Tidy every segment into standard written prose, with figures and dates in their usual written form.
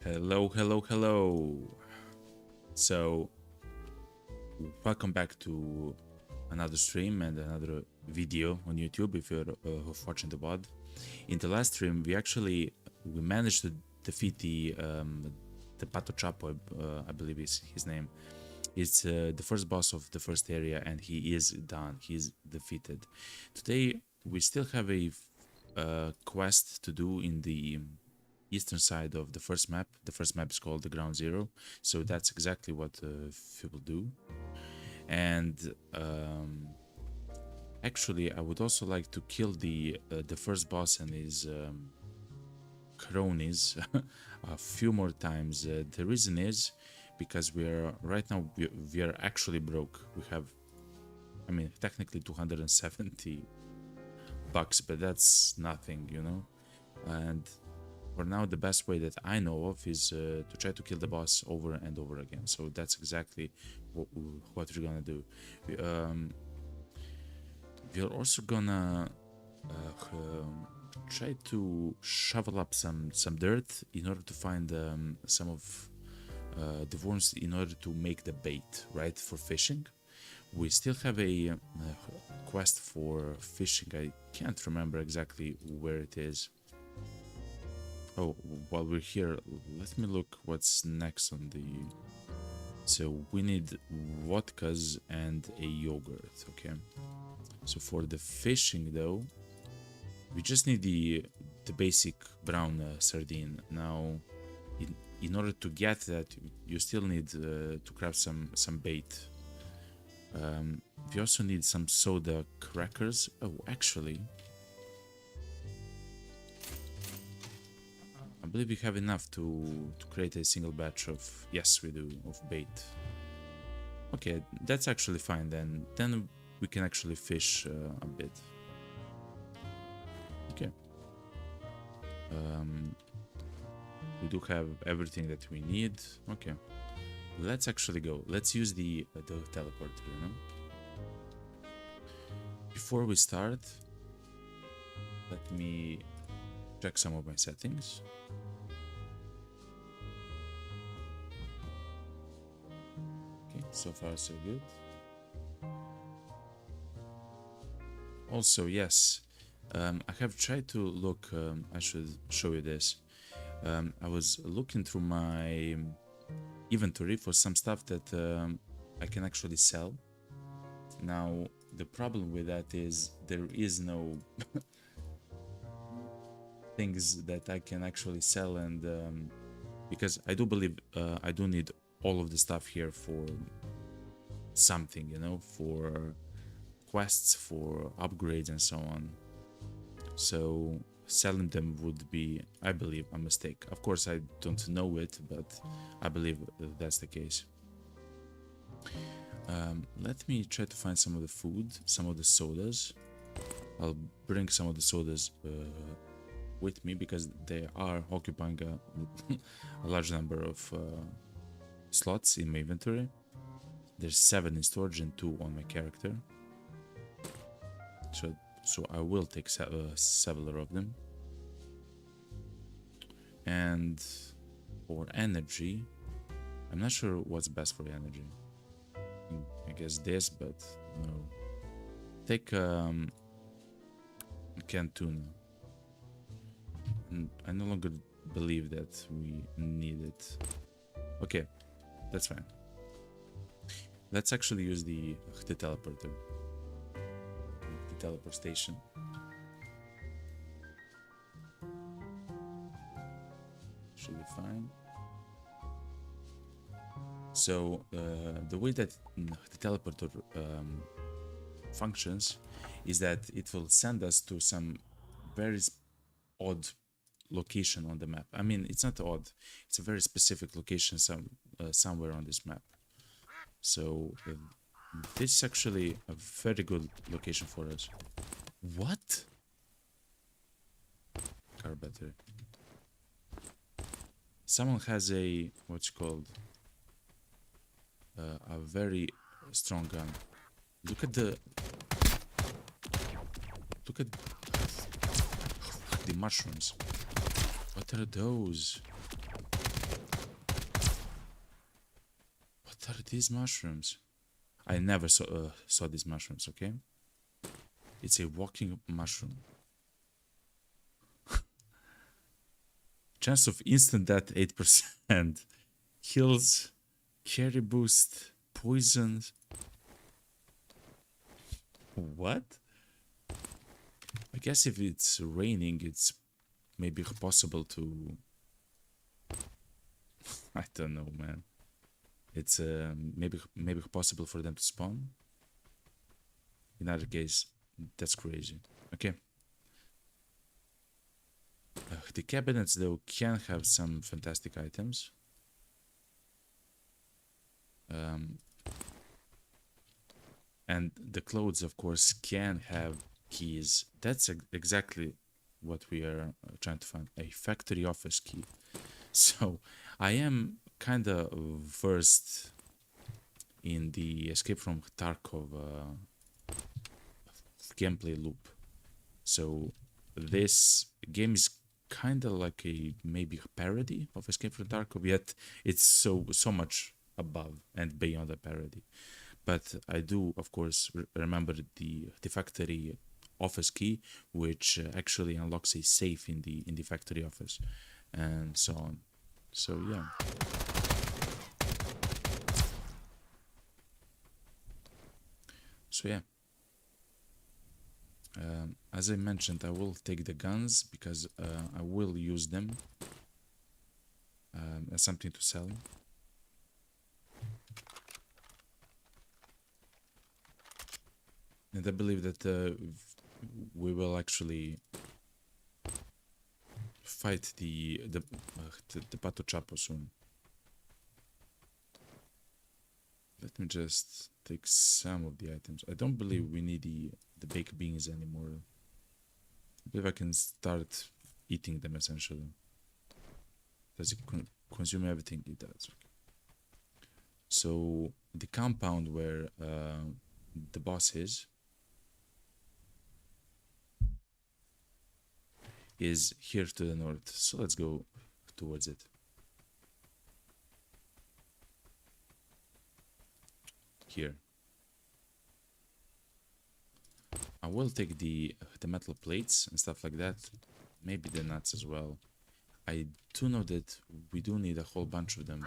Hello, hello, hello. So, welcome back to another stream and another video on YouTube if you're watching the VOD. In the last stream, we managed to defeat the Pato Chapo, I believe is his name. It's the first boss of the first area, and he is done. He is defeated. Today, we still have a quest to do in the eastern side of the first map. The first map is called the Ground Zero, so that's exactly what people do. And actually, I would also like to kill the first boss and his cronies a few more times. The reason is because we are right now we are actually broke. We have, I mean, technically 270 bucks, but that's nothing, you know. And for now, the best way that I know of is to try to kill the boss over and over again. So that's exactly what we're gonna do. We're also gonna try to shovel up some dirt in order to find some of the worms in order to make the bait, right, for fishing. We still have a quest for fishing. I can't remember exactly where it is. Oh, while we're here, let me look what's next on the... So we need vodkas and a yogurt, okay? So for the fishing though, we just need the basic brown sardine. Now, in order to get that, you still need to craft some bait. We also need some soda crackers. Oh, actually, I believe we have enough to create a single batch of, yes we do, of bait. Okay, that's actually fine then we can actually fish a bit. Okay. We do have everything that we need. Okay, let's actually go. Let's use the teleporter, you know. Before we start, let me check some of my settings. Okay, so far so good. Also, yes, I have tried to look, I should show you this. I was looking through my inventory for some stuff that I can actually sell. Now, the problem with that is there is no things that I can actually sell, and because I do believe I do need all of the stuff here for something, you know, for quests, for upgrades and so on. So selling them would be, I believe, a mistake. Of course, I don't know it, but I believe that's the case. Let me try to find some of the food, some of the sodas. I'll bring some of the sodas with me because they are occupying a large number of slots in my inventory. There's 7 in storage and 2 on my character. So I will take several of them. And for energy, I'm not sure what's best for energy. I guess this, but no. Take canned tuna. I no longer believe that we need it. Okay, that's fine. Let's actually use the teleporter. The teleport station. Should be fine. So the way that the teleporter functions is that it will send us to some very odd location on the map. I mean, it's not odd, it's a very specific location somewhere on this map. So this is actually a very good location for us. What? Car battery. Someone has a, what's called, a very strong gun. Look at the mushrooms. What are those? these mushrooms. I never saw these mushrooms, okay? It's a walking mushroom. Chance of instant death 8%. Kills, carry boost, poison. What? I guess if it's raining, it's maybe possible to... I don't know, man. It's maybe possible for them to spawn. In either case, that's crazy. Okay. The cabinets, though, can have some fantastic items. And the clothes, of course, can have keys. That's exactly what we are trying to find. A factory office key. So I am kind of versed in the Escape from Tarkov gameplay loop. So this game is kind of like a maybe a parody of Escape from Tarkov, yet it's so much above and beyond a parody. But I do, of course, remember the factory office key, which actually unlocks a safe in the factory office, and so on. So yeah. So yeah. As I mentioned, I will take the guns because I will use them as something to sell. And I believe that we will actually fight the Pato Chapo soon. Let me just take some of the items. I don't believe we need the baked beans anymore. I believe I can start eating them essentially. Does it consume everything? It does. So the compound where the boss is here to the north. So let's go towards it. Here. I will take the metal plates and stuff like that. Maybe the nuts as well. I do know that we do need a whole bunch of them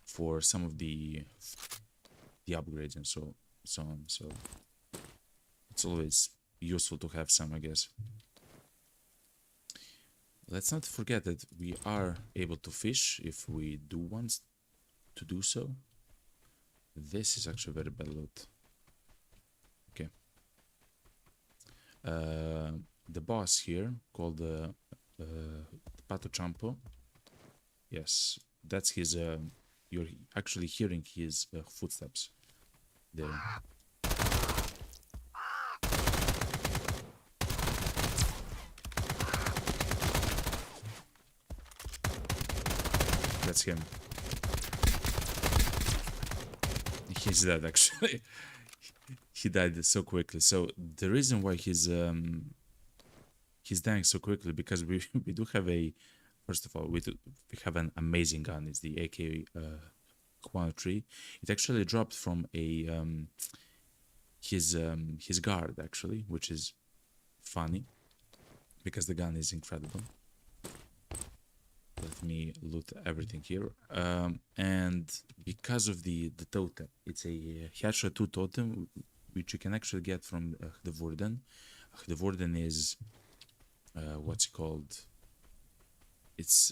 for some of the upgrades and so on. So it's always useful to have some, I guess. Let's not forget that we are able to fish if we do want to do so. This is actually very bad loot. Okay. The boss here, called Pato Champo. Yes, that's his... you're actually hearing his footsteps there. That's him. He's dead, actually. He died so quickly. So the reason why he's dying so quickly, because we do have a... First of all, we have an amazing gun. It's the AK-103. It actually dropped from a his guard, actually, which is funny because the gun is incredible. Let me loot everything here. And because of the totem, it's a Hyasha 2 totem, which you can actually get from the Vorden. The Vorden is what's it called? It's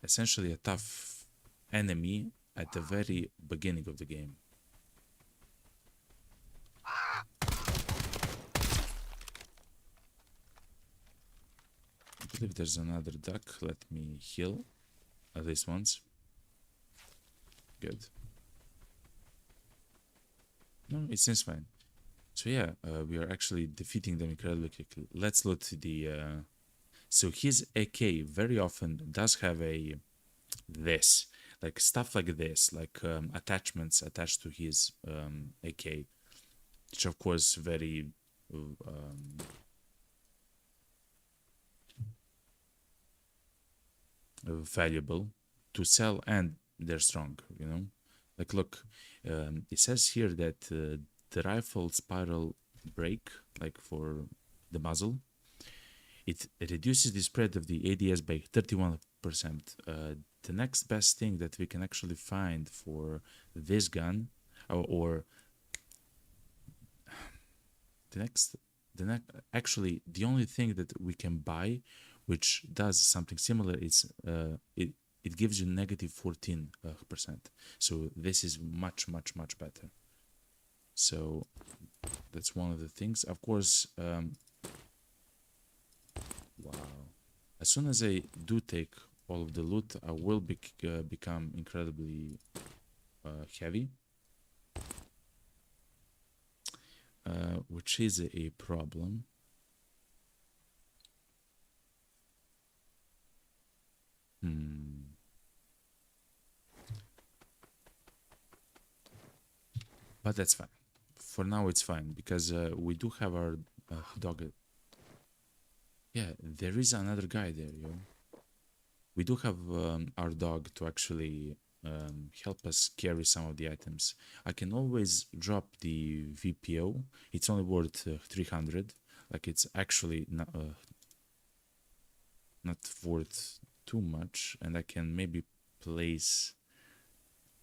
essentially a tough enemy at the very beginning of the game. I believe there's another duck. Let me heal at least once. Good. No, it seems fine. So yeah, we are actually defeating them incredibly quickly. Let's loot the... So his AK very often does have this, like stuff like this, like attachments attached to his AK, which of course very valuable to sell, and they're strong, you know. Like, look, it says here that the rifle spiral break, like for the muzzle, it reduces the spread of the ADS by 31%. The next best thing that we can actually find for this gun, or actually the only thing that we can buy which does something similar is it gives you negative 14%. So this is much better. So that's one of the things. Of course, wow. As soon as I do take all of the loot, I will become incredibly heavy, which is a problem. But that's fine. For now, it's fine because we do have our dog. Yeah, there is another guy there, yo. We do have our dog to actually help us carry some of the items. I can always drop the VPO. It's only worth 300. Like, it's actually not worth too much, and I can maybe place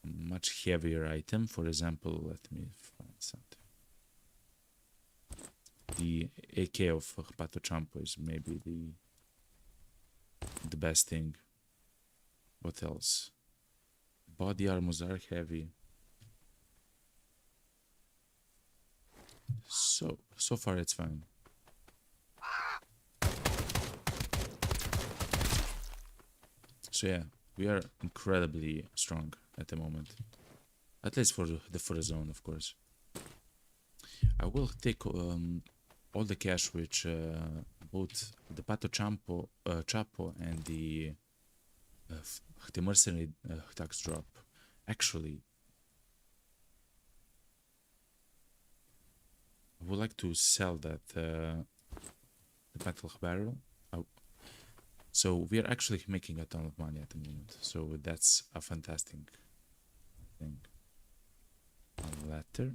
a much heavier item. For example, let me find something. The AK of Pato Champo is maybe the best thing. What else? Body armors are heavy. So far it's fine. So yeah, we are incredibly strong at the moment. At least for the zone, of course. I will take all the cash which both the Pato Chapo and the mercenary tax drop. Actually, I would like to sell that the metal barrel. So we are actually making a ton of money at the moment. So that's a fantastic thing. A ladder.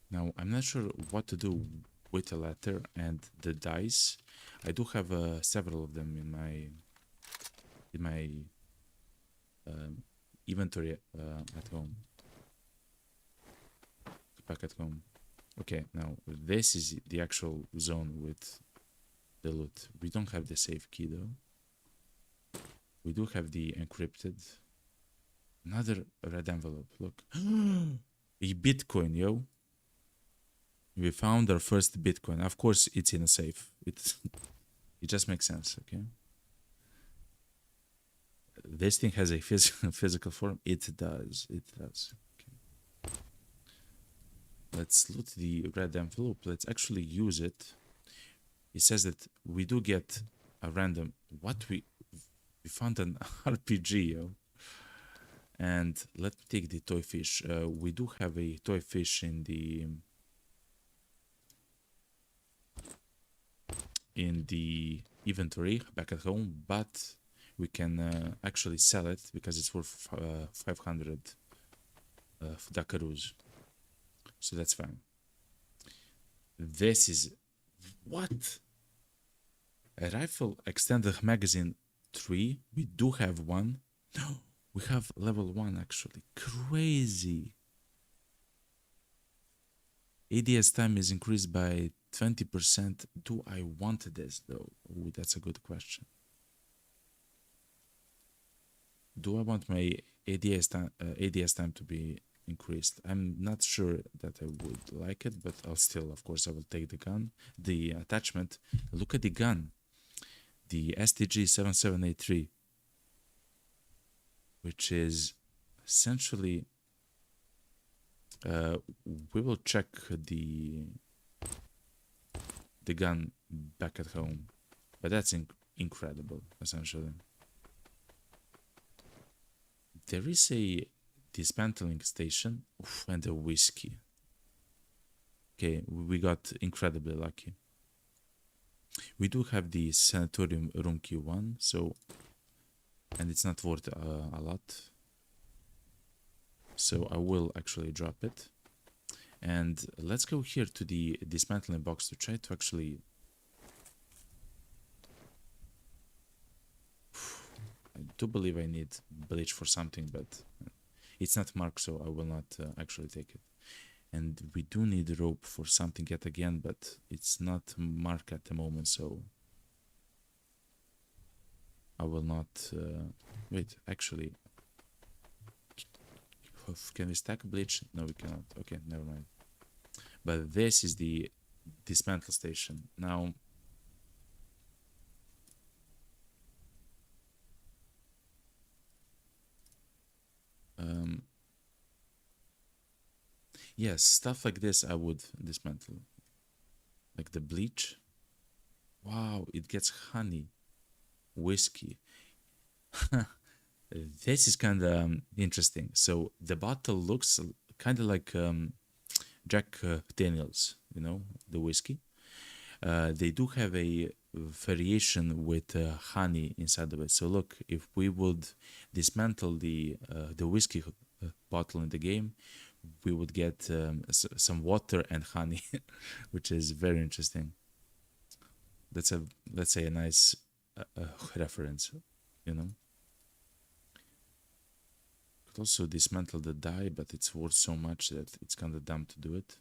Now I'm not sure what to do with the ladder and the dice. I do have several of them in my inventory at home. Back at home. Okay, now this is the actual zone with the loot. We don't have the safe key though. We do have the encrypted. Another red envelope. Look. A Bitcoin, yo. We found our first Bitcoin. Of course, it's in a safe. It just makes sense, okay? This thing has a physical form. It does. It does. Okay. Let's loot the red envelope. Let's actually use it. It says that we do get a random. What we found an RPG, yo. And let me take the toy fish. We do have a toy fish in the inventory back at home, but we can actually sell it because it's worth 500 Dakaroos. So that's fine. This is what? A rifle extended magazine 3. We do have one. No, we have level 1 actually. Crazy. ADS time is increased by 20%. Do I want this though? Ooh, that's a good question. Do I want my ADS time to be increased? I'm not sure that I would like it, but I'll still, of course, I will take the gun. The attachment. Look at the gun. The STG 7783, which is essentially. We will check the gun back at home, but that's incredible. Essentially, there is a dismantling station. Oof, and a whiskey. Okay, we got incredibly lucky. We do have the sanatorium room Q1, so and it's not worth a lot. So I will actually drop it. And let's go here to the dismantling box to try to actually... I do believe I need bleach for something, but it's not marked, so I will not actually take it. And we do need rope for something yet again, but it's not marked at the moment, so I will not... wait, actually... Can we stack bleach? No, we cannot. Okay, never mind. But this is the dismantle station. Now... yes, stuff like this I would dismantle. Like the bleach. Wow, it gets honey. Whiskey. This is kind of interesting. So the bottle looks kind of like Jack Daniels, you know, the whiskey. They do have a variation with honey inside of it. So look, if we would dismantle the whiskey bottle in the game, we would get some water and honey, which is very interesting. That's a, let's say, a nice reference, you know. Could also dismantle the dye, but it's worth so much that it's kind of dumb to do it.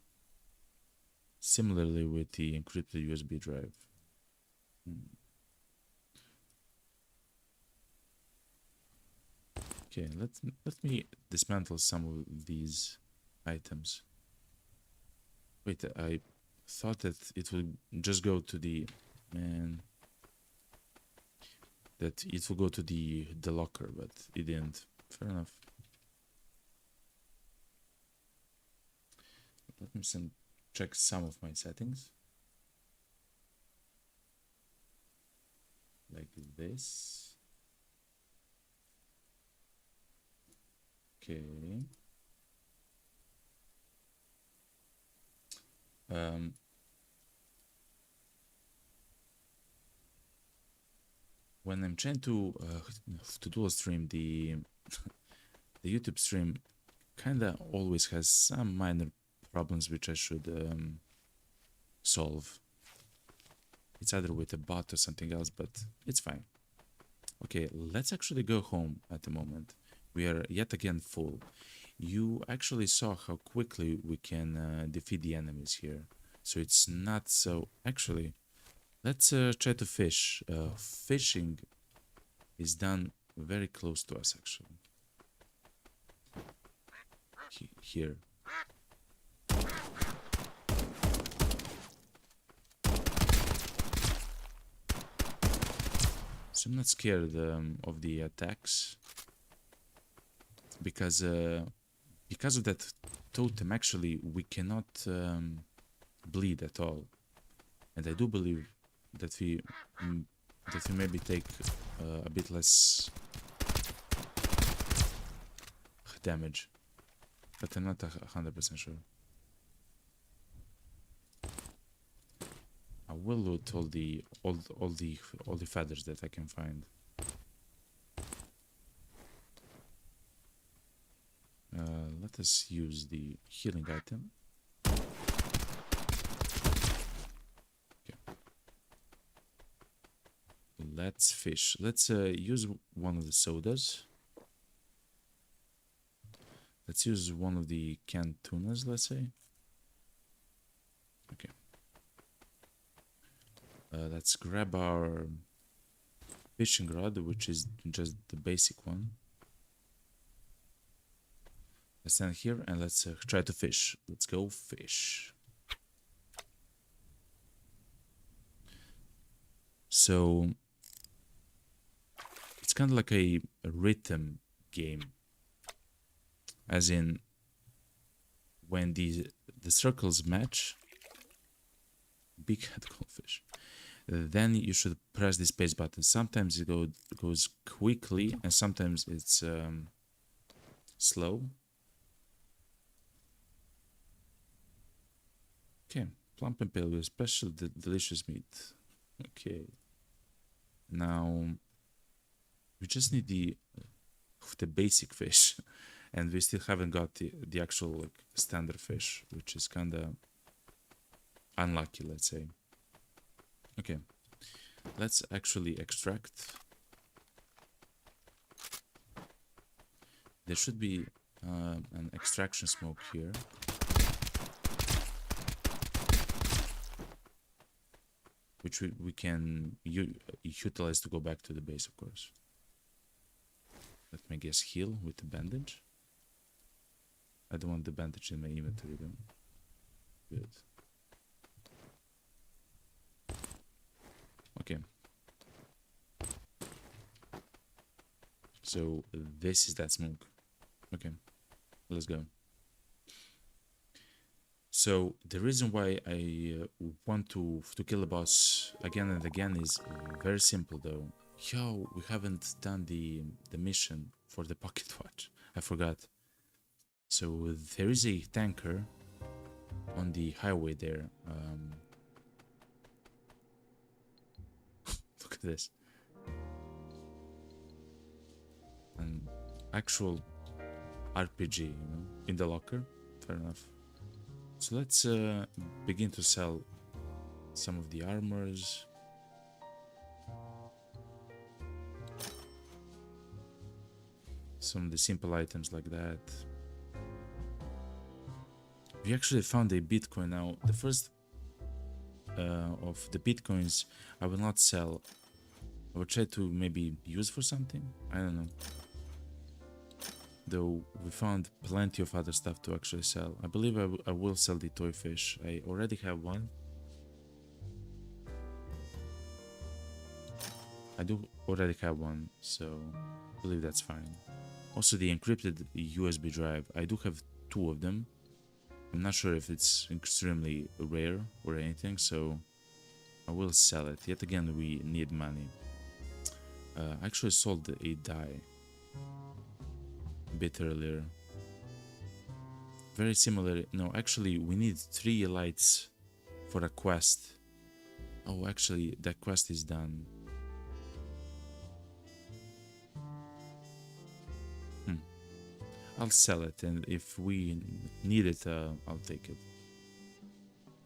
Similarly with the encrypted USB drive. Okay, let me dismantle some of these items. Wait, I thought that it would just go to the... man... that it will go to the locker, but it didn't. Fair enough. Let me check some of my settings. Like this. Okay. When I'm trying to do a stream, the YouTube stream kinda always has some minor problems which I should solve. It's either with a bot or something else, but it's fine. Okay, let's actually go home at the moment. We are yet again full. You actually saw how quickly we can defeat the enemies here. So it's not so... Actually, let's try to fish. Fishing is done very close to us, actually. Here. So I'm not scared of the attacks, because of that totem, actually, we cannot bleed at all. And I do believe that we maybe take a bit less damage, but I'm not 100% sure. I will loot all the feathers that I can find. Let us use the healing item. Okay. Let's fish. Let's use one of the sodas. Let's use one of the canned tunas, let's say. Okay. Let's grab our fishing rod, which is just the basic one. Let's stand here and let's try to fish. Let's go fish. So it's kind of like a rhythm game, as in when the circles match. Big head goldfish. Then you should press the space button. Sometimes it goes quickly and sometimes it's slow. Okay, plump and pale with special delicious meat. Okay. Now We just need the basic fish, and we still haven't got the actual like standard fish, which is kind of unlucky, let's say. Okay, let's actually extract. There should be an extraction smoke here. Which we can utilize to go back to the base, of course. Let me guess, heal with the bandage. I don't want the bandage in my inventory though. Good. Okay. So this is that smoke. Okay, let's go. So the reason why I want to kill the boss again and again is very simple though. Yo, we haven't done the mission for the pocket watch. I forgot. So there is a tanker on the highway there. Look at this. An actual RPG, you know, in the locker. Fair enough. So let's begin to sell some of the armors. Some of the simple items like that. We actually found a Bitcoin now. The first of the Bitcoins I will not sell. I will try to maybe use for something. I don't know. Though we found plenty of other stuff to actually sell. I believe I will sell the toy fish. I already have one. I do already have one, so I believe that's fine. Also the encrypted USB drive. I do have 2 of them. I'm not sure if it's extremely rare or anything, so I will sell it. Yet again, we need money. I actually sold a die a bit earlier. Very similar. No, actually, we need 3 lights for a quest. Oh, actually, that quest is done. I'll sell it, and if we need it, I'll take it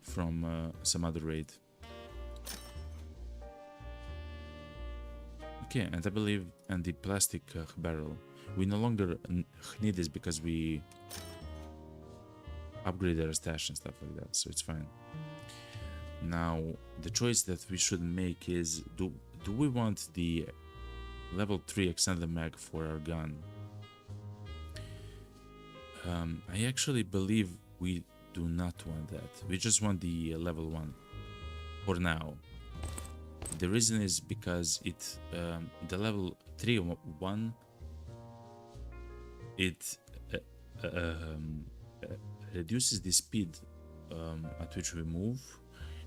from some other raid. Okay, and I believe, and the plastic barrel. We no longer need this because we upgraded our stash and stuff like that, so it's fine. Now, the choice that we should make is, do we want the level 3 extended mag for our gun? I actually believe we do not want that. We just want the level 1 for now. The reason is because it the level 3 one it reduces the speed at which we move,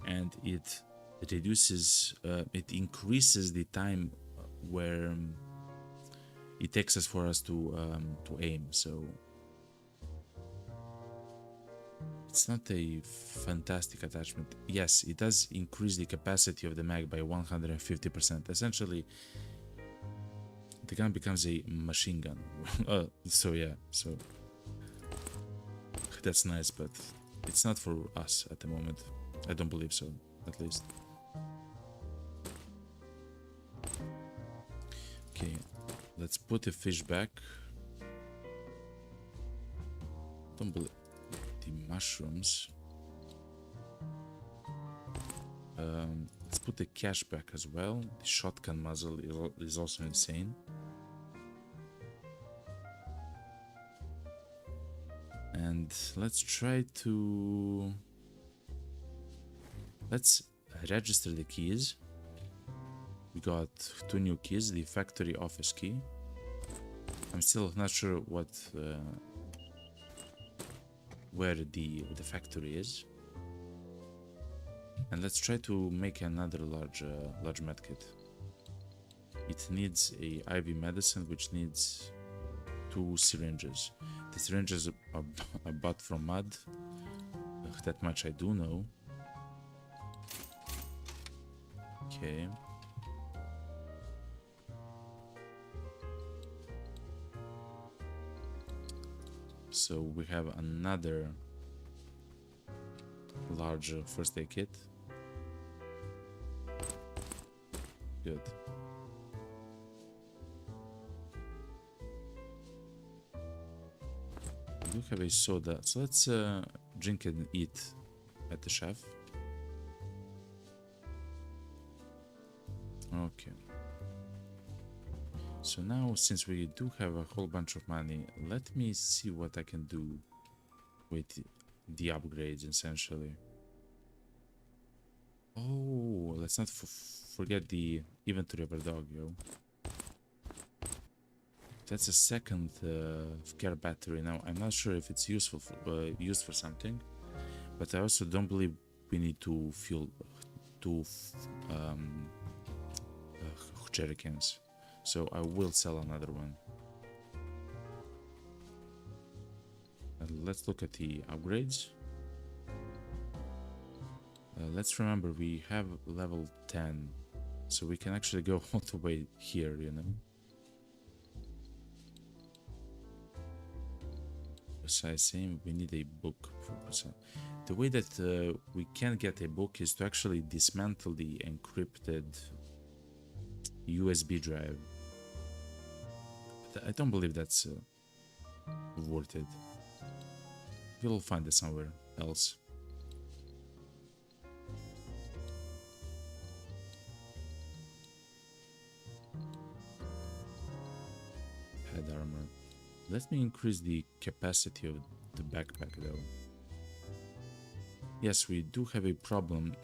and it reduces it increases the time where it takes us for us to aim. So it's not a fantastic attachment. Yes, it does increase the capacity of the mag by 150%. Essentially, the gun becomes a machine gun. So yeah, so that's nice, but it's not for us at the moment. I don't believe so, at least. Okay, let's put the fish back. Don't believe the mushrooms. Let's put the cash back as well. The shotgun muzzle is also insane. And let's try to... Let's register the keys. We got 2 new keys, the factory office key. I'm still not sure what where the factory is. And let's try to make another large medkit. It needs a IV medicine, which needs 2 syringes. The syringes are bought from mud. That much I do know. Okay. So we have another large first aid kit. Good. We do have a soda, so let's drink and eat at the chef. Okay. So now, since we do have a whole bunch of money, let me see what I can do with the upgrades, essentially. Oh, let's not forget the inventory of our dog, yo. That's a second care battery. Now, I'm not sure if it's useful used for something, but I also don't believe we need to fuel jerry cans. So I will sell another one. And let's look at the upgrades. Let's remember we have level 10, so we can actually go all the way here, you know. Besides saying we need a book for percent. The way that we can get a book is to actually dismantle the encrypted USB drive. But I don't believe that's worth it. We'll find it somewhere else. Head armor. Let me increase the capacity of the backpack though. Yes, we do have a problem.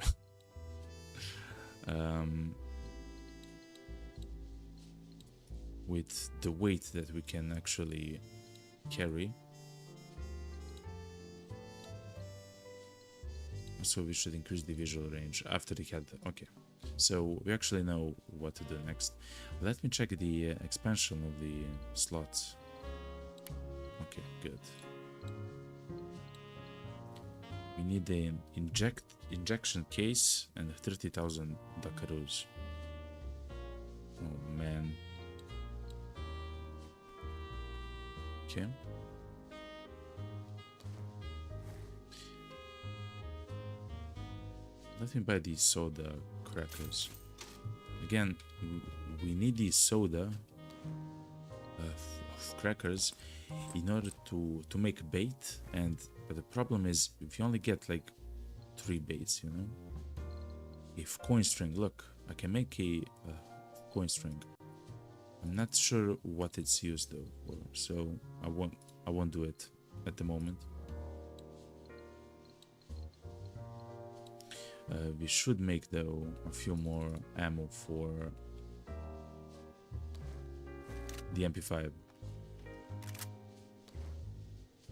With the weight that we can actually carry. So we should increase the visual range after the head. Okay, so we actually know what to do next. Let me check the expansion of the slots. Okay, good. We need an injection case and 30,000 buckaroos. Oh man. Okay. Let me buy these soda crackers. Again, we need these soda of crackers in order to make bait, but the problem is if you only get like 3 baits, you know. If coin string, look, I can make a coin string. I'm not sure what it's used though for, so I won't do it at the moment. We should make though a few more ammo for the MP5.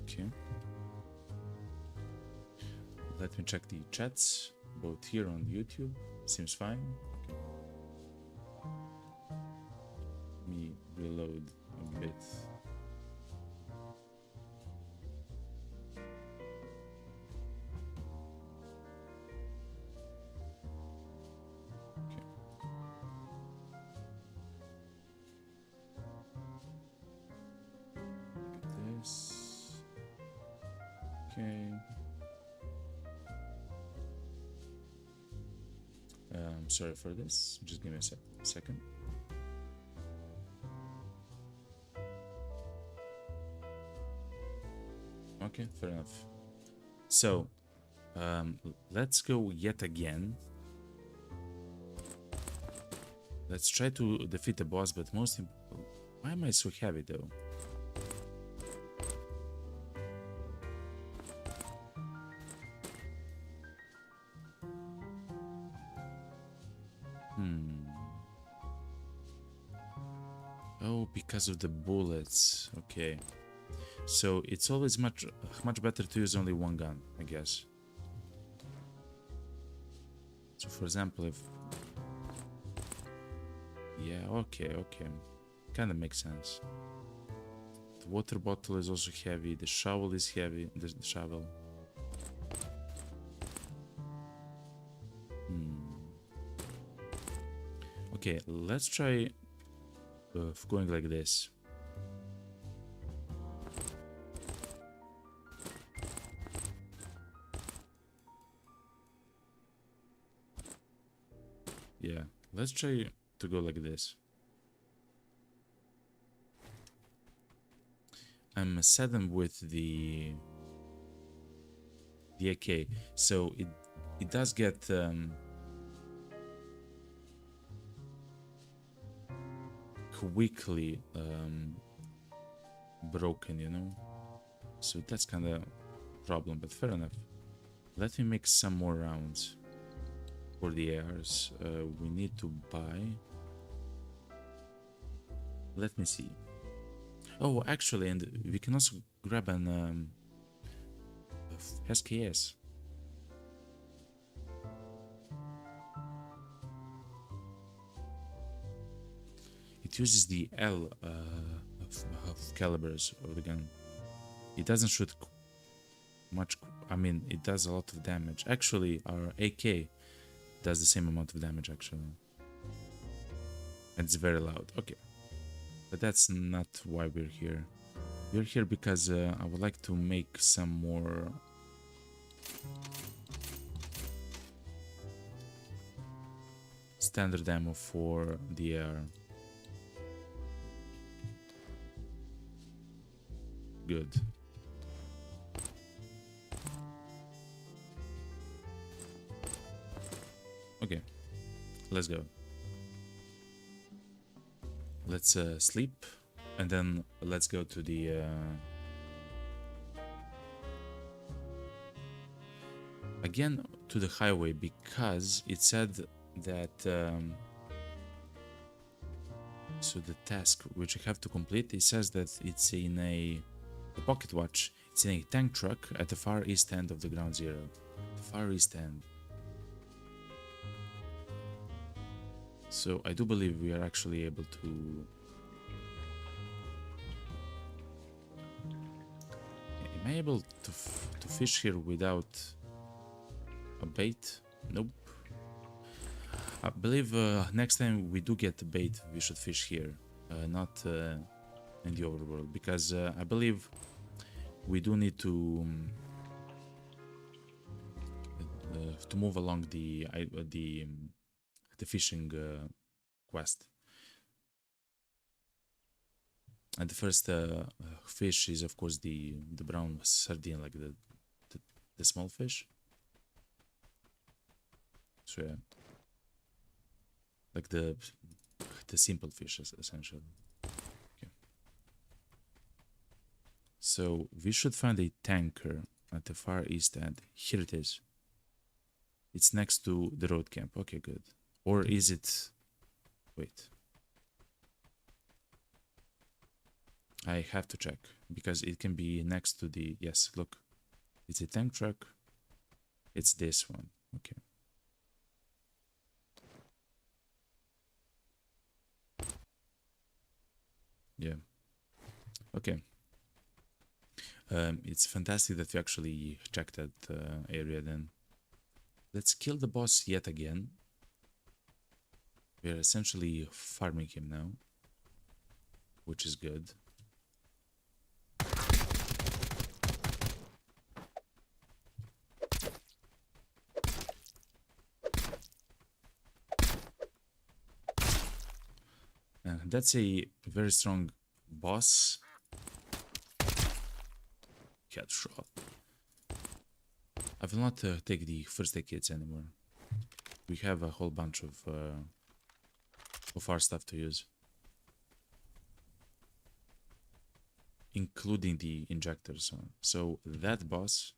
Okay. Let me check the chats, both here on YouTube. Seems fine. Okay. Let me reload a bit. Okay. Sorry for this. Just give me a second. Okay, fair enough. So, let's go yet again. Let's try to defeat the boss, but why am I so heavy though? Oh, because of the bullets. Okay. So it's always much better to use only one gun, I guess. So for example, if... Yeah, okay. Kinda makes sense. The water bottle is also heavy, the shovel is heavy, the shovel. Okay, let's try going like this. Yeah, let's try to go like this. I'm saddened with the AK, so it does get quickly broken, you know. So that's kind of problem, but fair enough. Let me make some more rounds for the ARs. We need to buy. Let me see. Oh, actually, and we can also grab an SKS. It uses the L of calibers of the gun. It doesn't shoot much. I mean, it does a lot of damage. Actually, our AK does the same amount of damage, actually. And it's very loud. Okay. But that's not why we're here. We're here because I would like to make some more standard ammo for the AR. Good. Okay, let's go. Let's sleep, and then let's go to the again to the highway, because it said that so the task which I have to complete, it says that it's in a pocket watch. It's in a tank truck at the far east end of the ground zero. The far east end. So I do believe we are actually able to. Am I able to fish here without a bait? Nope. I believe next time we do get the bait, we should fish here, not in the overworld, because I believe we do need to move along the fishing quest. And the first fish is, of course, the brown sardine, like the small fish. So yeah, like the simple fish, essentially. Okay. So we should find a tanker at the far east end. Here it is. It's next to the road camp. Okay, good. Or is it? Wait. I have to check, because it can be next to the. Yes, look. It's a tank truck. It's this one. Okay. Yeah. Okay. It's fantastic that we actually checked that area then. Let's kill the boss yet again. We're essentially farming him now, which is good. That's a very strong boss. Headshot. I will not take the first aid kits anymore. We have a whole bunch of our stuff to use, including the injectors. So that boss,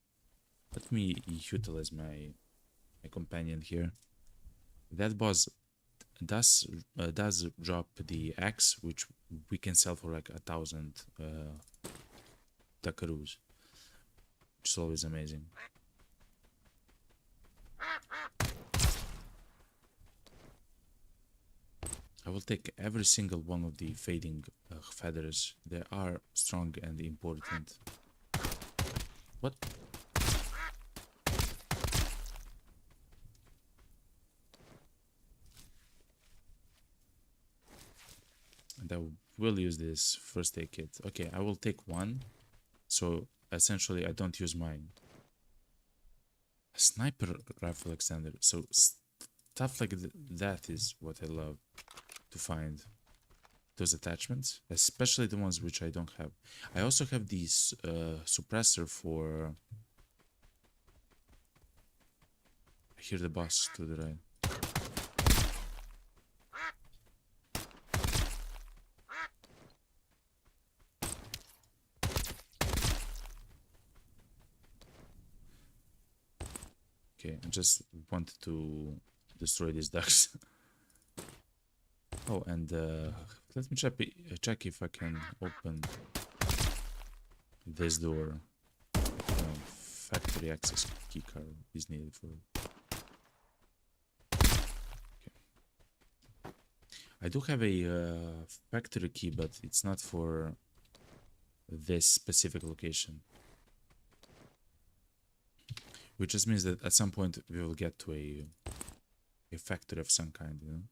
let me utilize my companion here. That boss does drop the axe, which we can sell for like 1,000 takaroos, which is always amazing. I will take every single one of the fading feathers. They are strong and important. What? And I will use this first aid kit. Okay, I will take one. So essentially, I don't use mine. A sniper rifle extender. So stuff like that is what I love to find. Those attachments, especially the ones which I don't have. I also have these suppressor for. I hear the boss to the right. Okay, I just wanted to destroy these ducks. Oh, and let me check if I can open this door. Factory access keycard is needed for it. Okay. I do have a factory key, but it's not for this specific location. Which just means that at some point we will get to a factory of some kind, you know?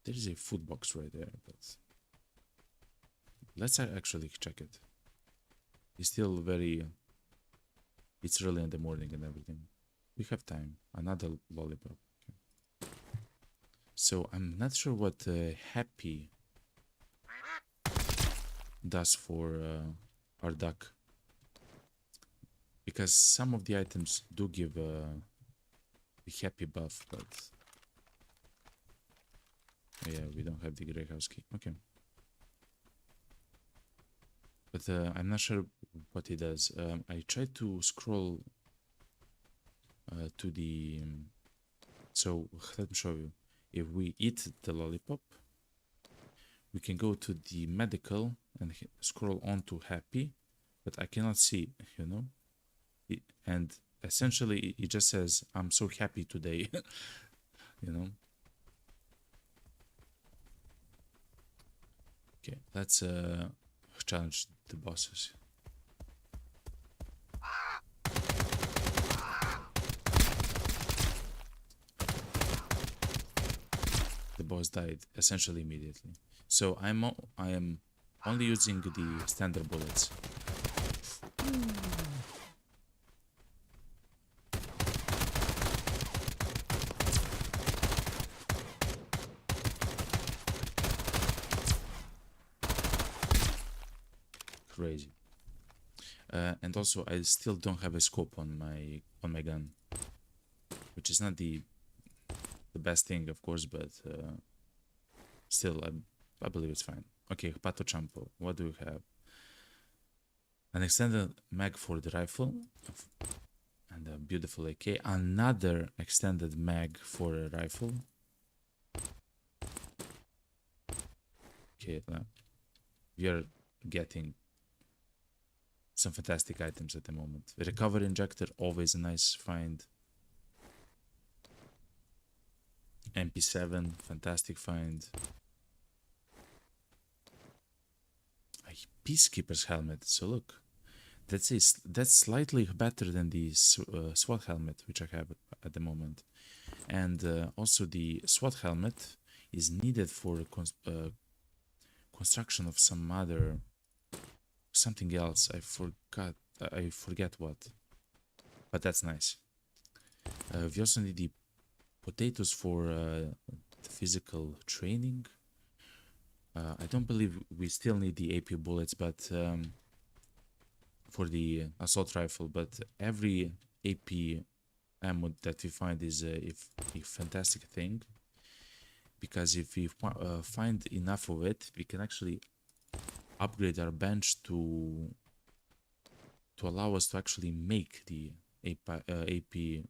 There is a food box right there, but let's actually check it. It's still very... It's early in the morning and everything. We have time. Another lollipop. Okay. So I'm not sure what happy does for our duck. Because some of the items do give the happy buff, but... Oh yeah, we don't have the grey house key. Okay. But I'm not sure what it does. I tried to scroll to the... so let me show you. If we eat the lollipop, we can go to the medical and scroll on to happy, but I cannot see, you know? And essentially it just says, I'm so happy today, you know? Okay, let's challenge the bosses. The boss died essentially immediately. So I am only using the standard bullets. Crazy. And also I still don't have a scope on my gun, which is not the best thing, of course, but still I believe it's fine. Okay, Pato Champo, what do we have? An extended mag for the rifle and a beautiful AK. Another extended mag for a rifle. Okay, we are getting some fantastic items at the moment. Recovery injector, always a nice find. MP7, fantastic find. A peacekeeper's helmet. So look, that's slightly better than the SWAT helmet which I have at the moment, and also the SWAT helmet is needed for construction of something else. I forget what, but that's nice. We also need the potatoes for the physical training. I don't believe we still need the AP bullets, but for the assault rifle. But every AP ammo that we find is a fantastic thing, because if we find enough of it, we can actually upgrade our bench to allow us to actually make the AP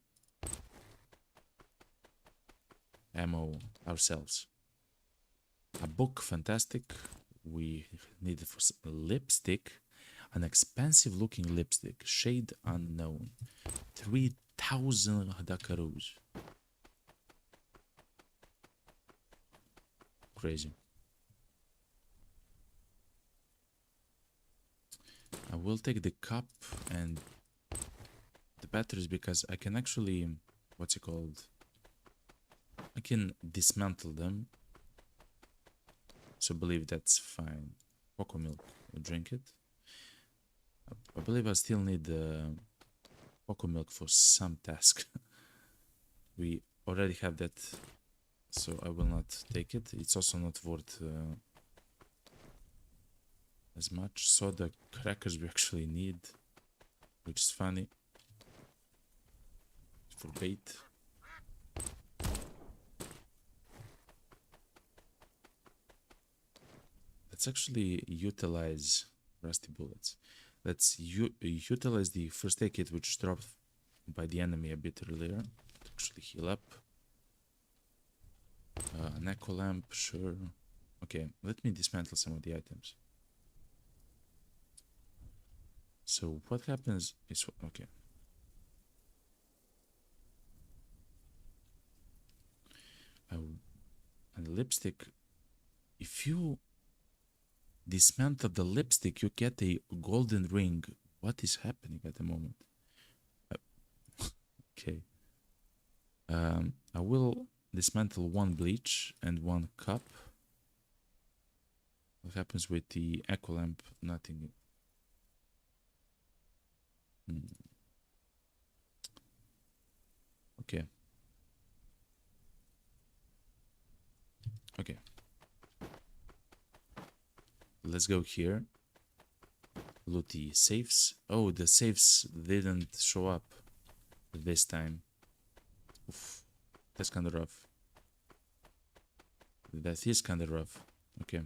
ammo ourselves. A book, fantastic. We need it for lipstick, an expensive looking lipstick, shade unknown, 3,000 dakaros. Crazy. I will take the cup and the batteries, because I can actually, what's it called? I can dismantle them. So I believe that's fine. Cocoa milk, we'll drink it. I believe I still need Cocoa milk for some task. We already have that, so I will not take it. It's also not worth as much. Soda crackers we actually need, which is funny. For bait. Let's actually utilize rusty bullets. Let's utilize the first aid kit which dropped by the enemy a bit earlier to actually heal up. An echo lamp, sure. Okay, let me dismantle some of the items. So what happens is, okay. And lipstick, if you dismantle the lipstick, you get a golden ring. What is happening at the moment? Okay. I will dismantle one bleach and one cup. What happens with the echo lamp? Nothing. Okay. Okay. Let's go here. Loot the safes. Oh, the safes didn't show up this time. Oof. That's kind of rough. That is kind of rough. Okay.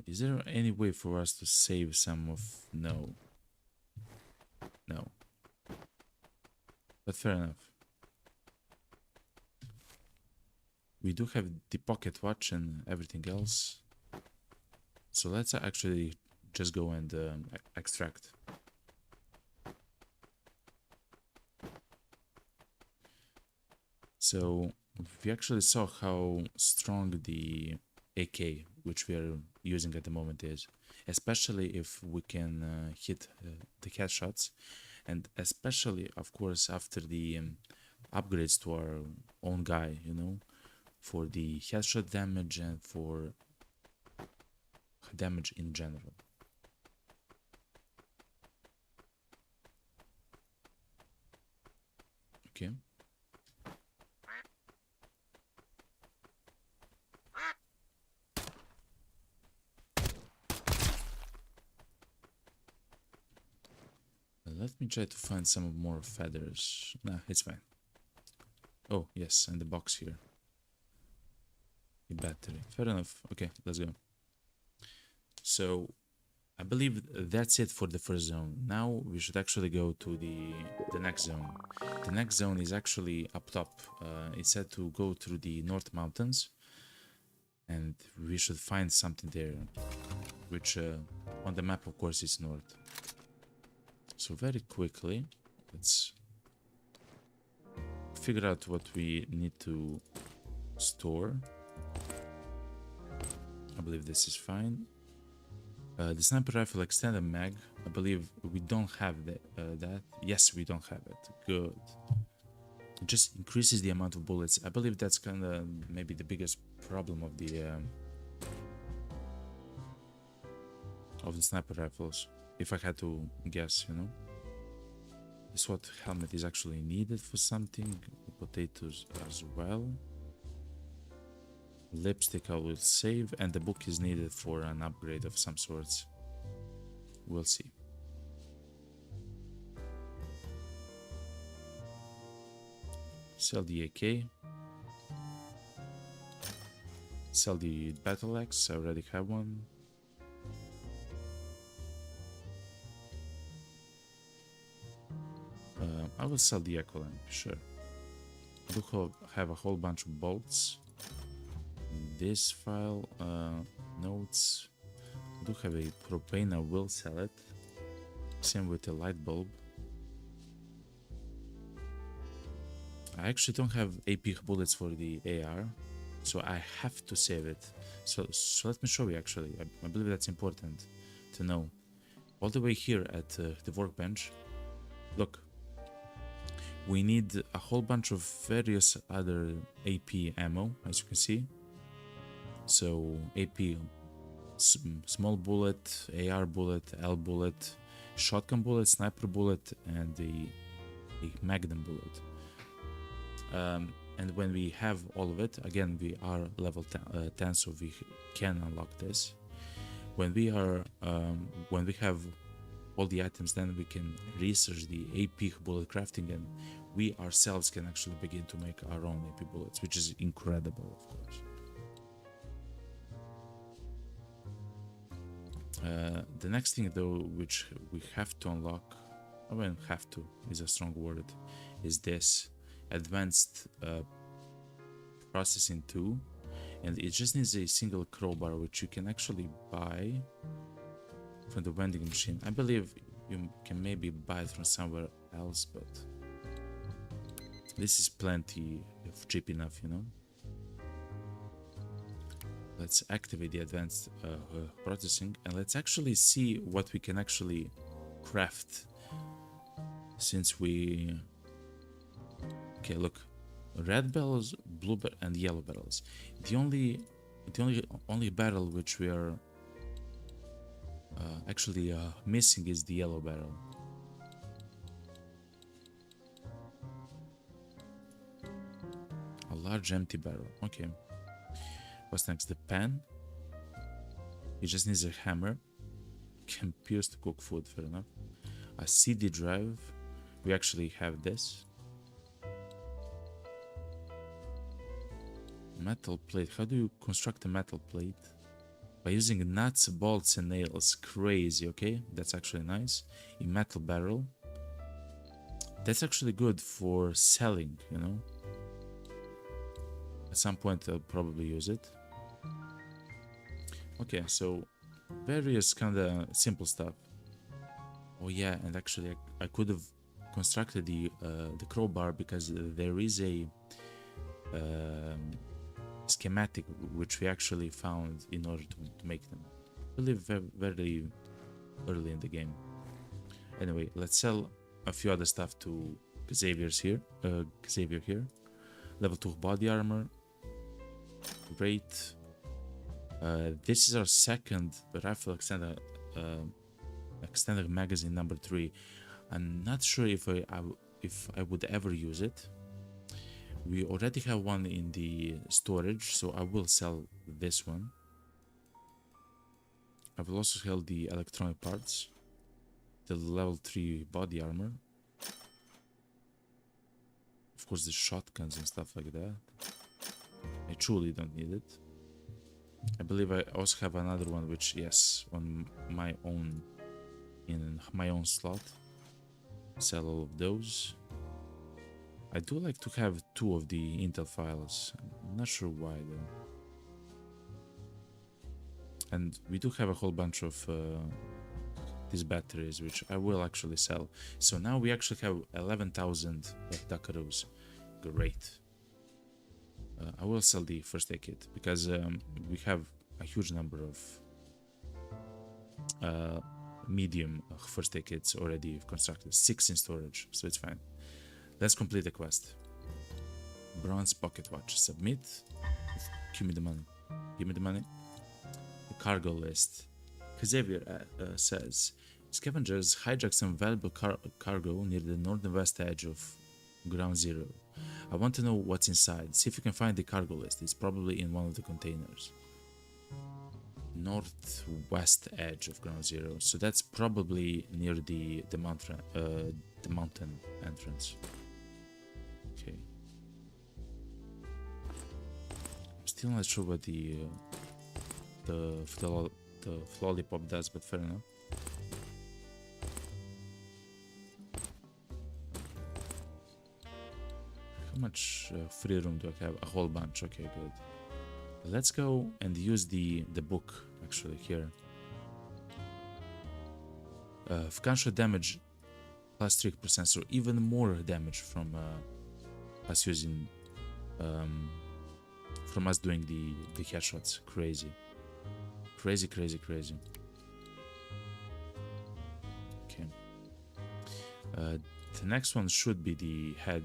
Is there any way for us to save some of... No. No. But fair enough. We do have the pocket watch and everything else. So let's actually just go and extract. So we actually saw how strong the AK, which we are using at the moment, is. Especially if we can hit the headshots. And especially, of course, after the upgrades to our own guy, you know. For the headshot damage and for damage in general. Okay. Let me try to find some more feathers. Nah, it's fine. Oh, yes, and the box here. The battery. Fair enough. Okay, let's go. So, I believe that's it for the first zone. Now we should actually go to the next zone. The next zone is actually up top. It's said to go through the North Mountains. And we should find something there. Which on the map, of course, is north. So very quickly, let's figure out what we need to store. I believe this is fine. The sniper rifle extended mag. I believe we don't have that. Yes, we don't have it. Good. It just increases the amount of bullets. I believe that's kind of maybe the biggest problem of the sniper rifles. If I had to guess, you know. This SWAT helmet is actually needed for something. Potatoes as well. Lipstick I will save, and the book is needed for an upgrade of some sorts. We'll see. Sell the AK. Sell the battle axe, I already have one. I will sell the echo lamp, sure. I do have a whole bunch of bolts. This file, notes. I do have a propane, I will sell it. Same with the light bulb. I actually don't have AP bullets for the AR, so I have to save it. So let me show you actually. I believe that's important to know. All the way here at the workbench, look. We need a whole bunch of various other AP ammo, as you can see. So AP small bullet, AR bullet, L bullet, shotgun bullet, sniper bullet, and the magnum bullet. And when we have all of it, again, we are level 10, so we can unlock this. When we have all the items, then we can research the AP bullet crafting, and we ourselves can actually begin to make our own AP bullets, which is incredible, of course. The next thing, though, which we have to unlock, I mean, have to is a strong word, is this advanced processing 2, and it just needs a single crowbar, which you can actually buy from the vending machine. I believe you can maybe buy it from somewhere else, but this is plenty of cheap enough, you know. Let's activate the advanced processing, and let's actually see what we can actually craft, since we... Okay, look, red barrels, blue and yellow barrels. The only barrel which we are actually missing is the yellow barrel. A large empty barrel. Okay. What's next? The pan. It just needs a hammer. Can pierce to cook food. Fair enough. A CD drive. We actually have this. Metal plate. How do you construct a metal plate? By using nuts, bolts, and nails. Crazy, okay? That's actually nice. A metal barrel. That's actually good for selling, you know? At some point, I'll probably use it. Okay, so various kind of simple stuff. Oh yeah, and actually, I could have constructed the crowbar, because there is a schematic which we actually found in order to make them. I believe very early in the game. Anyway, let's sell a few other stuff to Xavier here. Level 2 body armor. Great. This is our second rifle extended magazine number 3. I'm not sure if I would ever use it. We already have one in the storage, so I will sell this one. I will also sell the electronic parts, the level 3 body armor, of course the shotguns and stuff like that. I truly don't need it. I believe I also have another one, which, yes, on my own, in my own slot. Sell all of those. I do like to have 2 of the Intel files. I'm not sure why though. And we do have a whole bunch of these batteries, which I will actually sell. So now we actually have 11,000 Duckaroos. Great. I will sell the first aid kit, because we have a huge number of medium first aid kits already constructed. 6 in storage, so it's fine. Let's complete the quest. Bronze pocket watch. Submit. Give me the money. Give me the money. The cargo list. Xavier says, scavengers hijacked some valuable cargo near the northwest edge of Ground Zero. I want to know what's inside. See if you can find the cargo list. It's probably in one of the containers. Northwest edge of Ground Zero. So that's probably near the mountain entrance. Okay. I'm still not sure what the lollipop does, but fair enough. How much free room do I have? A whole bunch. Okay, good. Let's go and use the book actually here. Gunshot damage plus 3%, so even more damage from us using from us doing the headshots. Crazy. Okay. The next one should be the head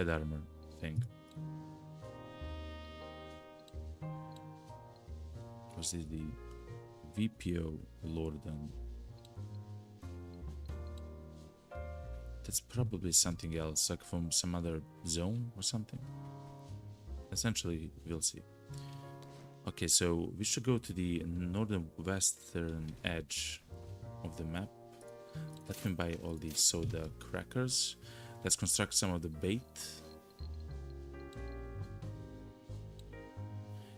armor thing. Was this the VPO Lorden. That's probably something else, like from some other zone or something. Essentially, we'll see. Okay, so we should go to the northern western edge of the map. Let me buy all these soda crackers. Let's construct some of the bait.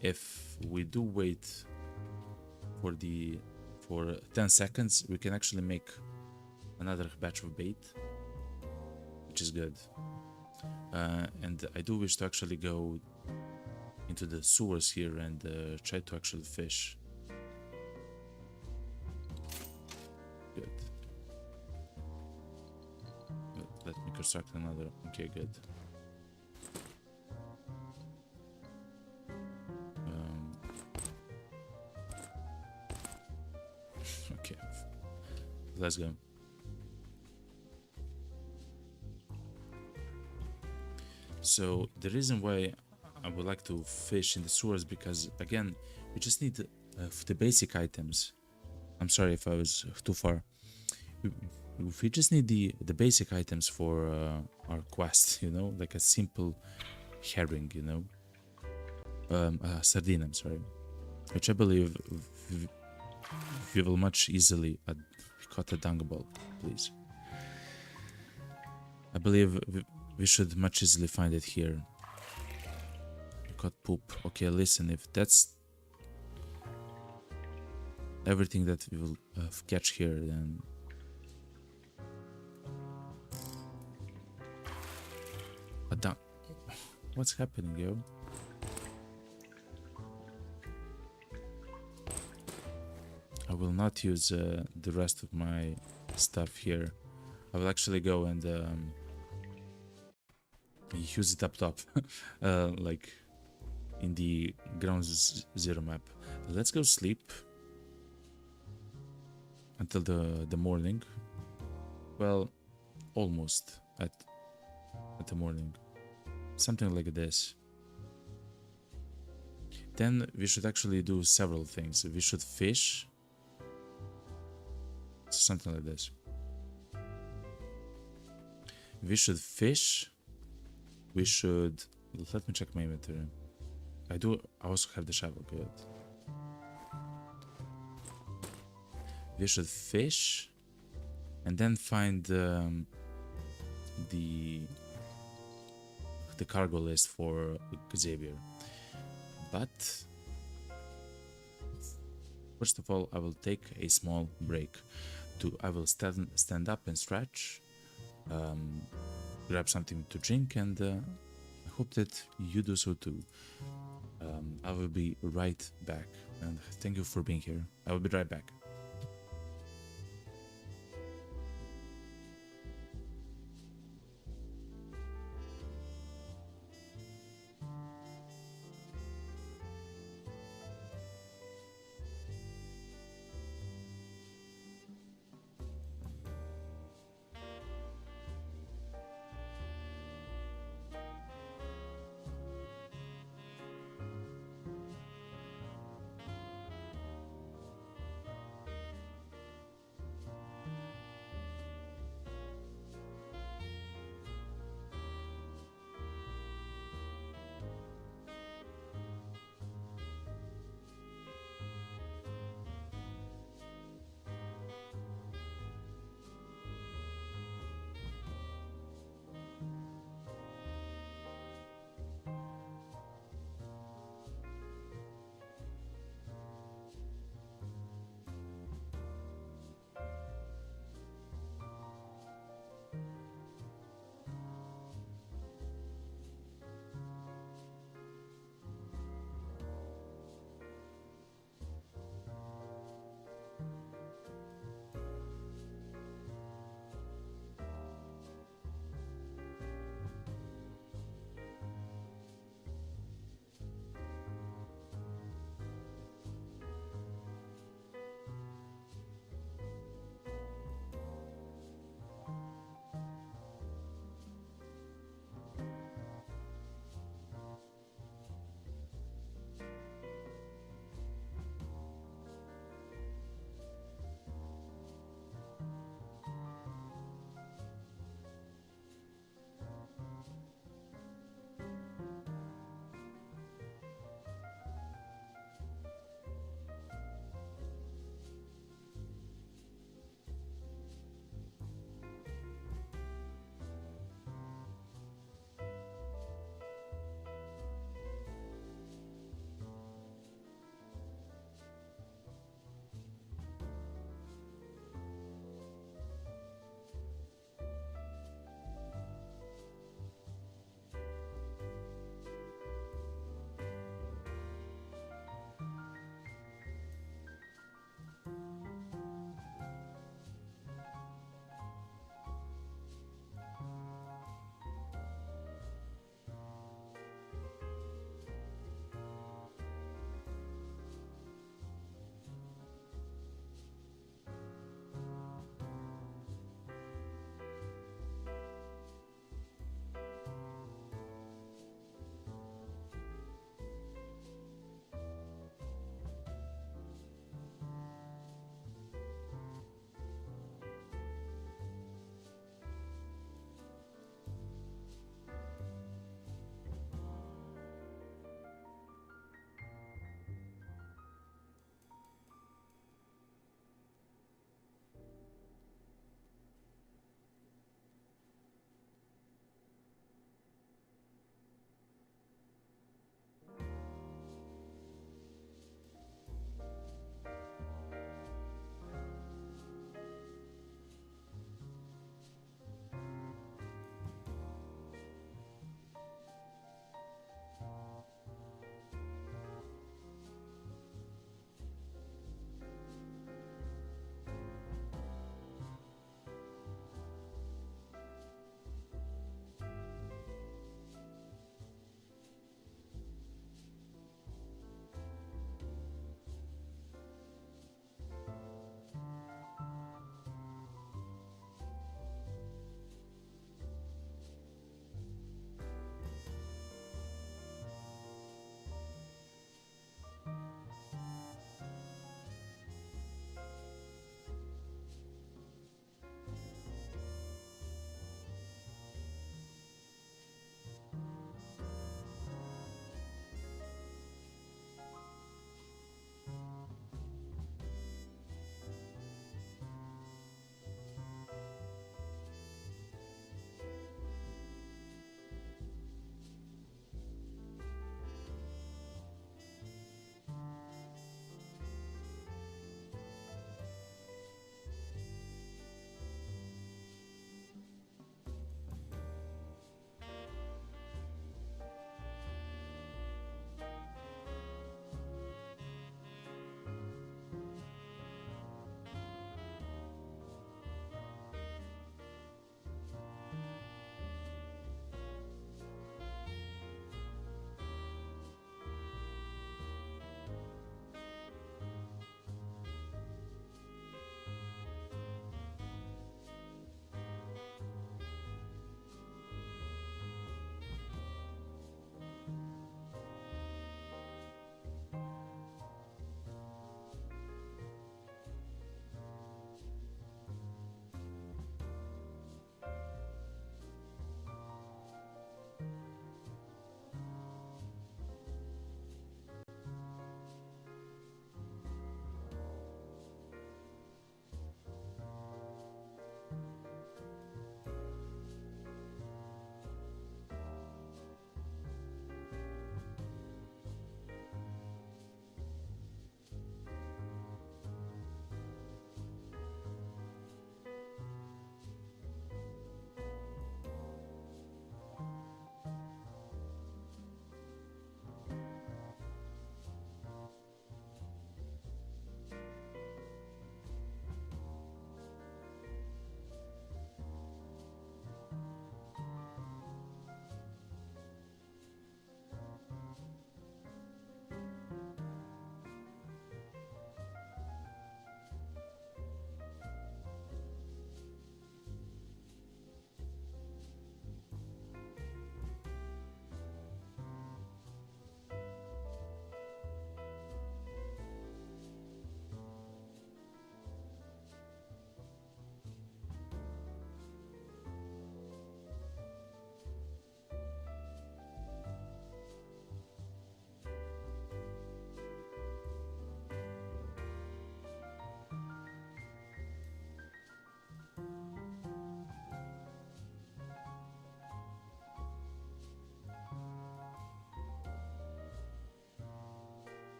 If we do wait for 10 seconds, we can actually make another batch of bait, which is good. And I do wish to actually go into the sewers here and try to actually fish. Good. Let me construct another. Okay, good. Okay, let's go. So the reason why I would like to fish in the sewers, because again, we just need the basic items. I'm sorry if I was too far. We just need the basic items for our quest, you know, like a simple herring, you know, sardine, I'm sorry, which I believe we will much easily caught a dung ball, please. I believe we should much easily find it here. We caught poop. Okay, listen, if that's everything that we will catch here, then a dung. What's happening, yo? I will not use the rest of my stuff here. I will actually go and use it up top, like in the ground zero map. Let's go sleep until the morning. Well, almost at the morning, something like this. Then we should actually do several things. We should fish, something like this. We should fish. We should, let me check my inventory. I also have the shovel, good. We should fish and then find the cargo list for Xavier. But first of all, I will take a small break. I will stand up and stretch, grab something to drink, and I hope that you do so too. I will be right back, and thank you for being here. I will be right back.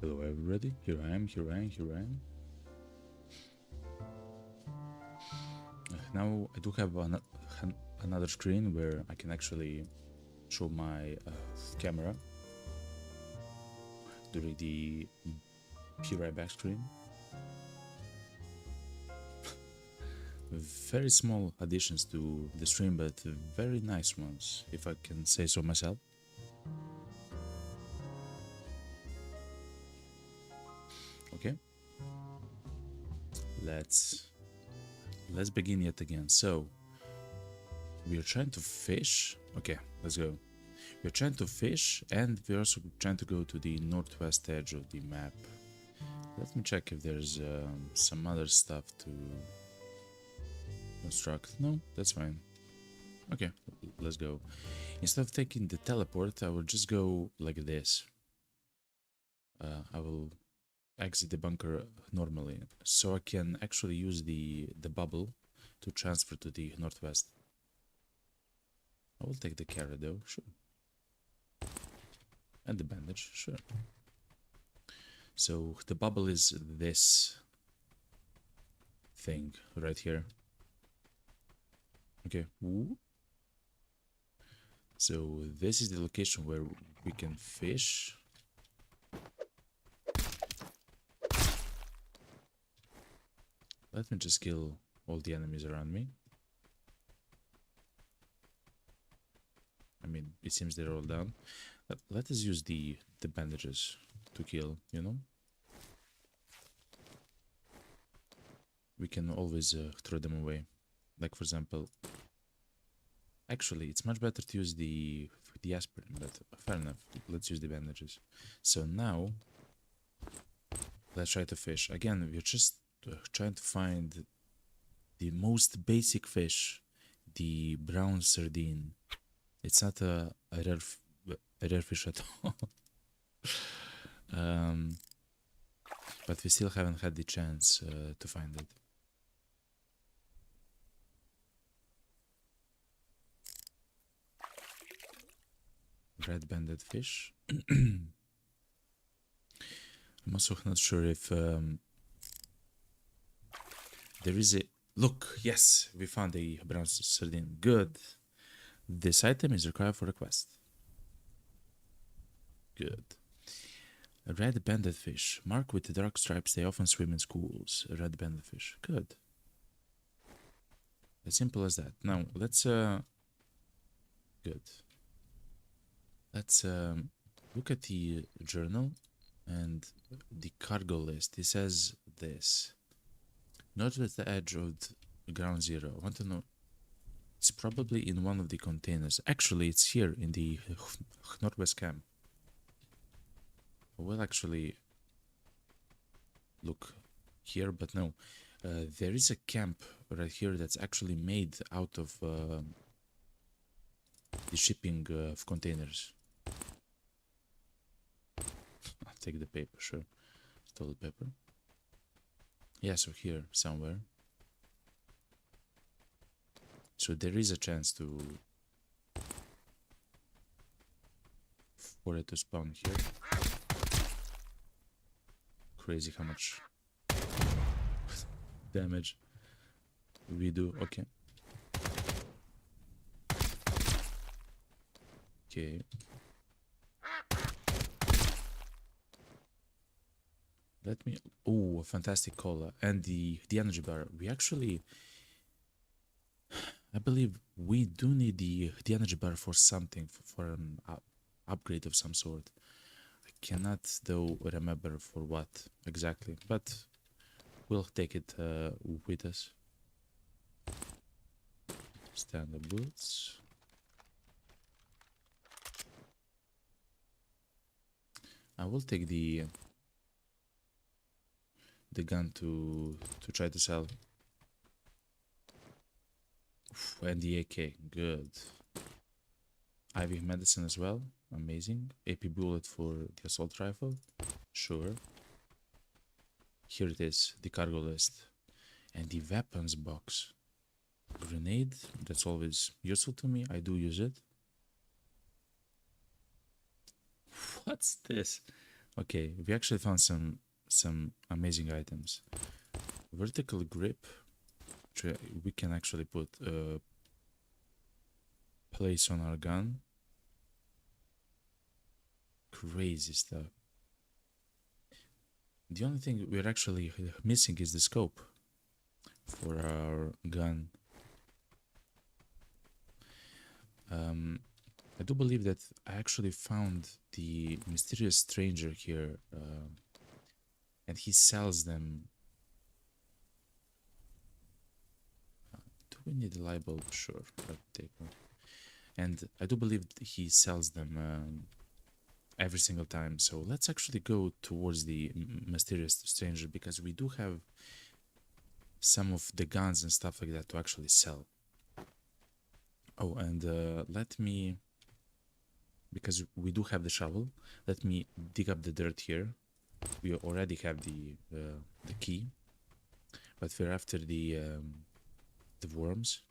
Hello everybody, here I am. Now I do have another screen where I can actually show my camera during the PRI back screen. Very small additions to the stream, but very nice ones, if I can say so myself. Okay, let's begin yet again. So we are trying to fish. Okay, let's go. We're trying to fish, and we're also trying to go to the northwest edge of the map. Let me check if there's some other stuff to construct. No, that's fine. Okay, let's go. Instead of taking the teleport, I will just go like this. I will exit the bunker normally, so I can actually use the bubble to transfer to the northwest. I will take the carrot though, sure. And the bandage, sure. So the bubble is this thing right here. Okay. Ooh. So this is the location where we can fish. Let me just kill all the enemies around me. I mean, it seems they're all down. Let us use the bandages to kill, you know? We can always throw them away. Like, for example... Actually, it's much better to use the aspirin, but fair enough. Let's use the bandages. So now, let's try to fish. Again, we're just trying to find the most basic fish, the brown sardine. It's not a rare fish at all. But we still haven't had the chance to find it. Red-banded fish. I'm also not sure if there is a... Look, yes, we found a brown sardine. Good. This item is required for a quest. Good. A red-banded fish. Marked with the dark stripes, they often swim in schools. A red-banded fish. Good. As simple as that. Now, let's... Good. Let's look at the journal and the cargo list. It says this. Not at the edge of the ground zero. I want to know. It's probably in one of the containers. Actually, it's here in the northwest camp. I will actually look here, but no. There is a camp right here that's actually made out of the shipping of containers. I'll take the paper, sure. Toilet paper. Yeah, so here, somewhere. So there is a chance for it to spawn here. Crazy how much damage we do. Okay. Okay. Let me... Oh, a fantastic cola. And the energy bar. We actually... I believe we do need the energy bar for something, for an upgrade of some sort. I cannot, though, remember for what exactly, but we'll take it with us. Standard boots. I will take the gun to try to sell. And the AK, good. IV medicine as well, amazing. AP bullet for the assault rifle, sure. Here it is, the cargo list. And the weapons box. Grenade, that's always useful to me, I do use it. What's this? Okay, we actually found some amazing items. Vertical grip, which we can actually put place on our gun. Crazy stuff. The only thing we're actually missing is the scope for our gun. I do believe that I actually found the mysterious stranger here, and he sells them. Do we need a light bulb? Sure, I'll take one. And I do believe he sells them every single time. So let's actually go towards the mysterious stranger, because we do have some of the guns and stuff like that to actually sell. Oh, and let me, because we do have the shovel, let me dig up the dirt here. We already have the key, but we're after the worms.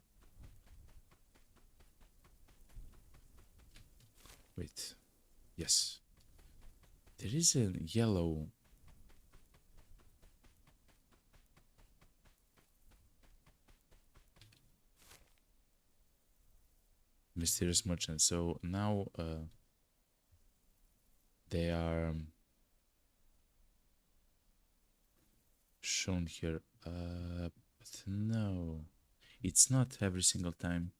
Wait, yes, there is a yellow. Mysterious merchant. So now they are shown here. But no, it's not every single time.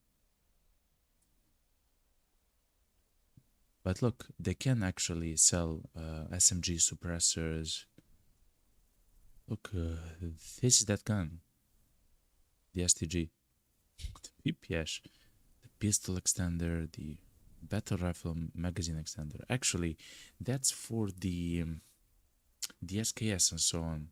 But look, they can actually sell SMG suppressors. Look, this is that gun. The STG. The PPS. The pistol extender. The battle rifle magazine extender. Actually, that's for the SKS and so on.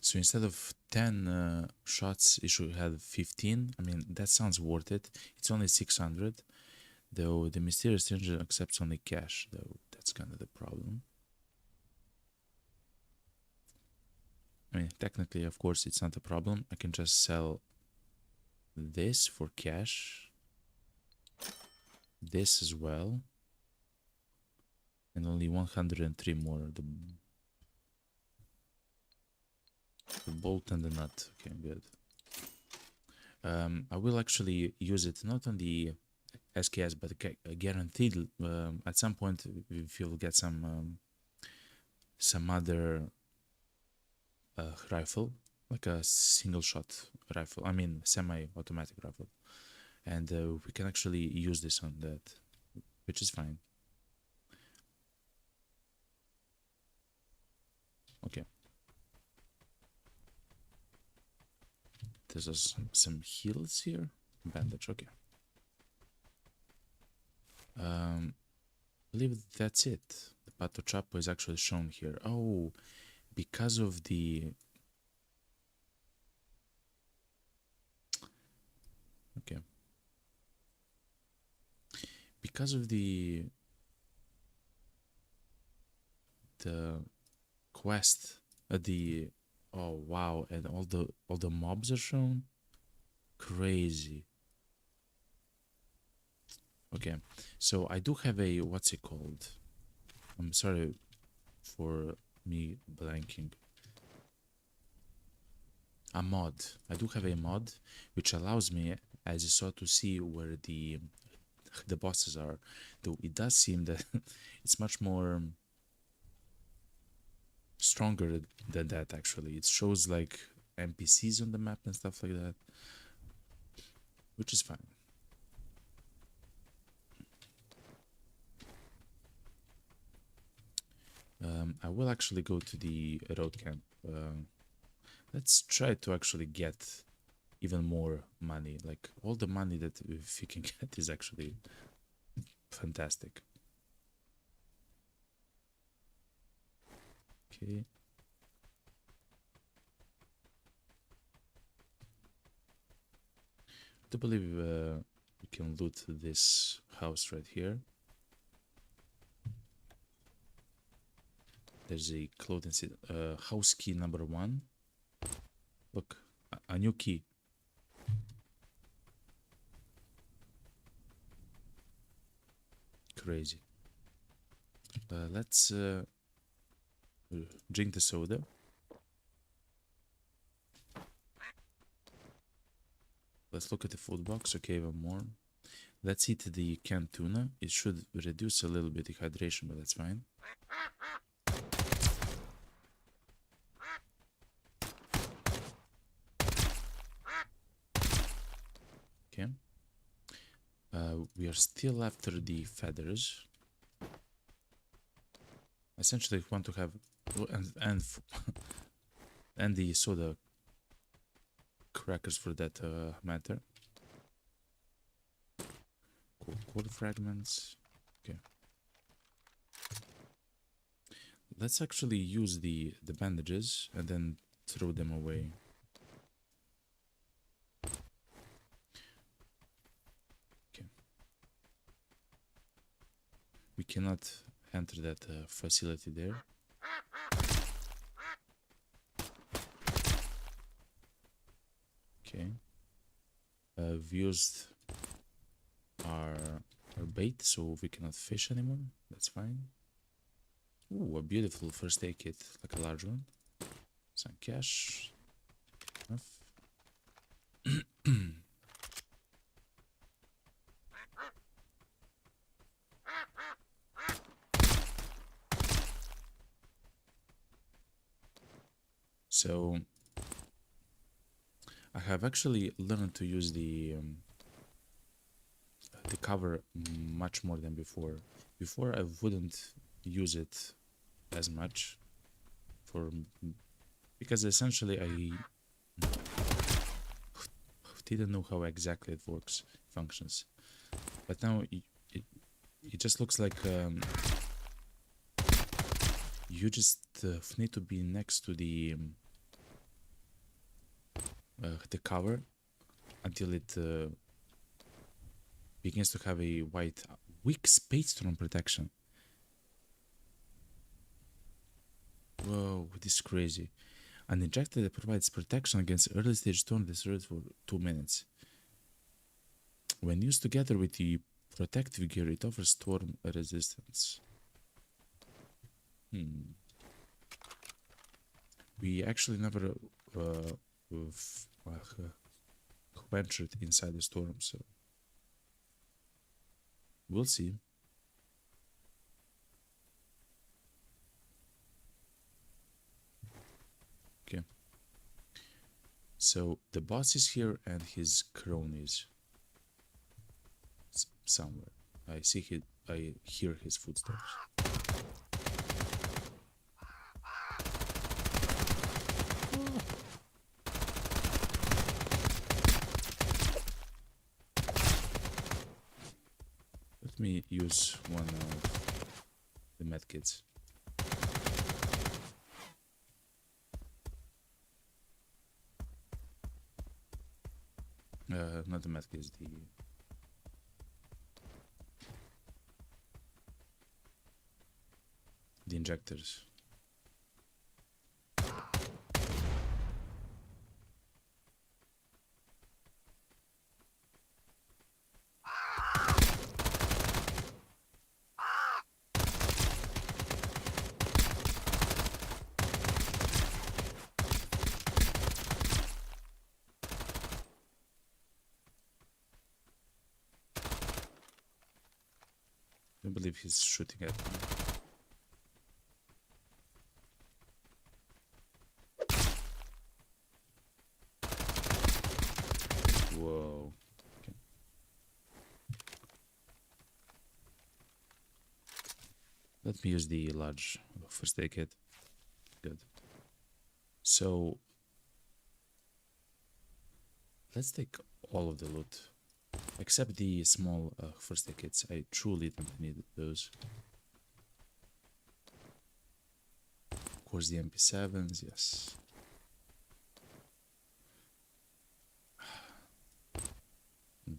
So instead of 10 shots, you should have 15. I mean, that sounds worth it. It's only 600. Though the mysterious stranger accepts only cash, though that's kind of the problem. I mean, technically, of course, it's not a problem. I can just sell this for cash. This as well. And only 103 more. The bolt and the nut. Okay, good. I will actually use it not on the SKS, but guaranteed at some point if you'll get some other rifle, like a single shot rifle. I mean, semi-automatic rifle, and we can actually use this on that, which is fine. Okay. There's some heals here. Bandage. Okay. I believe that's it. The Pato Chapo is actually shown here. Oh, because of the... Okay. Because of the quest, oh wow, and all the mobs are shown. Crazy. Okay, so I do have a, what's it called? I'm sorry for me blanking. A mod. I do have a mod which allows me, as you saw, to see where the bosses are. Though it does seem that it's much more stronger than that. Actually, it shows like NPCs on the map and stuff like that, which is fine. I will actually go to the road camp. Let's try to actually get even more money. Like all the money that if you can get is actually fantastic. Okay. I do believe we can loot this house right here. There's a clothing set, house key number 1. Look, a new key. crazy. Let's drink the soda. Let's look at the food box. Okay, even more. Let's eat the canned tuna. It should reduce a little bit dehydration, but that's fine. Okay. We are still after the feathers. Essentially, we want to have and the soda crackers for that matter. Cool. Cord fragments. Okay. Let's actually use the bandages and then throw them away. Okay. We cannot enter that facility there. Okay. We've used our bait, so we cannot fish anymore. That's fine. Ooh, a beautiful first aid kit, like a large one. Some cash. Enough. So I have actually learned to use the cover much more than before. Before I wouldn't use it as much because essentially I didn't know how exactly it functions. But now it just looks like you just need to be next to the cover until it begins to have a weak space storm protection. Whoa, this is crazy. An injector that provides protection against early stage storm destroys for 2 minutes. When used together with the protective gear, it offers storm resistance. We actually never ventured inside the storm, so we'll see. Okay. So the boss is here and his cronies somewhere. I hear his footsteps. Let me use one of the medkits. Not the medkits, the injectors. I believe he's shooting at me. Whoa. Okay. Let me use the large first aid kit. Good. So let's take all of the loot. Except the small first aid kits. I truly don't need those. Of course, the MP7s, yes.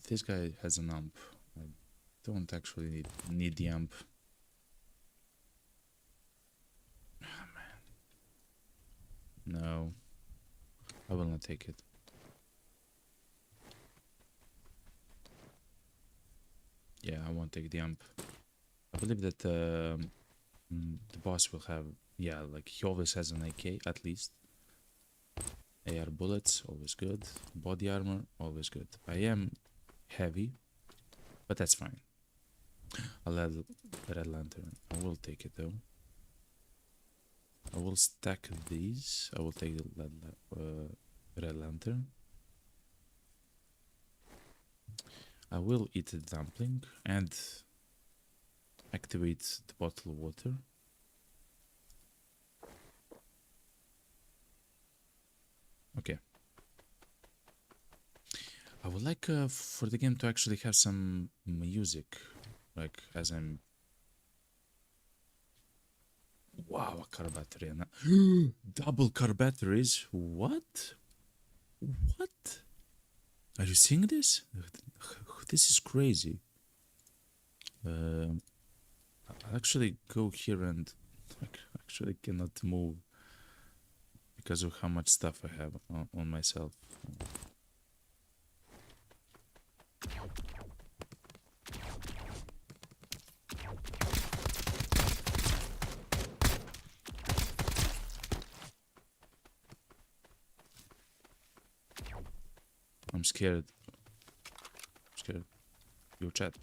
This guy has an amp. I don't actually need the amp. Oh, man. No. I will not take it. Yeah, I won't take the amp. I believe that the boss will have, yeah, like he always has an AK at least. AR bullets, always good. Body armor, always good. I am heavy, but that's fine. I'll add the red lantern. I will take it though. I will stack these. I will take the red lantern. I will eat the dumpling and activate the bottle of water. Okay. I would like for the game to actually have some music, like as I'm. Wow, a car battery. Double car batteries. What? What? Are you seeing this? This is crazy. I'll actually go here and actually cannot move because of how much stuff I have on myself. I'm scared. I'm scared. Your chat.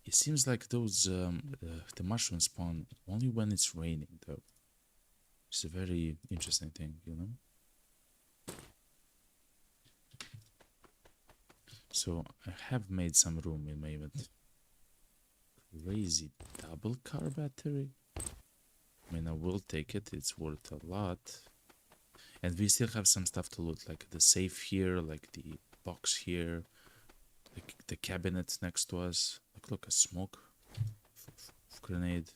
It seems like those the mushrooms spawn only when it's raining, though. It's a very interesting thing, you know. So I have made some room in my event. Crazy double car battery. I mean, I will take it. It's worth a lot. And we still have some stuff to loot, like the safe here, like the box here, the cabinet next to us. Look, a smoke grenade.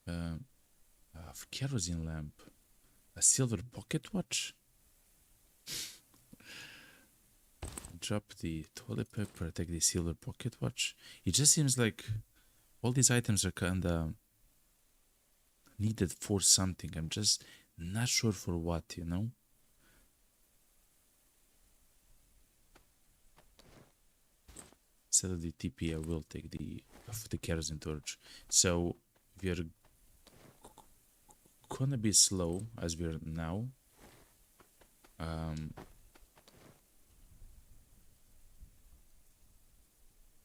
A kerosene lamp, a silver pocket watch. Drop the toilet paper, take the silver pocket watch. It just seems like all these items are kinda needed for something. I'm just not sure for what, you know? Instead of the TP, I will take the kerosene torch. So we're gonna be slow as we're now.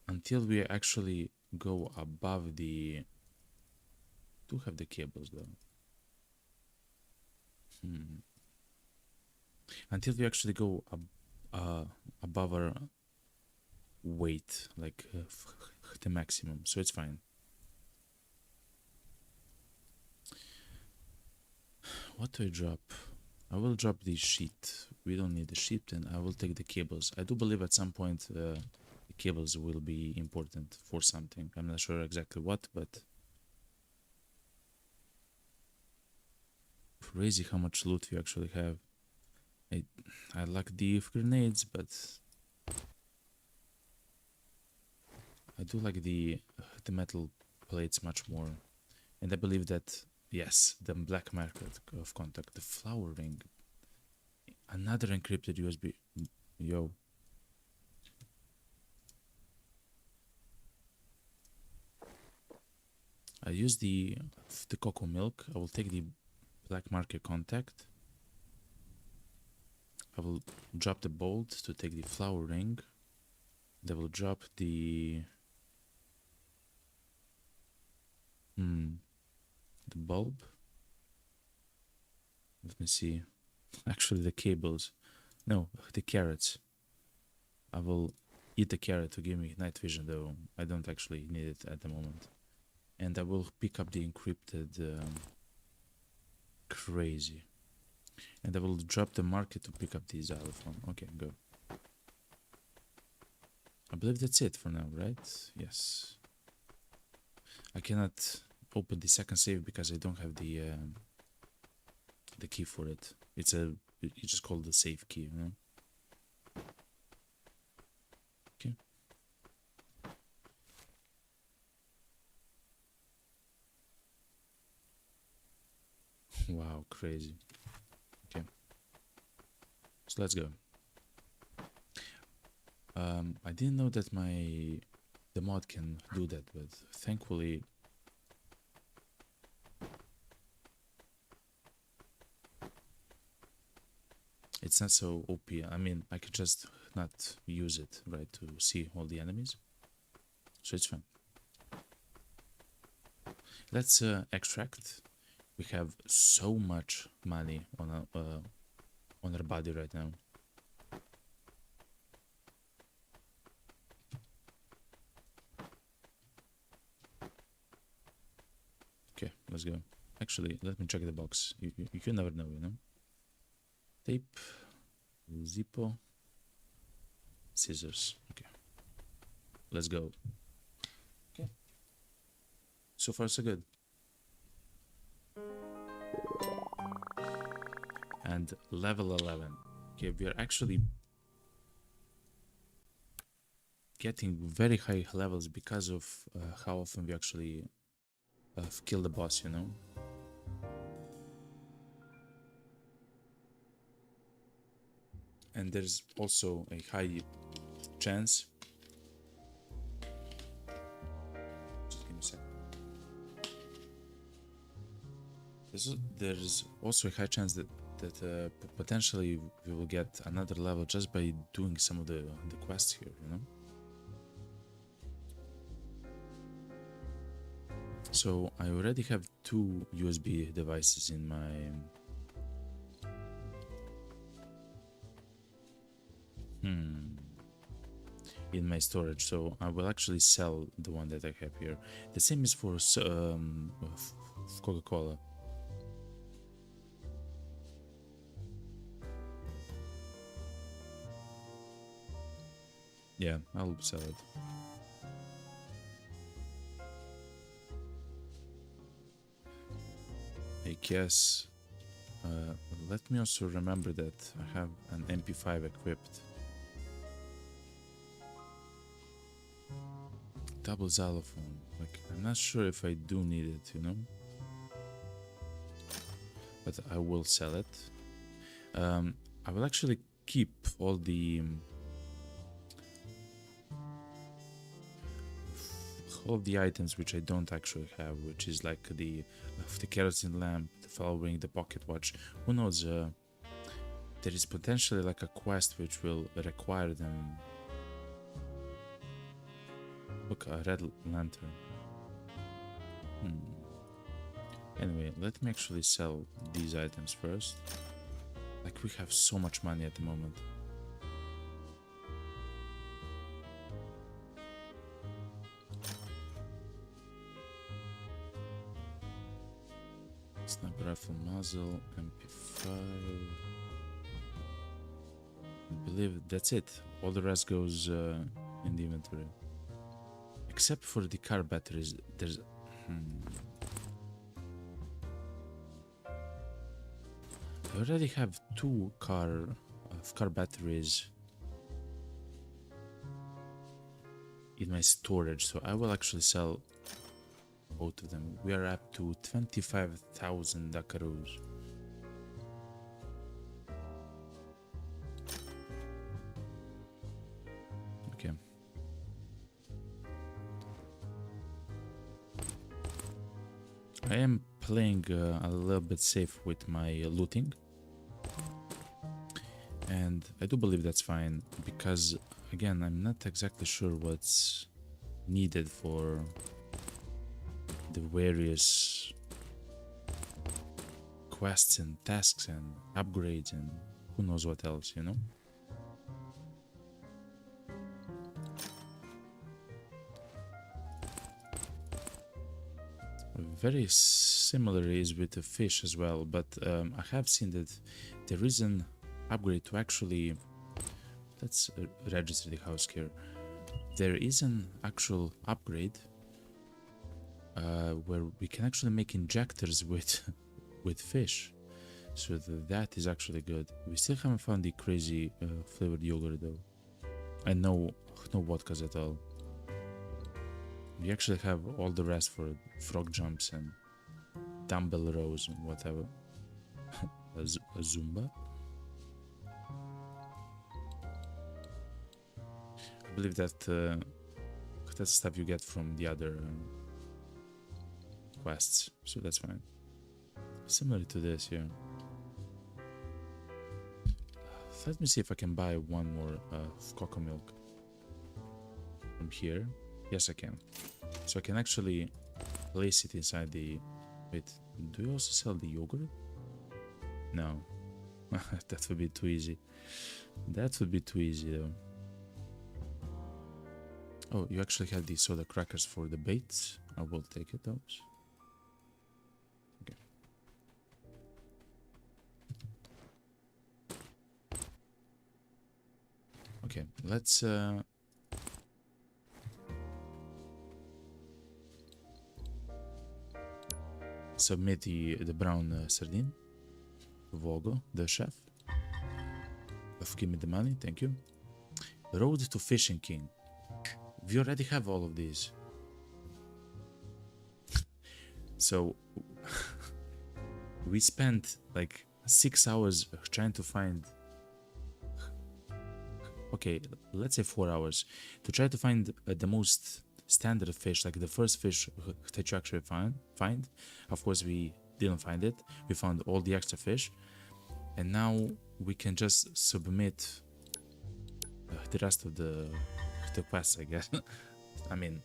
Until we actually go above the. Do have the cables though. Until we actually go above our weight, like the maximum, so it's fine. What do I drop? I will drop the sheet. We don't need the sheet, and I will take the cables. I do believe at some point the cables will be important for something. I'm not sure exactly what, but crazy how much loot we actually have. I like the grenades, but I do like the metal plates much more. And I believe that, yes, the black market of contact, the flower ring, another encrypted USB. Yo. I use the cocoa milk. I will take the black market contact. I will drop the bolt to take the flower ring. They will drop the bulb. Let me see. Actually, the cables. No, the carrots. I will eat the carrot to give me night vision, though I don't actually need it at the moment. And I will pick up the encrypted crazy. And I will drop the market to pick up the xylophone. Okay, go. I believe that's it for now, right? Yes. I cannot open the second save because I don't have the key for it. It's just called the save key, you know? Okay. Wow, crazy. Okay. So let's go. I didn't know that the mod can do that, but thankfully it's not so OP. I mean, I could just not use it, right, to see all the enemies. So it's fine. Let's extract. We have so much money on our body right now. Okay, let's go. Actually, let me check the box. You can never know, you know? Tape, Zippo, scissors. Okay, let's go. Okay, so far so good. And level 11. Okay, we are actually getting very high levels because of how often we actually kill the boss, you know? And there's also a high chance. Just give me a sec. There's also a high chance that potentially we will get another level just by doing some of the quests here, you know? So I already have 2 USB devices in my storage, so I will actually sell the one that I have here. The same is for Coca-Cola. Yeah, I'll sell it. I guess let me also remember that I have an MP5 equipped. Double xylophone. Like, I'm not sure if I do need it, you know? But I will sell it. I will actually keep all the items which I don't actually have, which is like the kerosene lamp, the flowering, the pocket watch. Who knows? There is potentially like a quest which will require them. Look, a red lantern. Anyway, let me actually sell these items first. Like, we have so much money at the moment. Sniper rifle muzzle, MP5. I believe that's it. All the rest goes in the inventory. Except for the car batteries, there's... I already have 2 car batteries in my storage, so I will actually sell both of them. We are up to 25,000 dakaros. Okay. I am playing a little bit safe with my looting, and I do believe that's fine because, again, I'm not exactly sure what's needed for the various quests and tasks and upgrades and who knows what else, you know? Very similar is with the fish as well, but I have seen that there is an upgrade to actually... Let's register the house here. There is an actual upgrade where we can actually make injectors with fish, so that is actually good. We still haven't found the crazy flavored yogurt though, and no vodkas at all. We actually have all the rest for frog jumps and dumbbell rows and whatever. a Zumba. I believe that that's stuff you get from the other quests, so that's fine. Similar to this, yeah. Let me see if I can buy one more cocoa milk from here. Yes, I can. So I can actually place it inside the... Wait, do you also sell the yogurt? No. That would be too easy. That would be too easy, though. Oh, you actually have the soda crackers for the baits. I will take it, those. Okay. Okay, let's submit the brown sardine. Vogo, the chef. Give me the money, thank you. Road to Fishing King. We already have all of these. So we spent like 6 hours trying to find, okay, let's say 4 hours to try to find the most standard fish, like the first fish that you actually find. Of course, we didn't find it. We found all the extra fish, and now we can just submit the rest of the quests, I guess. I mean,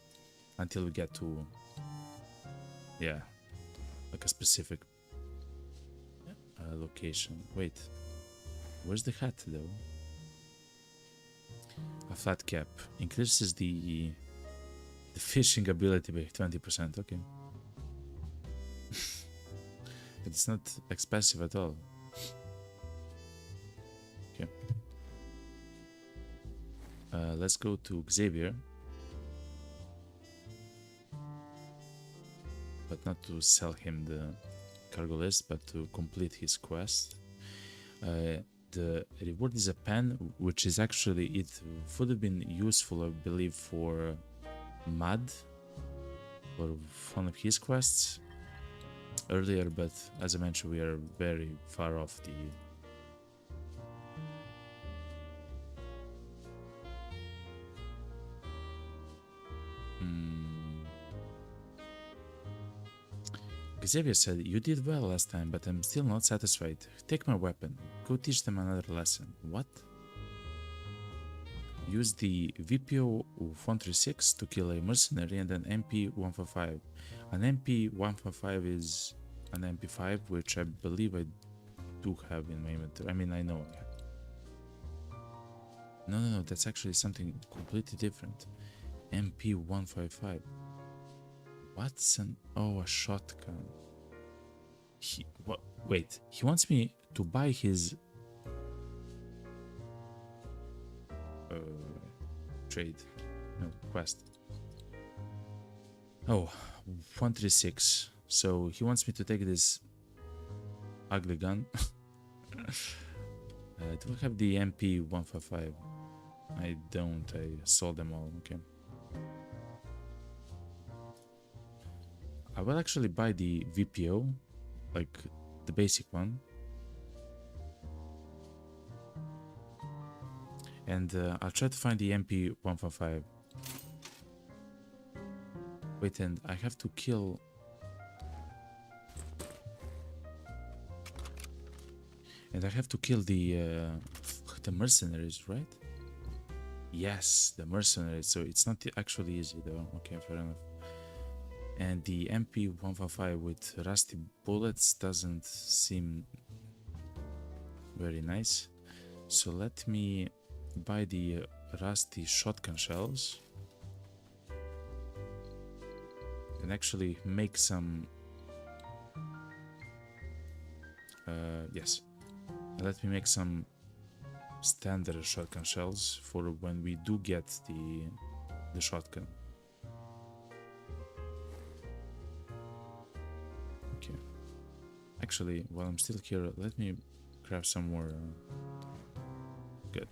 until we get to, yeah, like a specific location. Wait, where's the hat though? A flat cap increases the fishing ability by 20%. Okay. It's not expensive at all. Okay. Let's go to Xavier. But not to sell him the cargo list, but to complete his quest. The reward is a pen, which is actually, it would have been useful, I believe, for Mad, for one of his quests earlier, but as I mentioned, we are very far off the... Xavier said, you did well last time, but I'm still not satisfied. Take my weapon. Go teach them another lesson. What? Use the VPO 136 to kill a mercenary and an MP 155. An MP 155 is an MP5, which I believe I do have in my inventory. I mean, I know I have. No, that's actually something completely different. MP 155. What's an... Oh, a shotgun. What? Wait, he wants me to buy his... trade. No, quest. Oh, 136. So he wants me to take this ugly gun. Do I have the MP 155? I don't. I sold them all. Okay. I will actually buy the VPO, like the basic one. And I'll try to find the MP 155. Wait, and I have to kill... And I have to kill the mercenaries, right? Yes, the mercenaries. So it's not actually easy though. Okay, fair enough. And the MP 155 with rusty bullets doesn't seem very nice. So let me buy the rusty shotgun shells and actually make some... yes. Let me make some standard shotgun shells for when we do get the shotgun. Okay. Actually, while I'm still here, let me grab some more. Good.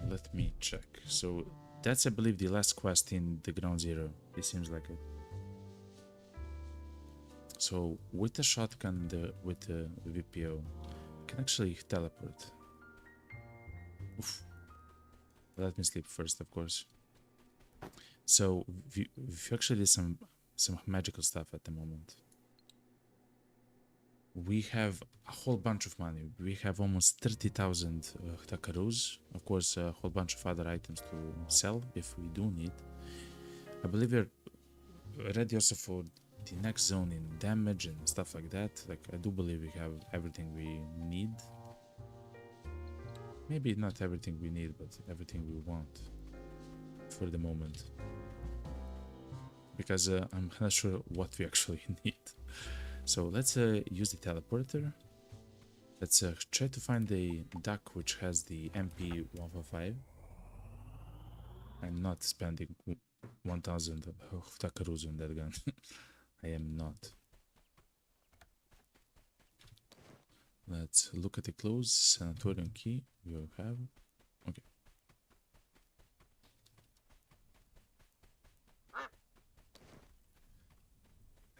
Let me check. So That's, I believe, the last quest in the ground zero. It seems like it. So with the shotgun, with the VPO, you can actually teleport. Oof. Let me sleep first, of course. So we actually did some magical stuff at the moment. We have a whole bunch of money. We have almost 30,000 takaros. Of course, a whole bunch of other items to sell if we do need. I believe we're ready also for the next zone in damage and stuff like that. Like, I do believe we have everything we need. Maybe not everything we need, but everything we want for the moment. Because I'm not sure what we actually need. So let's use the teleporter. Let's try to find the duck which has the MP155. I'm not spending 1000 takaros on that gun. I am not. Let's look at the clothes. Sanatorium key. We will have. Okay.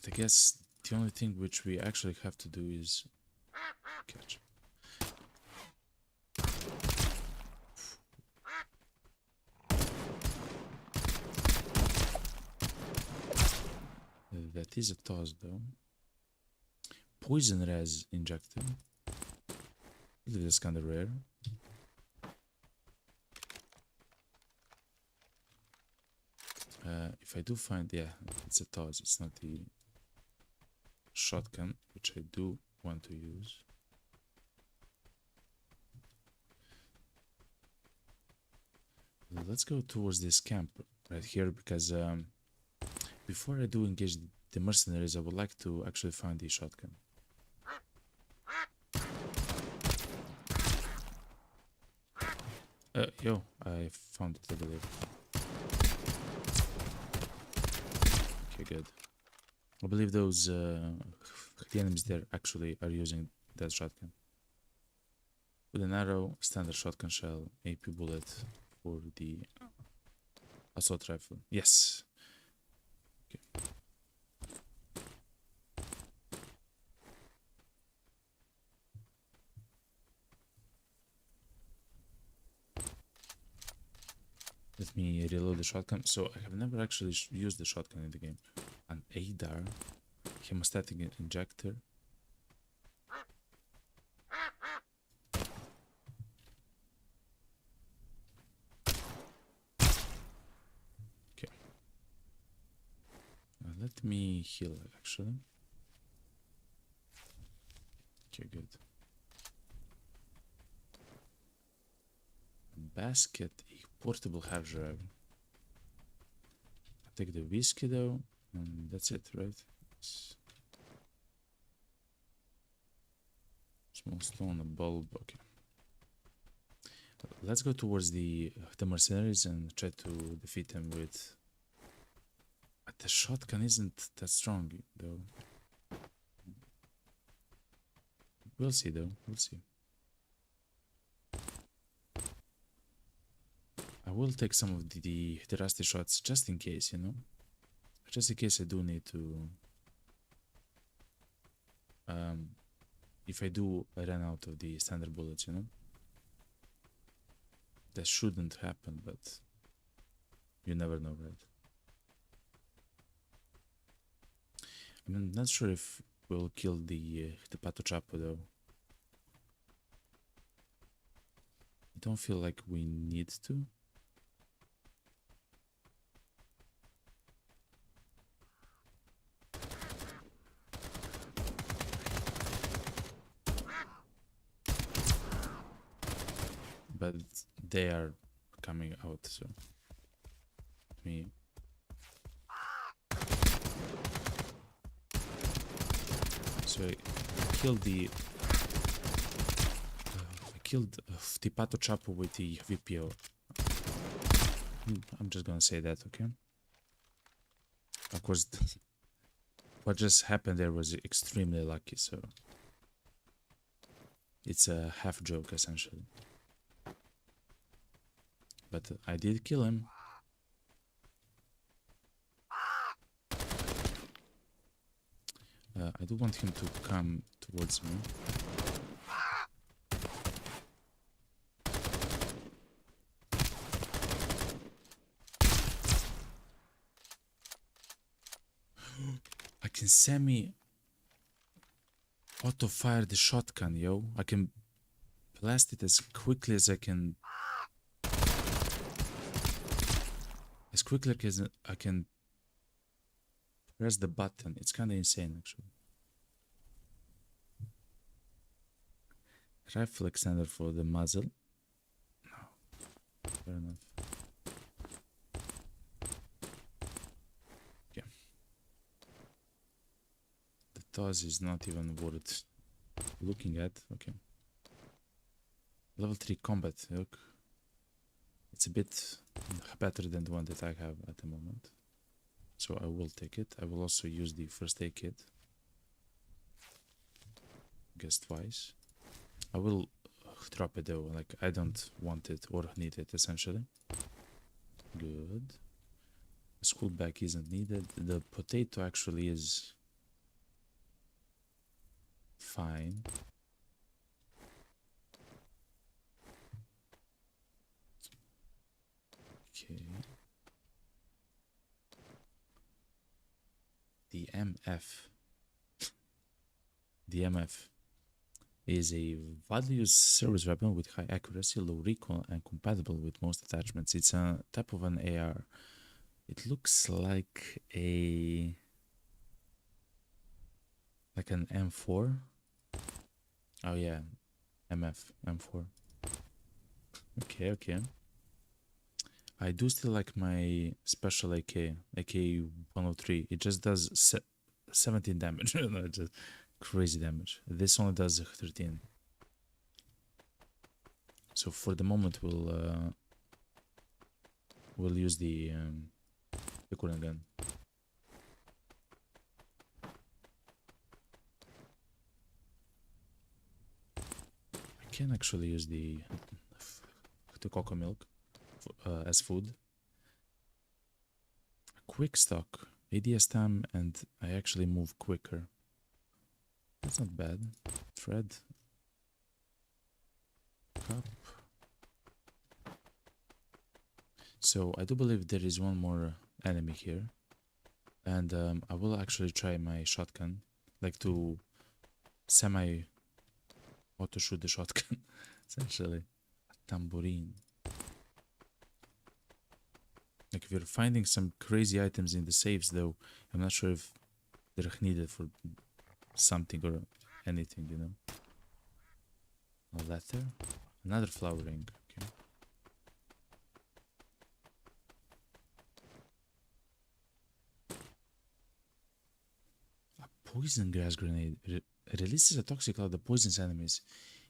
I guess the only thing which we actually have to do is catch. That is a toss though. Poison res injector. This is kind of rare. If I do find, yeah, it's a toss. It's not the shotgun, which I do want to use. Let's go towards this camp right here, because before I do engage the mercenaries, I would like to actually find the shotgun. Yo, I found it, I believe. Okay, good. I believe those the enemies there actually are using that shotgun. With an arrow, standard shotgun shell, AP bullet for the assault rifle. Yes. Okay. Let me reload the shotgun. So I have never actually used the shotgun in the game. An ADAR, hemostatic injector. Okay. Let me heal actually. Okay, good. Basket, a portable hard drive. I take the whiskey though, and that's it, right? Small stone, a bulb. Okay. Let's go towards the mercenaries and try to defeat them with. But the shotgun isn't that strong though. We'll see though. We'll see. I will take some of the rusty shots just in case, you know? Just in case I do need to... if I do run out of the standard bullets, you know? That shouldn't happen, but you never know, right? I'm not sure if we'll kill the Pato Chapo though. I don't feel like we need to. But they are coming out, so me. So I killed the Pato Chapo with the VPO. I'm just gonna say that, okay? Of course, what just happened there was extremely lucky, so it's a half joke essentially. But I did kill him. I do want him to come towards me. I can semi auto fire the shotgun, yo. I can blast it as quickly as I can. As quickly as I can press the button. It's kind of insane, actually. Rifle extender for the muzzle. No, fair enough. Okay. The toss is not even worth looking at. Okay. Level 3 combat. Look. It's a bit better than the one that I have at the moment. So I will take it. I will also use the first aid kit. Guess twice. I will drop it though. Like, I don't want it or need it, essentially. Good. The school bag isn't needed. The potato actually is fine. Okay. The MF is a widely used service weapon with high accuracy, low recoil, and compatible with most attachments. It's a type of an AR. It looks like an M4. Oh yeah, M4. Okay, okay. I do still like my special AK 103. It just does 17 damage. No, just crazy damage. This only does 13. So for the moment, we'll use the current gun. I can actually use the cocoa milk as food. A quick stock, ADS time, and I actually move quicker. That's not bad. Thread. Cup. So I do believe there is one more enemy here. And I will actually try my shotgun. Like to semi auto shoot the shotgun. Essentially. A tambourine. Like, if you're finding some crazy items in the safes though, I'm not sure if they're needed for something or anything, you know. A letter. Another flower ring. Okay. A poison gas grenade releases a toxic cloud that poisons enemies,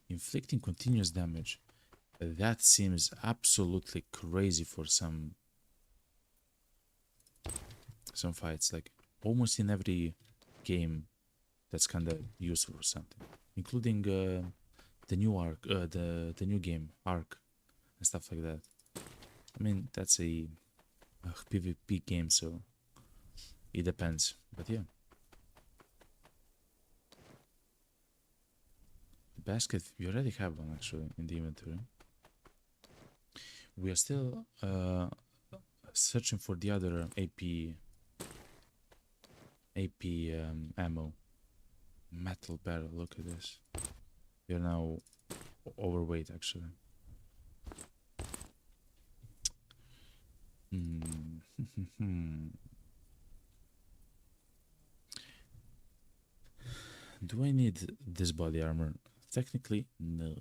inflicting continuous damage. That seems absolutely crazy for some fights. Like, almost in every game that's kind of useful for something, including the new arc, the new game Arc and stuff like that. I mean, that's a PvP game, so it depends. But yeah, the basket, we already have one actually in the inventory. We are still searching for the other AP ammo. Metal barrel, look at this. We are now overweight actually. Do I need this body armor? Technically, no.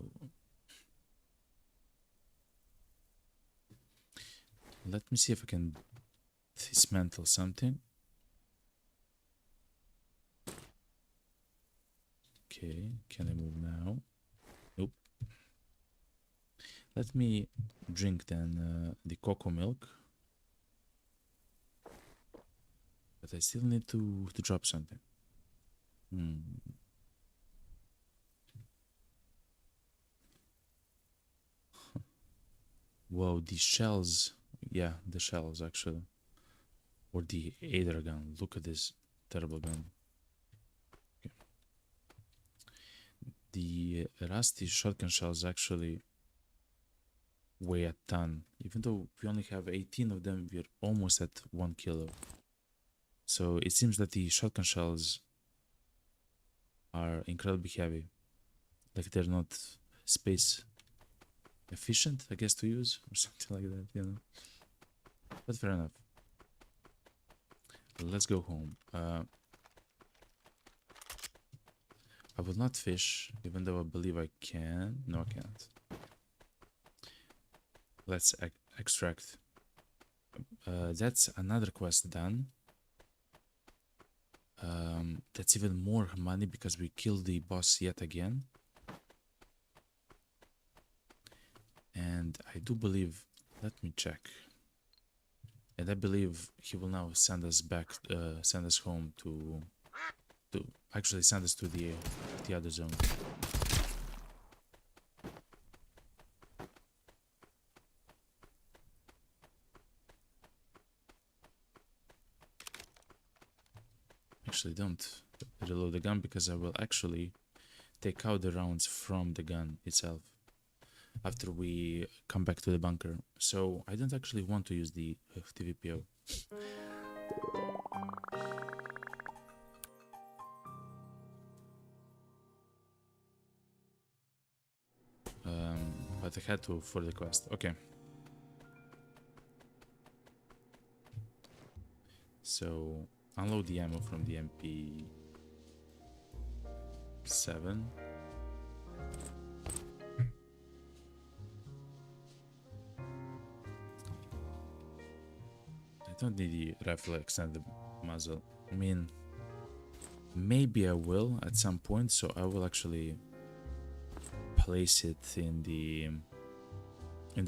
Let me see if I can dismantle something. Okay, can I move now? Nope. Let me drink then the cocoa milk. But I still need to drop something. Whoa, these shells. Yeah, the shells actually. Or the Aether gun. Look at this terrible gun. The rusty shotgun shells actually weigh a ton. Even though we only have 18 of them, we're almost at 1 kilo. So it seems that the shotgun shells are incredibly heavy. Like they're not space efficient, I guess, to use or something like that, you know. But fair enough. Let's go home. I will not fish, even though I believe I can. No, I can't. Let's extract. That's another quest done. That's even more money because we killed the boss yet again. And I do believe, let me check. And I believe he will now send us back, send us home to actually send us to the other zone. Actually, don't reload the gun because I will actually take out the rounds from the gun itself after we come back to the bunker. So I don't actually want to use the TVPO. But I had to for the quest. Okay. So unload the ammo from the MP7. I don't need the rifle extended muzzle. I mean, maybe I will at some point, so I will actually place it in the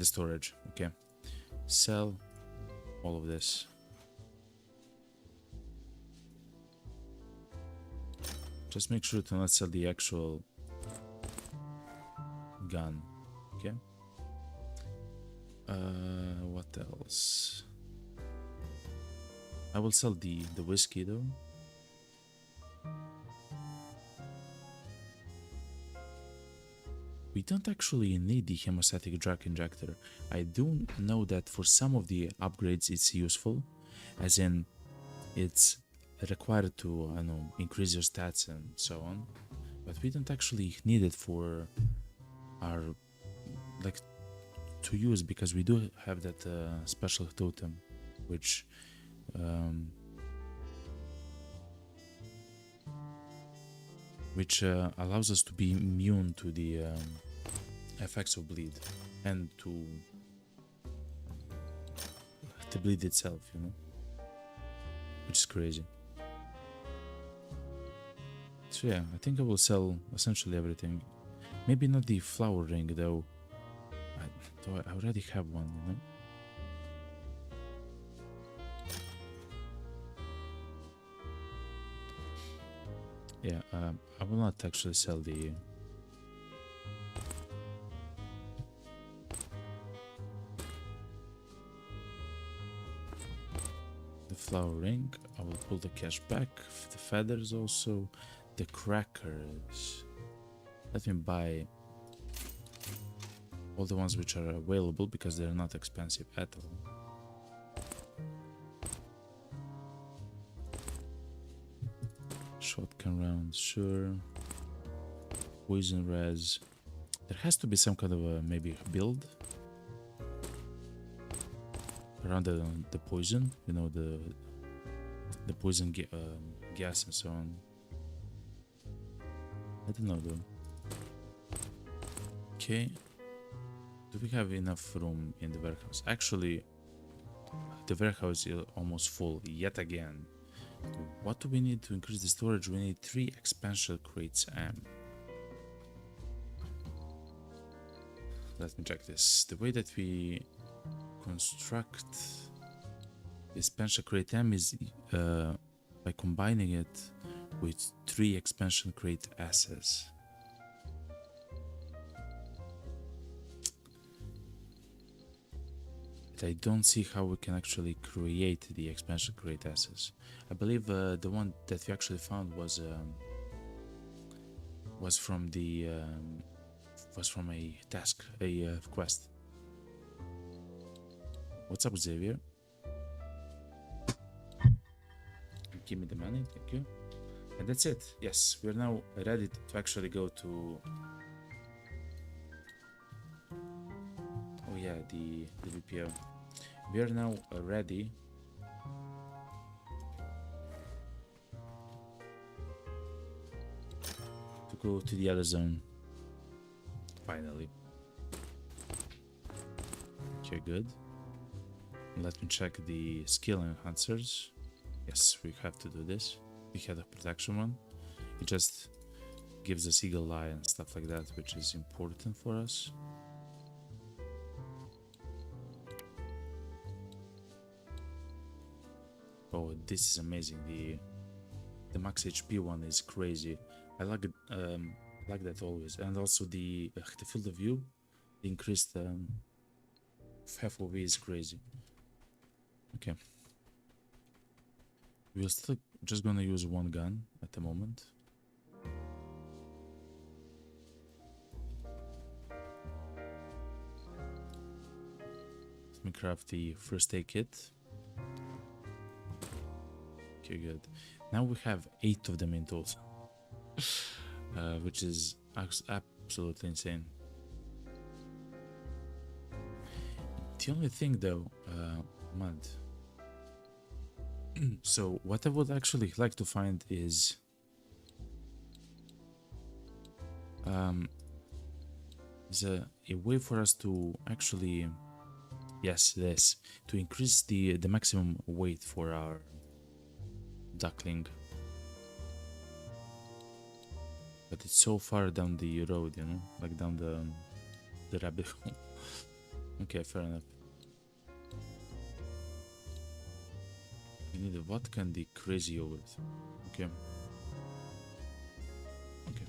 storage. Okay, sell all of this. Just make sure to not sell the actual gun. Okay. What else? I will sell the whiskey though. We don't actually need the hemostatic drug injector. I do know that for some of the upgrades it's useful, as in it's required to, I know, increase your stats and so on, but we don't actually need it for our, like, to use, because we do have that special totem, which allows us to be immune to the effects of bleed and to the bleed itself, you know, which is crazy. So yeah, I think I will sell essentially everything. Maybe not the flower ring though. I already have one, you know. Yeah, I will not actually sell the flower ring. I will pull the cash back, the feathers also, the crackers. Let me buy all the ones which are available because they're not expensive at all. Shotgun rounds, sure. Poison res. There has to be some kind of a maybe build around the poison, you know, the poison gas and so on. I don't know though. Okay. Do we have enough room in the warehouse? Actually, the warehouse is almost full yet again. What do we need to increase the storage? We need 3 expansion crates. Let me check this. The way that we construct the expansion crate M is by combining it with 3 expansion crate asses. I don't see how we can actually create the expansion crate asses. I believe the one that we actually found was was from a task, a quest. What's up, Xavier? Give me the money, thank you. And that's it. Yes, we're now ready to actually go to. Oh yeah, the VPO. We are now ready to go to the other zone. Finally. Okay, good. Let me check the skill enhancers. Yes, we have to do this. We had a protection one. It just gives us eagle eye and stuff like that, which is important for us. Oh, this is amazing. The max HP one is crazy. I like it. Like that always. And also the field of view, the increased FOV is crazy. Okay. We're still just gonna use one gun at the moment. Let me craft the first aid kit. Okay, good. Now we have 8 of them in total, which is absolutely insane. The only thing though, mud. So what I would actually like to find is a way for us to actually, yes, this, to increase the maximum weight for our duckling. But it's so far down the road, you know, like down the rabbit hole. Okay, fair enough. We need a vodka and the crazy yogurt. Okay. Okay.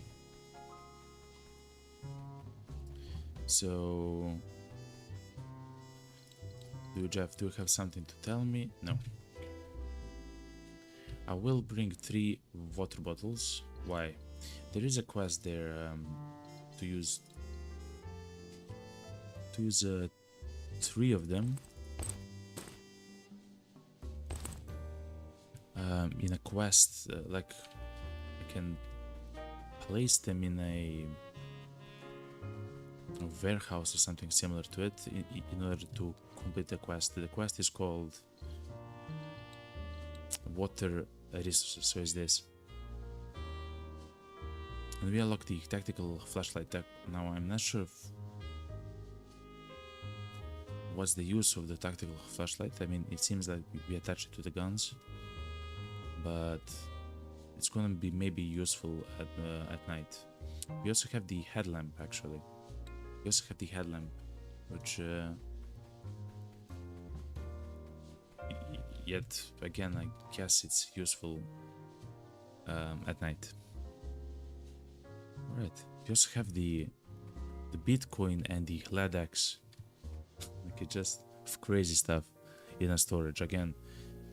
So, Jeff, do you have something to tell me? No. I will bring 3 water bottles. Why? There is a quest there to use 3 of them in a quest. Like I can place them in a warehouse or something similar to it in order to complete the quest. The quest is called Water Resources, so is this. And we unlock the tactical flashlight. Now I'm not sure what's the use of the tactical flashlight. I mean, it seems like we attach it to the guns, but it's gonna be maybe useful at night. We also have the headlamp, actually. We also have the headlamp, which yet again, I guess it's useful at night. Alright, we also have the Bitcoin and the lead axe. Like, it's just crazy stuff in a storage. Again,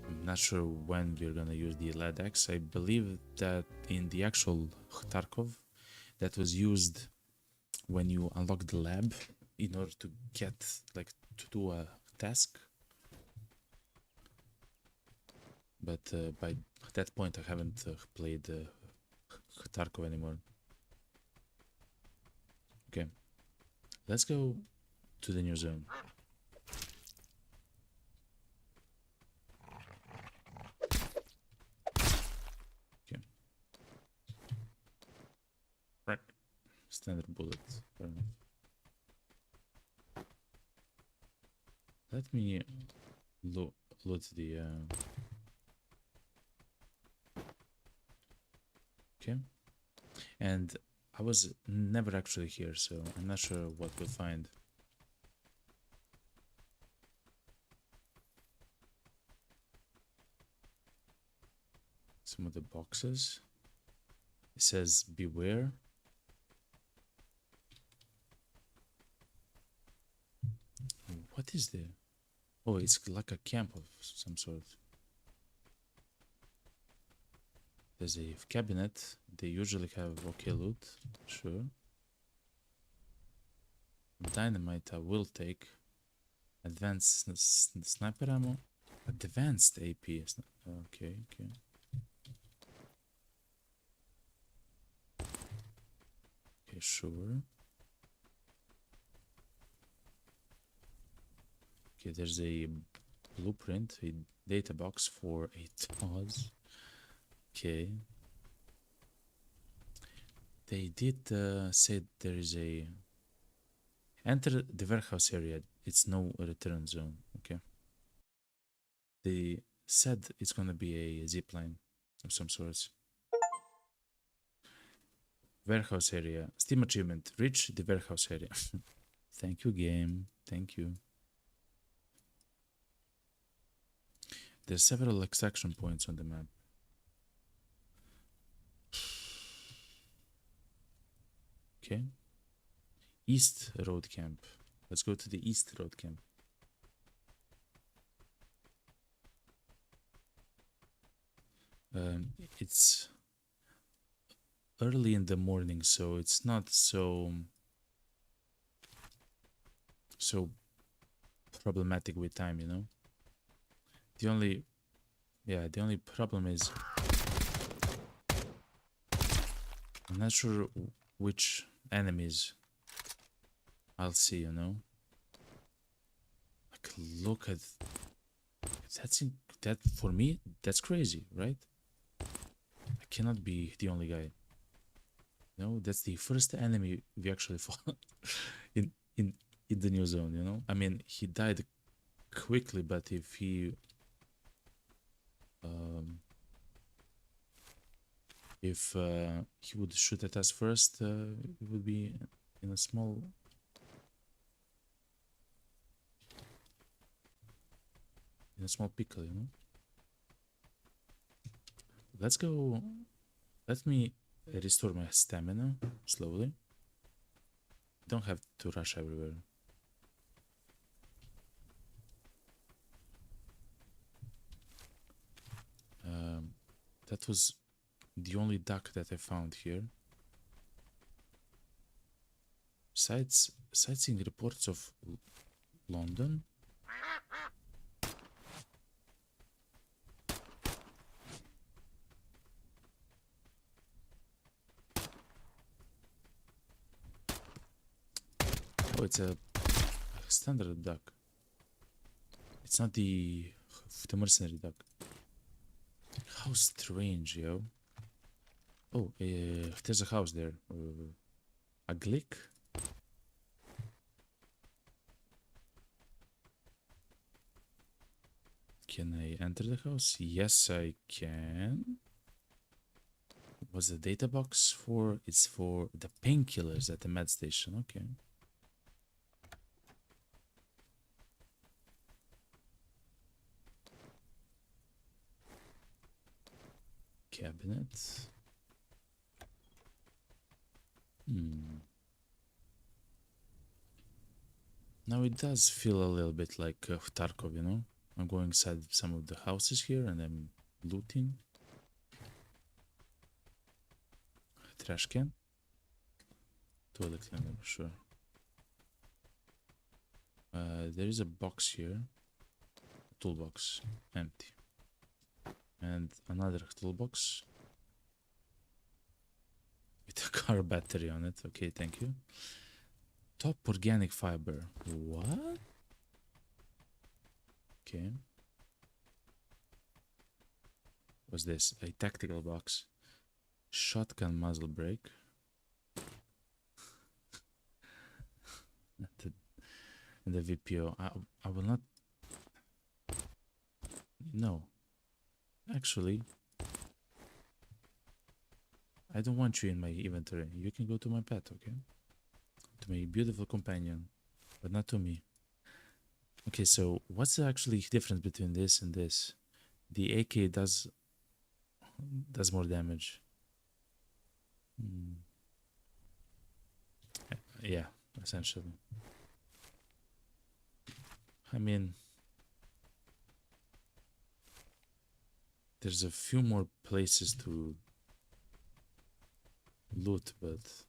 I'm not sure when we're gonna use the lead axe. I believe that in the actual Duckov, that was used when you unlock the lab in order to get, like, to do a task. But by that point I haven't played Duckov anymore. Okay, let's go to the new zone. Okay. Right. Standard bullet. Fair enough. Let me load the okay. And I was never actually here, so I'm not sure what we'll find. Some of the boxes. It says beware. What is there? Oh, it's like a camp of some sort. There's a cabinet. They usually have okay loot. Sure. Dynamite I will take. Advanced sniper ammo. Advanced AP. Okay, okay. Okay, sure. Okay, there's a blueprint, a data box for a Taz. Okay. They did say there is a enter the warehouse area. It's no return zone. Okay. They said it's gonna be a zip line of some sorts. Warehouse area. Steam achievement. Reach the warehouse area. Thank you, game. Thank you. There's several extraction points on the map. Okay. East Road Camp. Let's go to the East Road Camp. It's early in the morning, so it's not so problematic with time, you know. The only problem is I'm not sure which enemies I'll see, you know. Like, look at that. For me, that's crazy, right? I cannot be the only guy. No, that's the first enemy we actually fought in the new zone, you know. I mean, he died quickly, but if he would shoot at us first, it would be in a small pickle, you know. Let's go. Let me restore my stamina slowly. Don't have to rush everywhere. That was the only duck that I found here. Sightseeing reports of London. Oh, it's a standard duck. It's not the mercenary duck. How strange, yo. Oh, there's a house there. A glick? Can I enter the house? Yes, I can. What's the data box for? It's for the painkillers at the med station. Okay. Cabinet. Now it does feel a little bit like Tarkov, you know? I'm going inside some of the houses here and I'm looting. Trash can. Toilet cleaner, sure. There is a box here. Toolbox. Empty. And another toolbox. With a car battery on it. Okay, thank you. Top organic fiber. What? Okay. What's this? A tactical box. Shotgun muzzle brake. And the VPO. I will not. No. Actually, I don't want you in my inventory. You can go to my pet, okay? To my beautiful companion, but not to me. Okay, so what's the actually difference between this and this? The AK does more damage. Yeah, essentially. I mean, there's a few more places to loot, but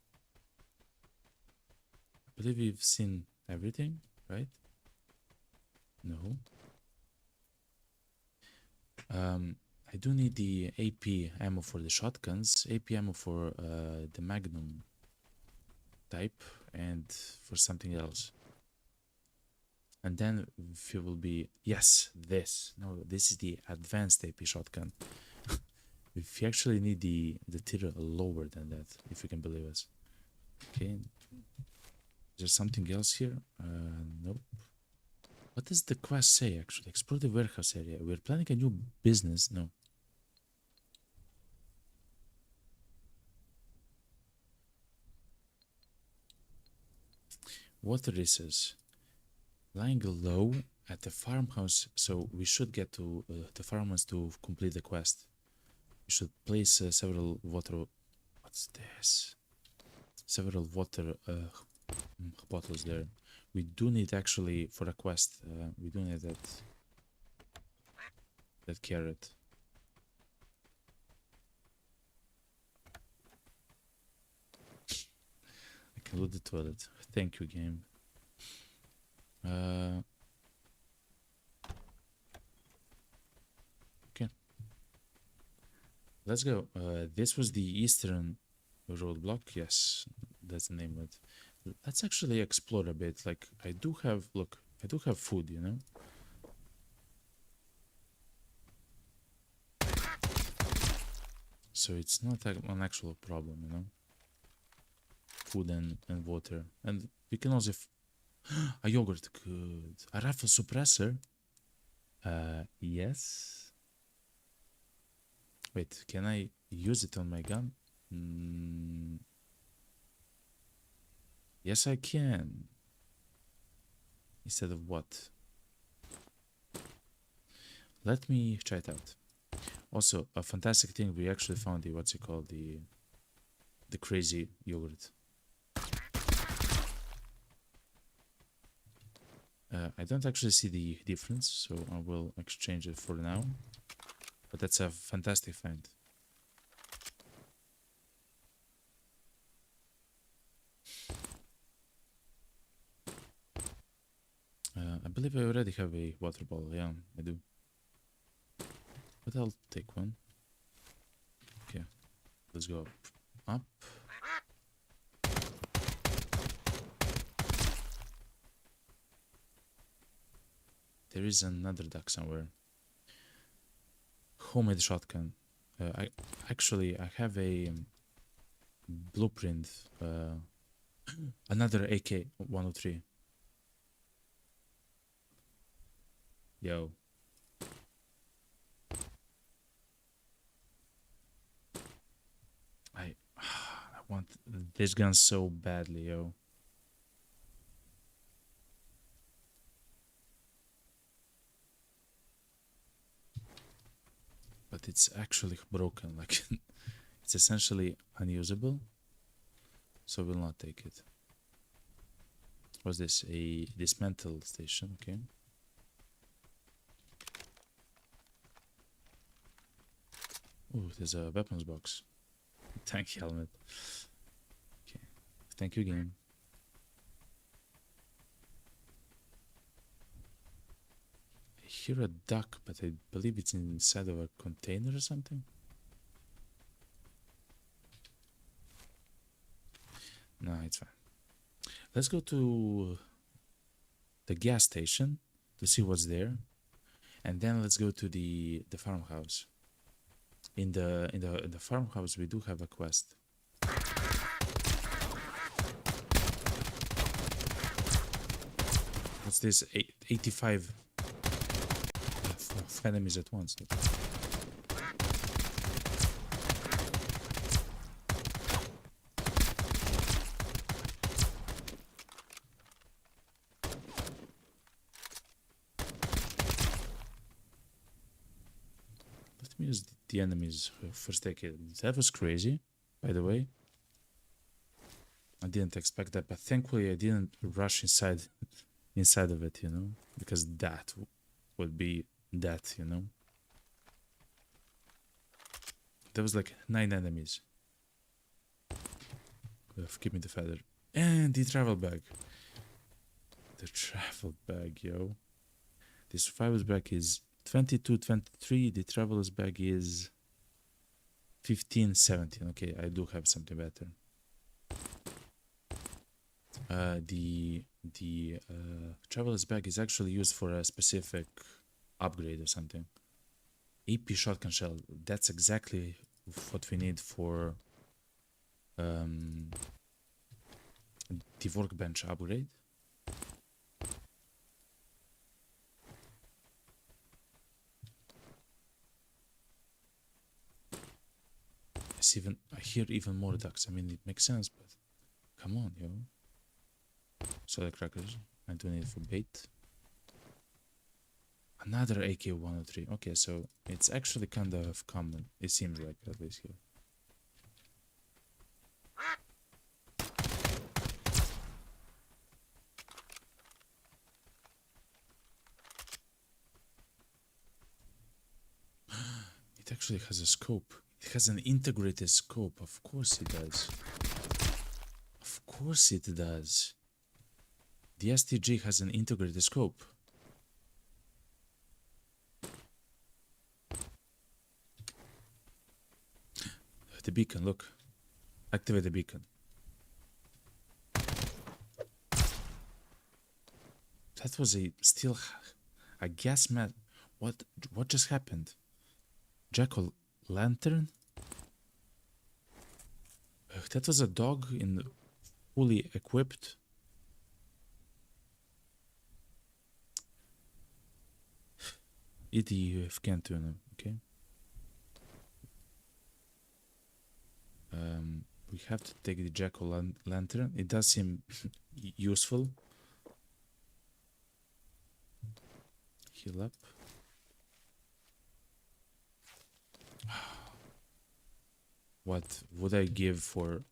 I believe we've seen everything, right? No. I do need the AP ammo for the shotguns, AP ammo for the Magnum type, and for something else. And then if it will be, yes, this. No, this is the advanced AP shotgun. If you actually need the tier lower than that, if you can believe us. Okay. Is there something else here? Nope. What does the quest say actually? Explore the warehouse area. We're planning a new business. No. Water resource. Lying low at the farmhouse. So we should get to the farmhouse to complete the quest. We should place several water. What's this? Several water bottles there. We do need actually for a quest. We do need that carrot. I can loot the toilet. Thank you, game. Okay. Let's go. This was the eastern roadblock. Yes, that's the name of it. Let's actually explore a bit. Like, I do have, look, I do have food, you know? So it's not an actual problem, you know? Food and water. And we can also... a yogurt, good. A rifle suppressor? Yes. Wait, can I use it on my gun? Yes, I can. Instead of what? Let me try it out. Also, a fantastic thing, we actually found the, what's it called, the crazy yogurt. I don't actually see the difference, so I will exchange it for now. But that's a fantastic find. I believe I already have a water bottle. Yeah, I do. But I'll take one. Okay, let's go up. There is another duck somewhere. Homemade shotgun. I have a blueprint. Another AK-103. Yo. I want this gun so badly, yo. But it's actually broken, like it's essentially unusable. So we'll not take it. What's this? A dismantle station, okay. Oh, there's a weapons box. Tank helmet. Okay. Thank you, game. I hear a duck, but I believe it's inside of a container or something. No, it's fine. Let's go to the gas station to see what's there, and then let's go to the farmhouse. In the farmhouse, we do have a quest. What's this? 85 enemies at once. Let me use the enemies first aid kit. That was crazy, by the way. I didn't expect that, but thankfully I didn't rush inside of it, you know, because that would be that, you know. There was like 9 enemies. Give me the feather. And the travel bag. The travel bag, yo. The survivor's bag is 22, 23. The traveler's bag is 15, 17. Okay, I do have something better. The traveler's bag is actually used for a specific upgrade or something. AP shotgun shell. That's exactly what we need for the workbench upgrade. I hear even more ducks. I mean, it makes sense, but come on, yo. Soda crackers. I do need it for bait. Another AK-103. Okay, so it's actually kind of common. It seems like, at least here. It actually has a scope. It has an integrated scope. Of course it does. Of course it does. The STG has an integrated scope. The beacon, look. Activate the beacon. That was a gas mask. What just happened? Jack-o'-lantern? That was a dog in fully equipped. EDF can't do them, okay? We have to take the jack-o'-lantern. It does seem useful. Heal up. What would I give for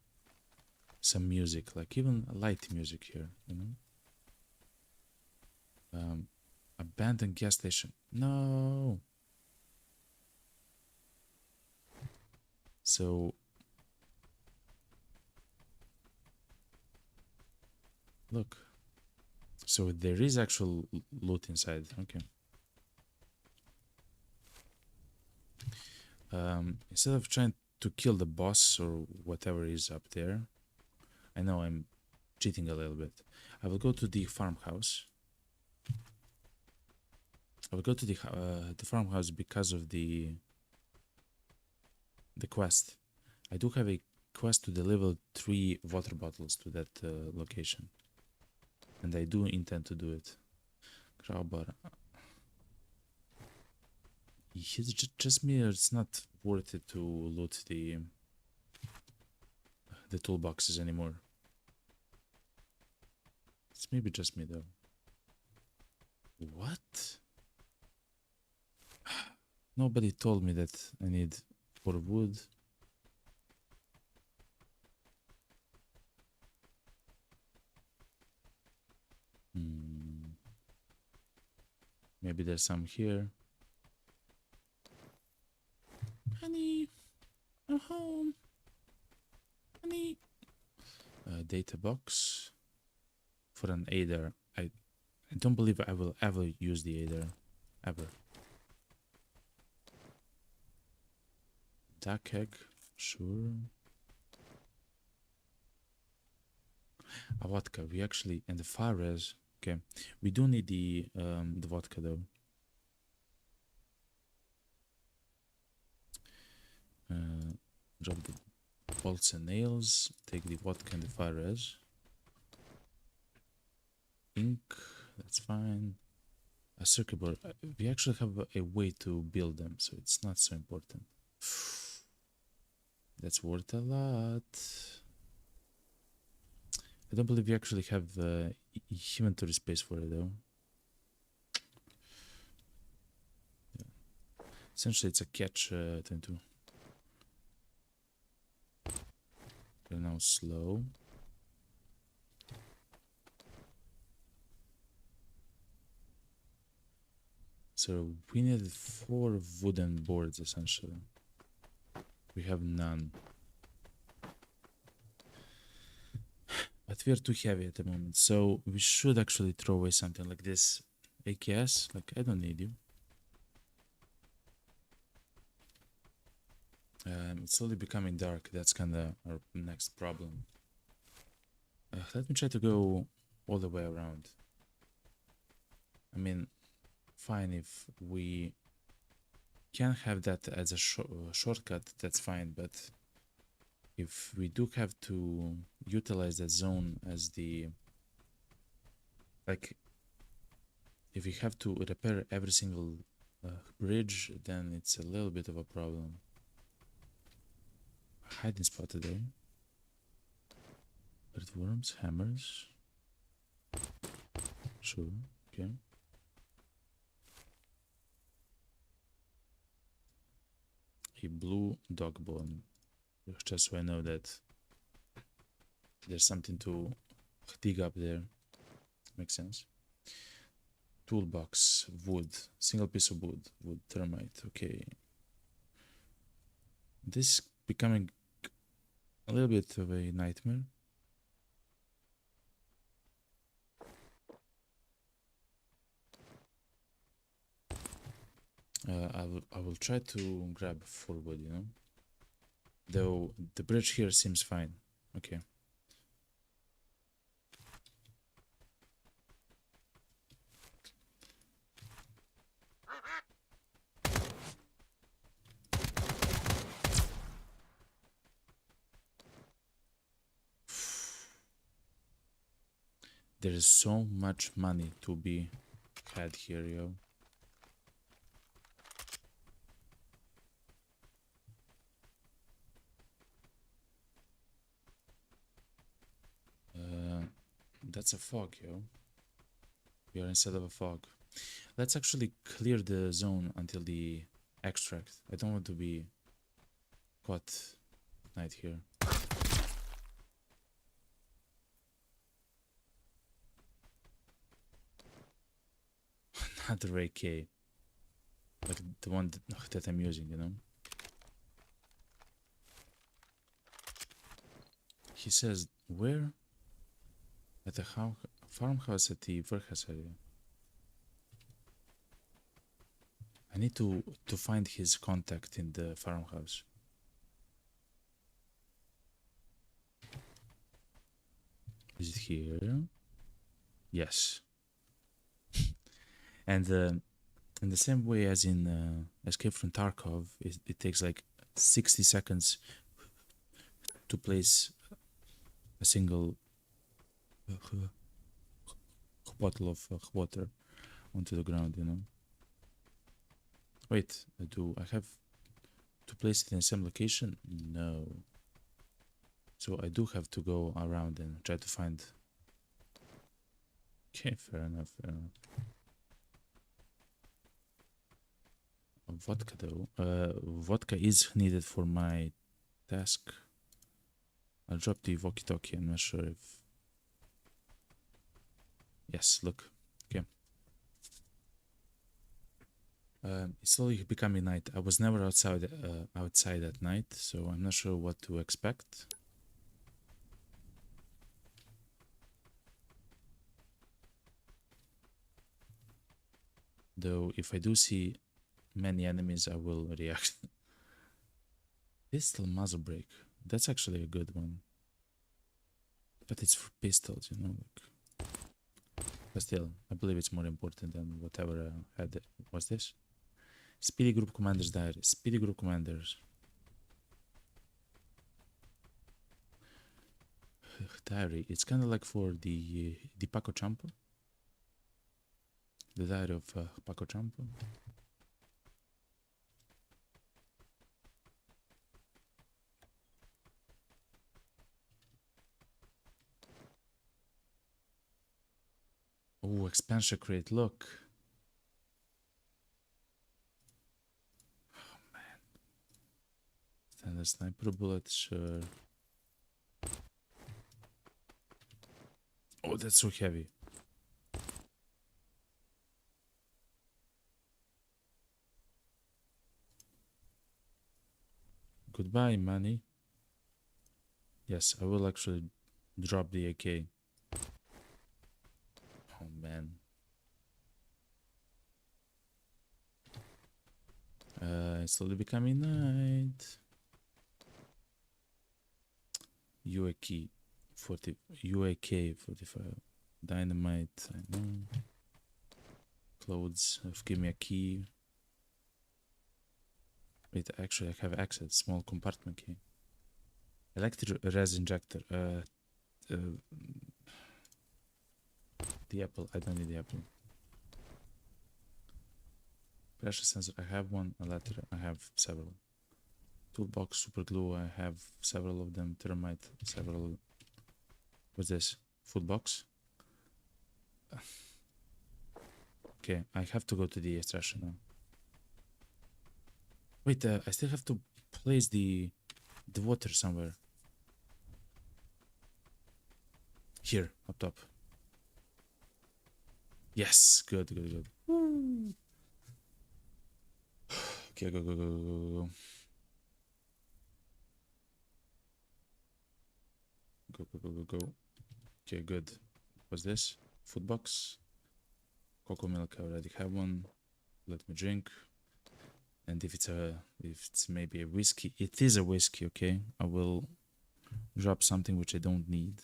some music, like even light music here, you know? Abandoned gas station. No. So look. So there is actual loot inside. Okay. Instead of trying to kill the boss or whatever is up there, I know I'm cheating a little bit. I will go to the farmhouse. I will go to the farmhouse because of the quest. I do have a quest to deliver 3 water bottles to that location, and I do intend to do it. Crowbar. It's just me, or it's not worth it to loot the toolboxes anymore. It's maybe just me though. What? Nobody told me that I need 4 wood. Maybe there's some here. Honey, I'm home. Honey. Data box for an aider. I don't believe I will ever use the aider, ever. Duck egg, sure. A vodka. We actually, and the fire res. Okay, we do need the vodka though. Drop the bolts and nails. Take the vodka and the fire res. Ink, that's fine. A circuit board. We actually have a way to build them, so it's not so important. That's worth a lot. I don't believe we actually have inventory space for it though. Yeah. Essentially, it's a catch 22. We're now slow. So we need 4 wooden boards essentially. We have none. but we're too heavy at the moment, so we should actually throw away something like this. AKS, like, I don't need you. It's slowly becoming dark. That's kind of our next problem. Let me try to go all the way around. I mean, fine, if we can have that as a shortcut, that's fine, but if we do have to utilize that zone as the, like, if we have to repair every single bridge, then it's a little bit of a problem. Hiding spot today. Earthworms, hammers. Sure, okay. A blue dog bone. Just so I know that there's something to dig up there. Makes sense. Toolbox, wood, single piece of wood, thermite, okay. This is becoming a little bit of a nightmare. I will try to grab forward, you know. Though the bridge here seems fine. Okay. There is so much money to be had here, yo. That's a fog, yo. We are inside of a fog. Let's actually clear the zone until the extract. I don't want to be caught at night here. Another AK. Like the one that I'm using, you know? He says, where? At the farmhouse at the warehouse area. I need to find his contact in the farmhouse. Is it here? Yes. And in the same way as in Escape from Tarkov, it takes like 60 seconds to place a single bottle of water onto the ground, you know. Wait, do I have to place it in the same location? No. So I do have to go around and try to find. Okay, fair enough, fair enough. Vodka though. Vodka is needed for my task. I'll drop the walkie-talkie. I'm not sure if. Yes, look. Okay. It's slowly becoming night. I was never outside at night, so I'm not sure what to expect. Though if I do see many enemies, I will react. Pistol muzzle brake. That's actually a good one. But it's for pistols, you know. Like. But still, I believe it's more important than whatever I had. What's this? Speedy Group Commander's Diary. Speedy Group Commanders. Diary. It's kind of like for the Paco Champo. The diary of Paco Champo. Oh, expansion crate, look. Oh man. Standard sniper bullet, sure. Oh, that's so heavy. Goodbye, money. Yes, I will actually drop the AK. Oh man. It's slowly becoming night. UAK 45. Dynamite, I know. Clothes, give me a key. Wait, actually I have access. Small compartment key. Electric res injector. The apple. I don't need the apple. Pressure sensor. I have one. A letter. I have several. Toolbox. Super glue. I have several of them. Thermite. Several. What's this? Food box. Okay, I have to go to the extraction now. Wait, I still have to place the water somewhere. Here, up top. Yes, good. Woo. Okay, go. Go. Okay, good. What's this? Food box. Cocoa milk. I already have one. Let me drink. And if it's maybe a whiskey, it is a whiskey. Okay, I will drop something which I don't need,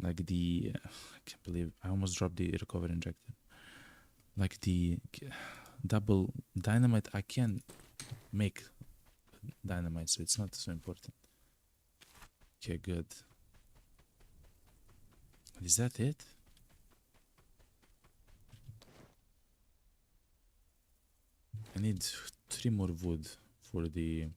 like the. I can't believe I almost dropped the recovery injector. Like the double dynamite. I can make dynamite, so it's not so important. Okay, good. Is that it? I need 3 more wood for the...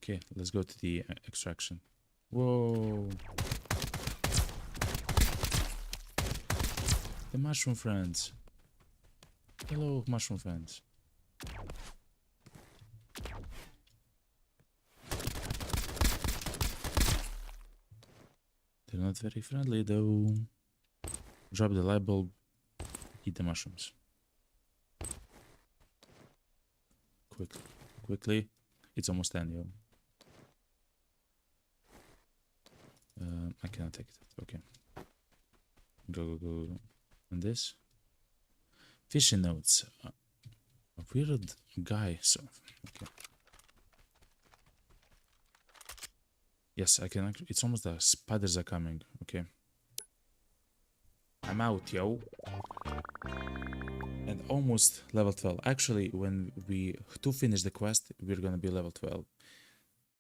Okay, let's go to the extraction. Whoa! The mushroom friends. Hello, mushroom friends. They're not very friendly though. Drop the light bulb, eat the mushrooms. Quickly. It's almost done, yo. I cannot take it. Okay. Go. And this? Fishing notes. A weird guy. So, okay. Yes, I can actually. It's almost the spiders are coming. Okay. I'm out, yo. And almost level 12. Actually, when we finish the quest, we're gonna be level 12.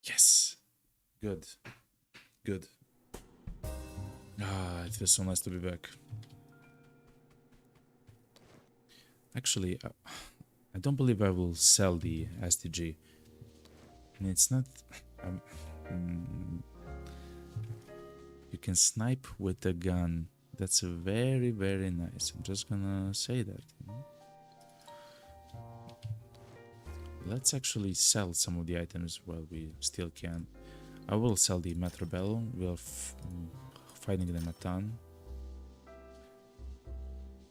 Yes. Good. Ah, it feels so nice to be back. Actually, I don't believe I will sell the STG. And it's not... you can snipe with a gun. That's very, very nice. I'm just gonna say that. You know? Let's actually sell some of the items while we still can. I will sell the Metrobello. We are fighting them a ton.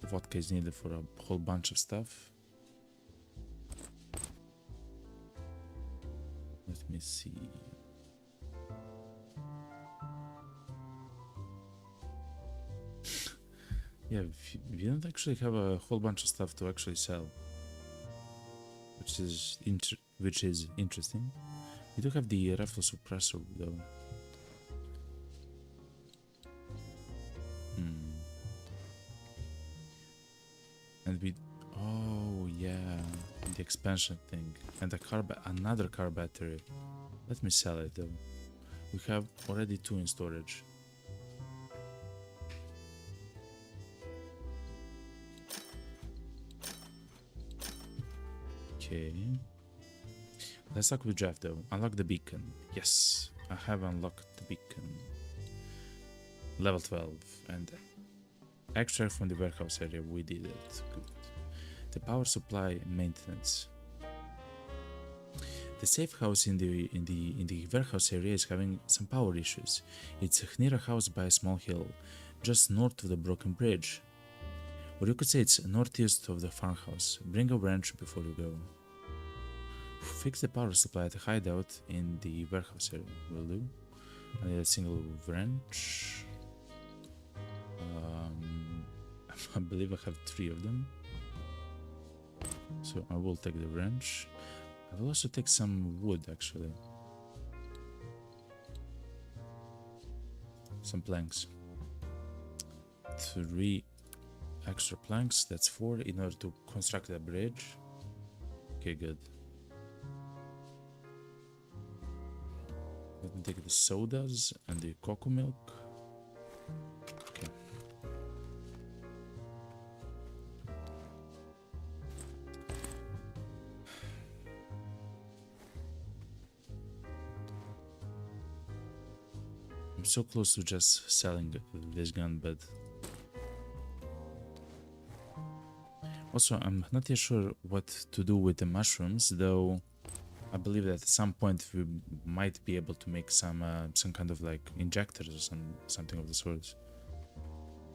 The vodka is needed for a whole bunch of stuff. Let me see. Yeah, we don't actually have a whole bunch of stuff to actually sell, which is interesting. We do have the rifle suppressor though. And we, oh yeah, the expansion thing and another car battery. Let me sell it though. We have already 2 in storage. Okay. Let's talk with Jeff though. Unlock the beacon. Yes, I have unlocked the beacon. Level 12 and extract from the warehouse area. We did it. Good. The power supply maintenance. The safe house in the warehouse area is having some power issues. It's near a house by a small hill, just north of the broken bridge. Or you could say it's northeast of the farmhouse. Bring a wrench before you go. Fix the power supply at the hideout in the warehouse area. Will do. I need a single wrench. I believe I have 3 of them. So I will take the wrench. I will also take some wood actually. Some planks. 3 extra planks, that's 4 in order to construct a bridge. Okay, good. Let me take the sodas and the cocoa milk. Okay. I'm so close to just selling this gun, but also I'm not yet sure what to do with the mushrooms, though I believe that at some point we might be able to make some kind of like injectors or something of the sort.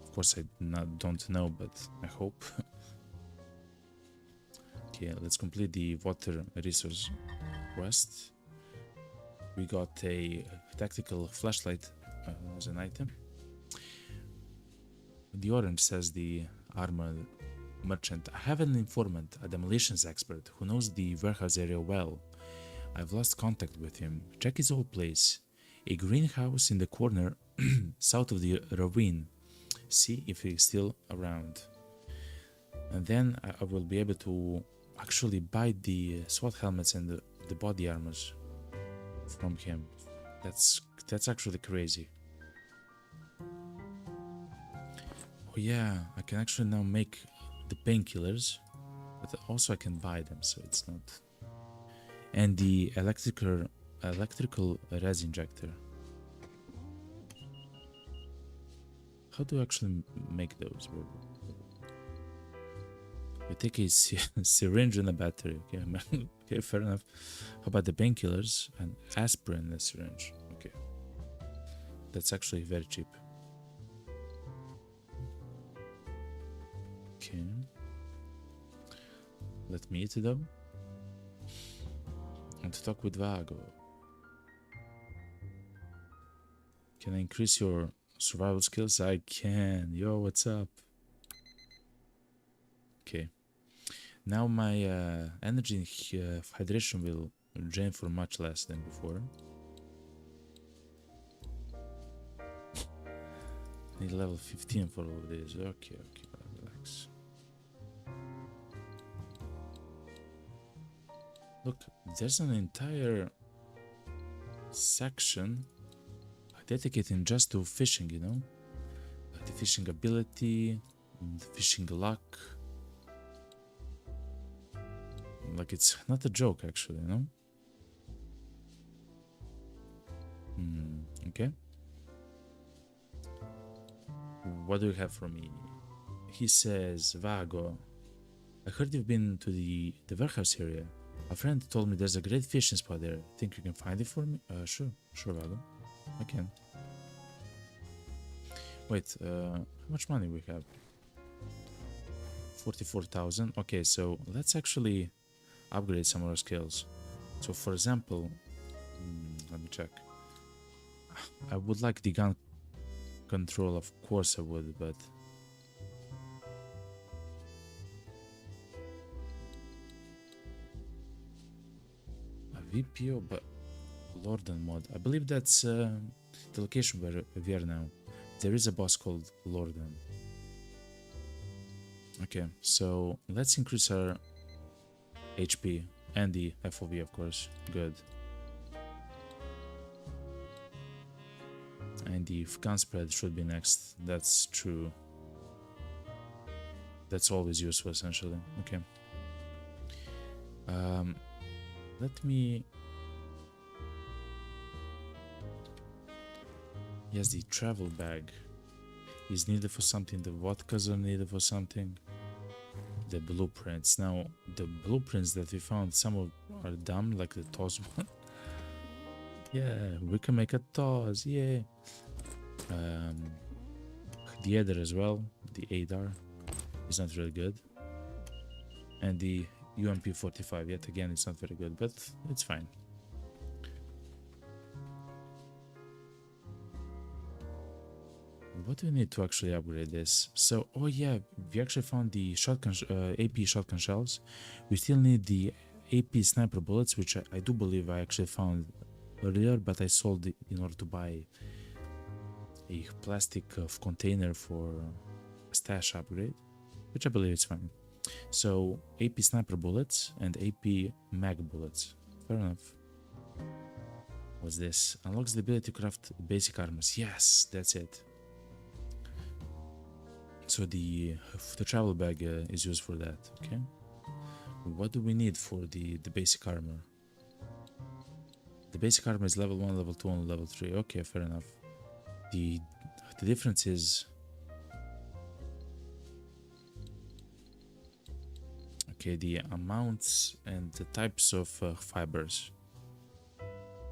Of course, I don't know, but I hope. Okay, let's complete the water resource quest. We got a tactical flashlight as an item. The orange says the armor merchant. I have an informant, a demolitions expert, who knows the warehouse area well. I've lost contact with him. Check his old place. A greenhouse in the corner south of the ravine. See if he's still around. And then I will be able to actually buy the SWAT helmets and the body armors from him. That's actually crazy. Oh yeah, I can actually now make the painkillers, but also I can buy them, so it's not. And the electrical res injector. How do you actually make those? We take a syringe and a battery. Okay, okay, fair enough. How about the painkillers and aspirin and a syringe? Okay, that's actually very cheap. Okay, let me eat them. And to talk with Vago. Can I increase your survival skills? I can. Yo, what's up? Okay. Now my energy hydration will drain for much less than before. Need level 15 for all of this. Okay, relax. Look, there's an entire section dedicated just to fishing, you know? The fishing ability, the fishing luck. Like, it's not a joke, actually, you know? Okay. What do you have for me? He says, Vago, I heard you've been to the warehouse area. A friend told me there's a great fishing spot there. Think you can find it for me? Sure, Vago. I can. Wait, how much money we have? 44,000. Okay, so let's actually upgrade some of our skills. So, for example, let me check. I would like the gun control, of course I would, but a VPO, but Lorden mod. I believe that's the location where we are now. There is a boss called Lorden. Okay, so let's increase our HP and the FOV, of course. Good. And the gun spread should be next. That's true. That's always useful, essentially. Okay. Let me... Yes, the travel bag is needed for something. The vodkas are needed for something. The blueprints. Now, the blueprints that we found, some of are dumb, like the toss one. Yeah, we can make a toss. Yeah. The other as well. The ADAR. is not really good. And the UMP-45 yet again it's not very good, but it's fine. What do we need to actually upgrade this? So, oh yeah, we actually found the shotgun AP shotgun shells. We still need the AP sniper bullets, which I do believe I actually found earlier, but I sold it in order to buy a plastic container for a stash upgrade, which I believe is fine. So AP sniper bullets and AP mag bullets. Fair enough. What's this? Unlocks the ability to craft basic armors. Yes, that's it. So the travel bag is used for that. Okay. What do we need for the basic armor? The basic armor is level 1, level 2, and level 3. Okay, fair enough. The difference is... Okay, the amounts and the types of fibers.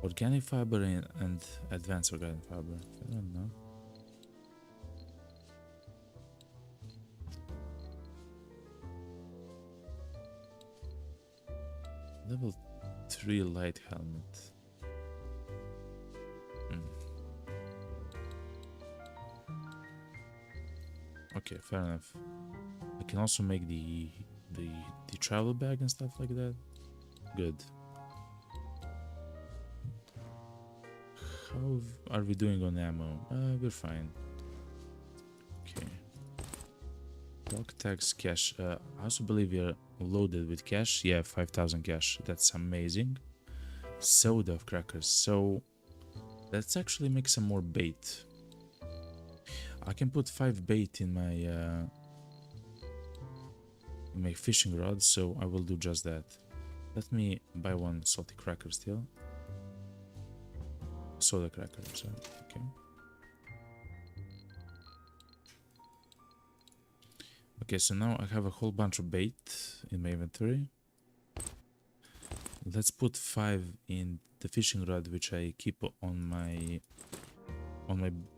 Organic fiber and advanced organic fiber. I don't know. Level 3 light helmet. Okay, fair enough. I can also make the travel bag and stuff like that. Good. How are we doing on ammo? We're fine. Okay. Dog tags cash. I also believe we're loaded with cash. Yeah, 5,000 cash. That's amazing. Soda of crackers. So let's actually make some more bait. I can put 5 bait in my fishing rod, so I will do just that. Let me buy one salty cracker still. Soda cracker, sorry. Okay. Okay, so now I have a whole bunch of bait in my inventory. Let's put 5 in the fishing rod, which I keep on my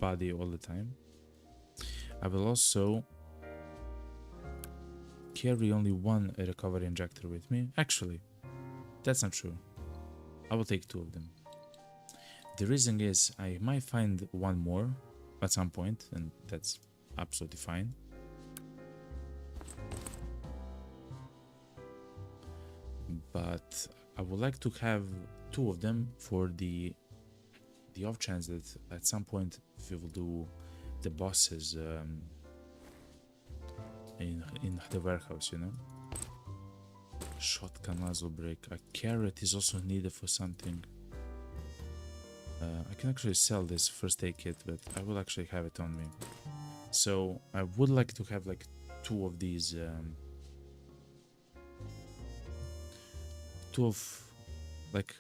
body all the time. I will also carry only one recovery injector with me. Actually, that's not true. I will take 2 of them. The reason is I might find one more at some point, and that's absolutely fine. But I would like to have 2 of them for the off chance that at some point we will do the bosses in the warehouse, you know. Shotgun muzzle brake. A carrot is also needed for something. I can actually sell this first aid kit, but I will actually have it on me. So I would like to have like 2 of these, 2 of like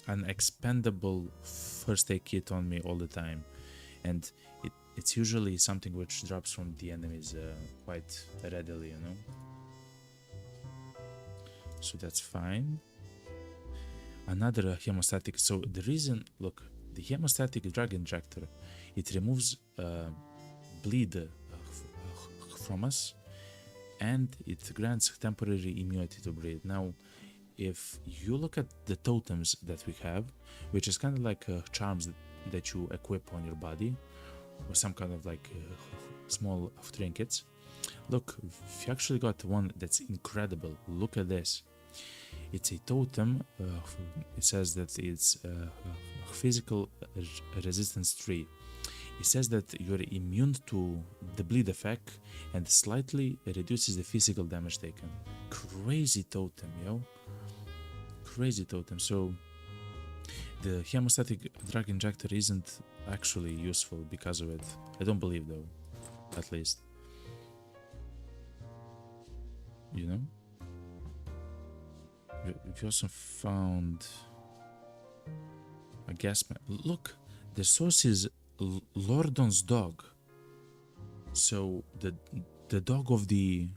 an expendable first aid kit on me all the time, and it's usually something which drops from the enemies quite readily, you know. So that's fine. Another hemostatic. So the reason, look, the hemostatic drug injector, it removes bleed from us, and it grants temporary immunity to bleed. Now, if you look at the totems that we have, which is kind of like charms that you equip on your body, or some kind of like small trinkets. Look, we actually got one that's incredible. Look at this. It's a totem. It says that it's physical resistance 3. It says that you're immune to the bleed effect and slightly reduces the physical damage taken. Crazy totem, yo. Crazy totem. So the hemostatic drug injector isn't actually useful because of it. I don't believe, though, at least. You know? We also found a gas man. Look, the source is Lordon's dog. So the dog of the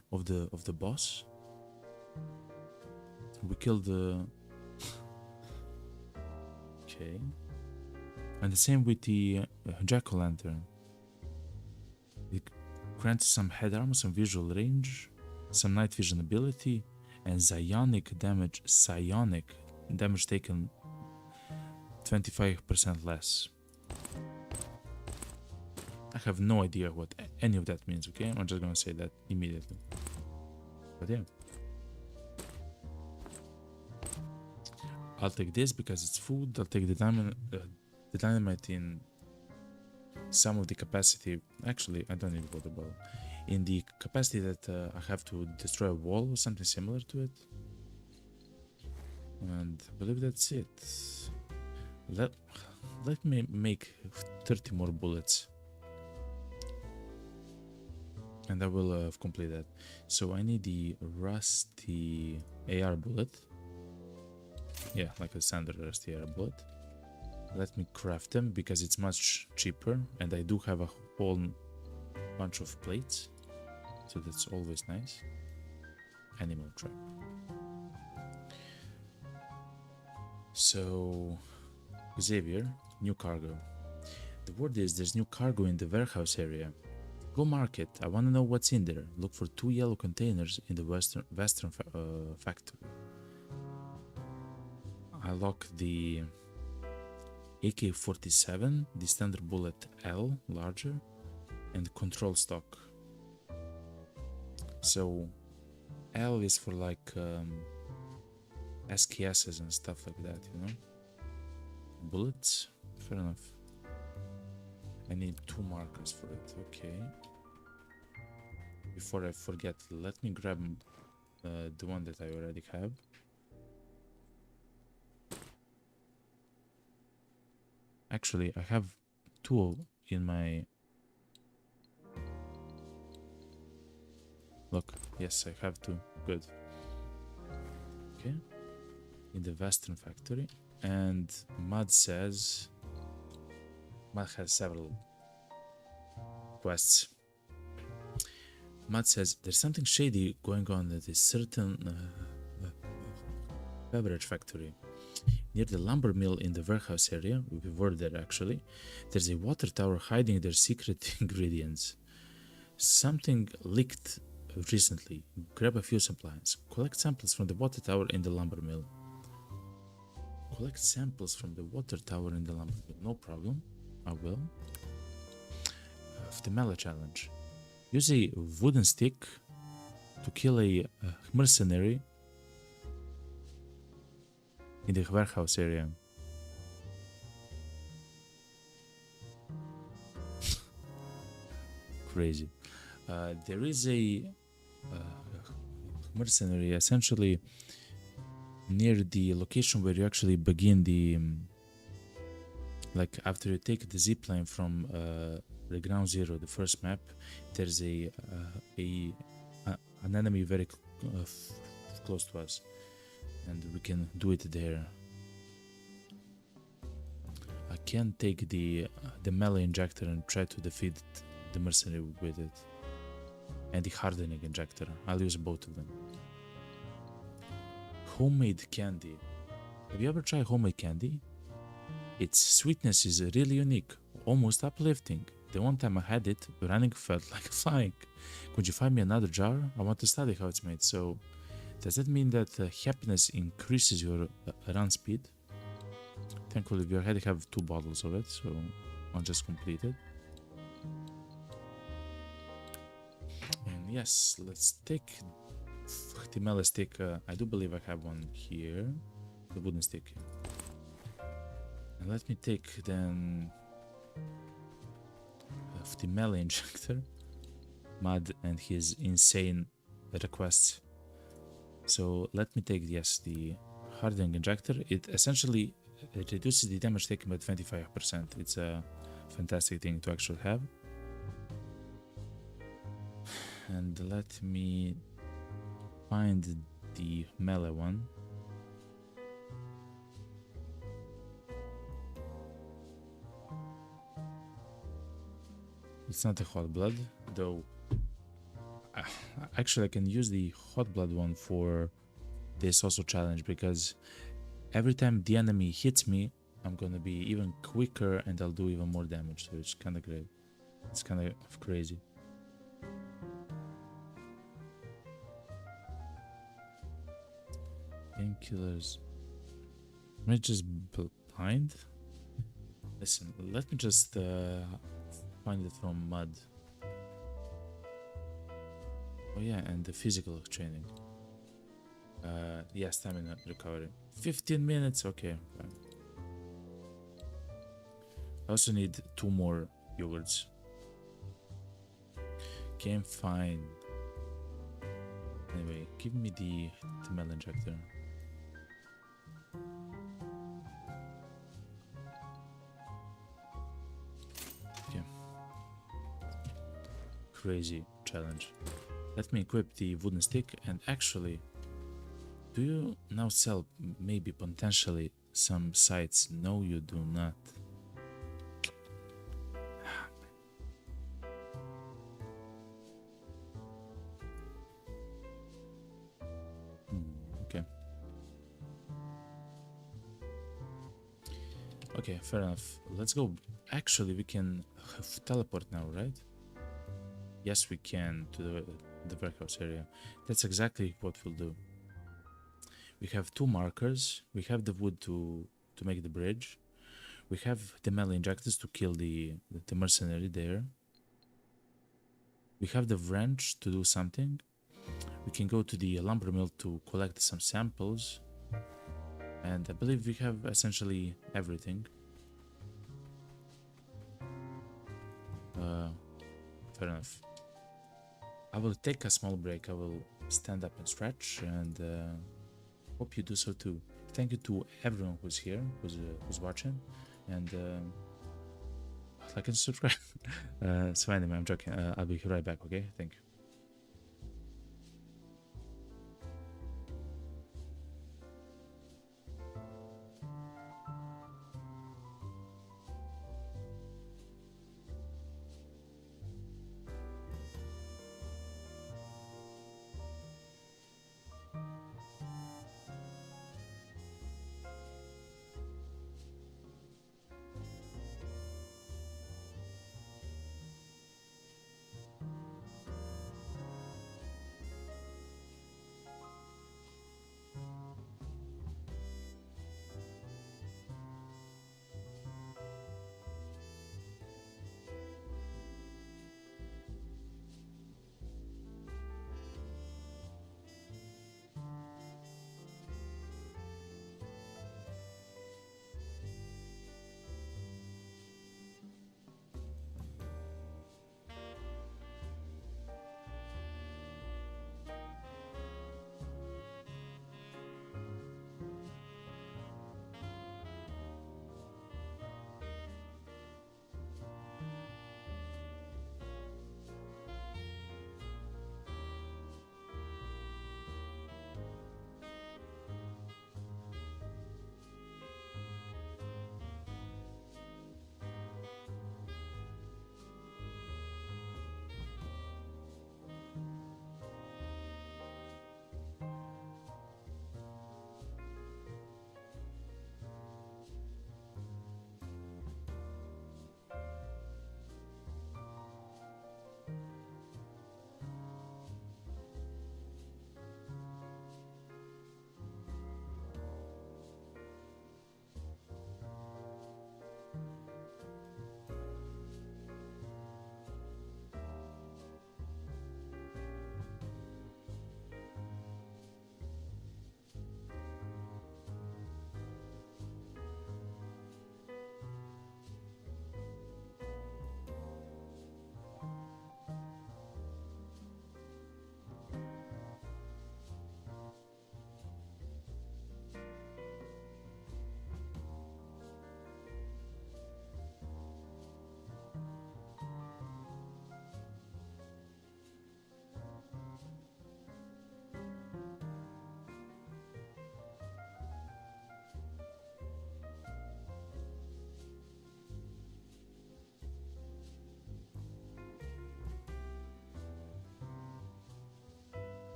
boss. We killed the. Okay. And the same with the jack-o'-lantern. Grants some head armor, some visual range, some night vision ability, and psionic damage taken 25% less. I have no idea what any of that means, okay? I'm just gonna say that immediately. But yeah. I'll take this because it's food. I'll take the dynamite in some of the capacity. Actually, I don't need water bottle. In the capacity that I have to destroy a wall or something similar to it. And I believe that's it. Let me make 30 more bullets. And I will complete that. So I need the rusty AR bullet. Yeah, like a standard rusty AR bullet. Let me craft them because it's much cheaper. And I do have a whole bunch of plates. So that's always nice. Animal trap. So, Xavier, new cargo. The word is there's new cargo in the warehouse area. Go mark it. I want to know what's in there. Look for 2 yellow containers in the western factory. I lock the AK-47, the standard bullet L, larger, and control stock. So L is for like SKSs and stuff like that, you know? Bullets? Fair enough. I need 2 markers for it, okay. Before I forget, let me grab the one that I already have. Actually, I have 2 in my... Look, yes, I have 2. Good. Okay. In the Western factory. And Mud says... Mud has several quests. Mud says there's something shady going on at this certain beverage factory. Near the lumber mill in the warehouse area, we were there actually, there's a water tower hiding their secret ingredients. Something leaked recently. Grab a few supplies. Collect samples from the water tower in the lumber mill. Collect samples from the water tower in the lumber mill. No problem. I will. The melee challenge. Use a wooden stick to kill a mercenary in the warehouse area. Crazy. There is a mercenary essentially near the location where you actually begin the like after you take the zipline from the ground zero, the first map, there's an enemy very close to us, and we can do it there. I can take the melee injector and try to defeat the mercenary with it, and the hardening injector. I'll use both of them. Homemade candy. Have you ever tried homemade candy? Its sweetness is really unique, almost uplifting. The one time I had it, running felt like flying. Could you find me another jar? I want to study how it's made. So, does that mean that happiness increases your run speed? Thankfully, we already have 2 bottles of it, so I'll just complete it. And yes, let's take the melee stick. I do believe I have one here, the wooden stick. And let me take then the melee injector, Mud and his insane requests. So let me take, yes, the hardening injector. It essentially reduces the damage taken by 25%. It's a fantastic thing to actually have. And let me find the melee one. It's not a hot blood, though. Actually, I can use the hot blood one for this also challenge, because every time the enemy hits me, I'm gonna be even quicker and I'll do even more damage. So it's kind of great. It's kind of crazy. Painkillers. Am I just blind? Listen, let me just find it from mud. Oh yeah, and the physical training. Yeah, stamina recovery. 15 minutes, okay. Fine. I also need 2 more yogurts. Okay, I'm fine. Anyway, give me the metal injector. Okay. Crazy challenge. Let me equip the wooden stick, and actually, do you now sell maybe potentially some sites? No, you do not. Okay. Okay, fair enough. Let's go. Actually, we can teleport now, right? Yes, we can to the warehouse area. That's exactly what we'll do. We have 2 markers. We have the wood to make the bridge. We have the melee injectors to kill the mercenary there. We have the wrench to do something. We can go to the lumber mill to collect some samples. And I believe we have essentially everything. Fair enough. I will take a small break. I will stand up and stretch, and hope you do so too. Thank you to everyone who's here, who's watching, and like and subscribe. So anyway, I'm joking. I'll be right back. Okay, thank you.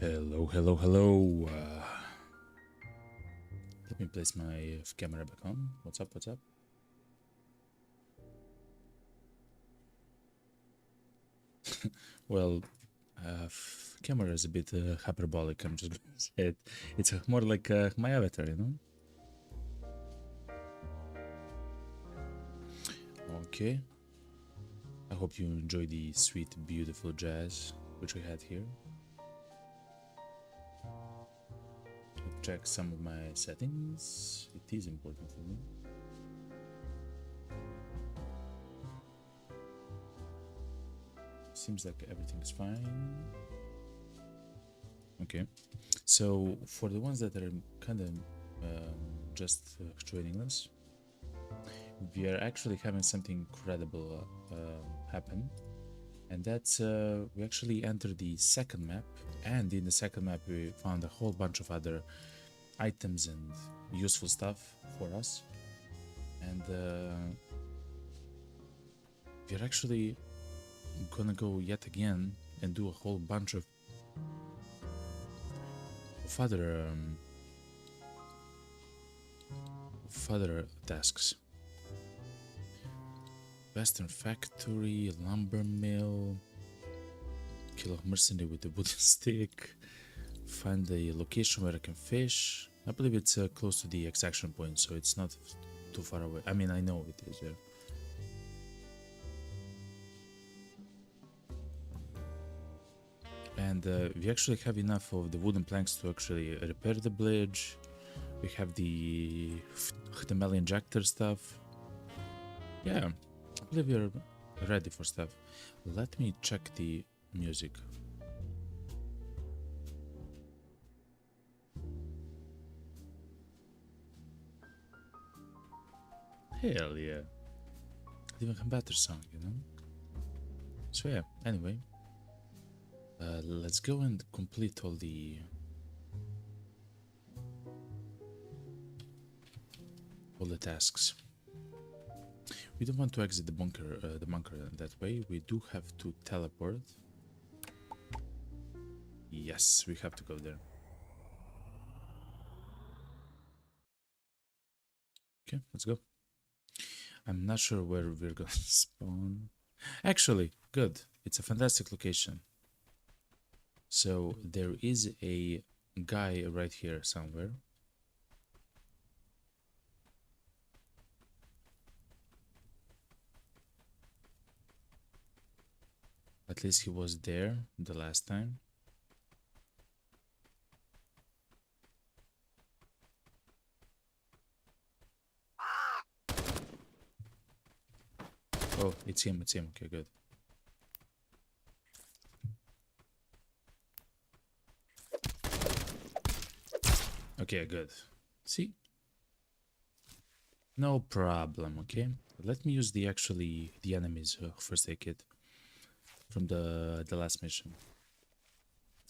Hello, hello, hello. Let me place my camera back on. What's up, what's up? Well, camera is a bit hyperbolic, I'm just gonna say it. It's more like my avatar, you know? Okay. I hope you enjoy the sweet, beautiful jazz which we had here. Check some of my settings. It is important for me. Seems like everything is fine. Okay, so for the ones that are kind of just joining us, we are actually having something incredible happen, and that's we actually entered the second map, and in the second map we found a whole bunch of other items and useful stuff for us, and we're actually gonna go yet again and do a whole bunch of other tasks. Western factory, lumber mill, kill a mercenary with a wooden stick, find a location where I can fish. I believe it's close to the extraction point, so it's not too far away. I mean, I know it is there. And we actually have enough of the wooden planks to actually repair the bridge. We have the HTML injector stuff. Yeah, I believe we're ready for stuff. Let me check the music. Hell yeah. Even a better song, you know? So yeah, anyway. Let's go and complete all the tasks. We don't want to exit the bunker that way. We do have to teleport. Yes, we have to go there. Okay, let's go. I'm not sure where we're gonna spawn. Actually, good. It's a fantastic location. So there is a guy right here somewhere. At least he was there the last time. Oh, it's him, it's him. Okay, good. Okay, good. See? No problem, okay? Let me use the enemy's first aid kit from the last mission.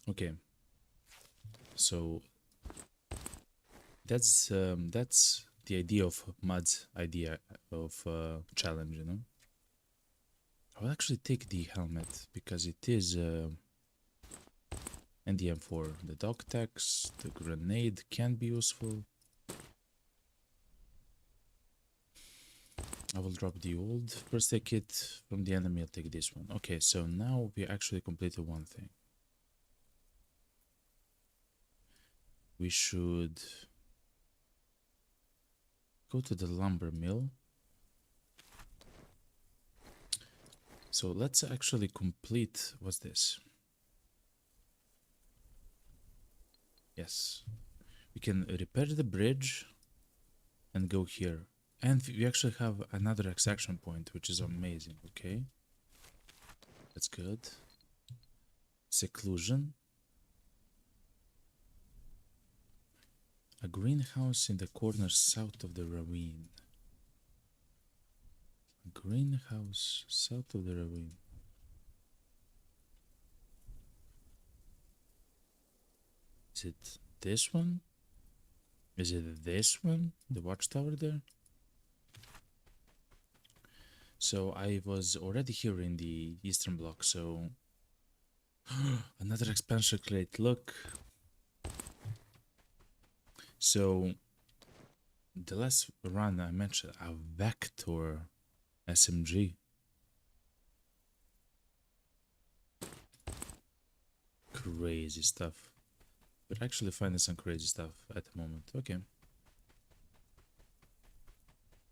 Okay. So that's the idea of Mud's idea of challenge, you know? I'll actually take the helmet because it is and the M4. The dog tags, the grenade can be useful. I will drop the old first aid kit from the enemy. I'll take this one. Okay, so now we actually completed one thing. We should go to the lumber mill. So let's actually complete, what's this? Yes, we can repair the bridge and go here. And we actually have another extraction point, which is amazing, okay? That's good. Seclusion. A greenhouse in the corner south of the ravine. A greenhouse south of the ravine. Is it this one? Is it this one? The watchtower there? So I was already here in the eastern block, so... Another expansion crate, look. So, the last run I mentioned, a Vector SMG. Crazy stuff. We're actually finding some crazy stuff at the moment. Okay.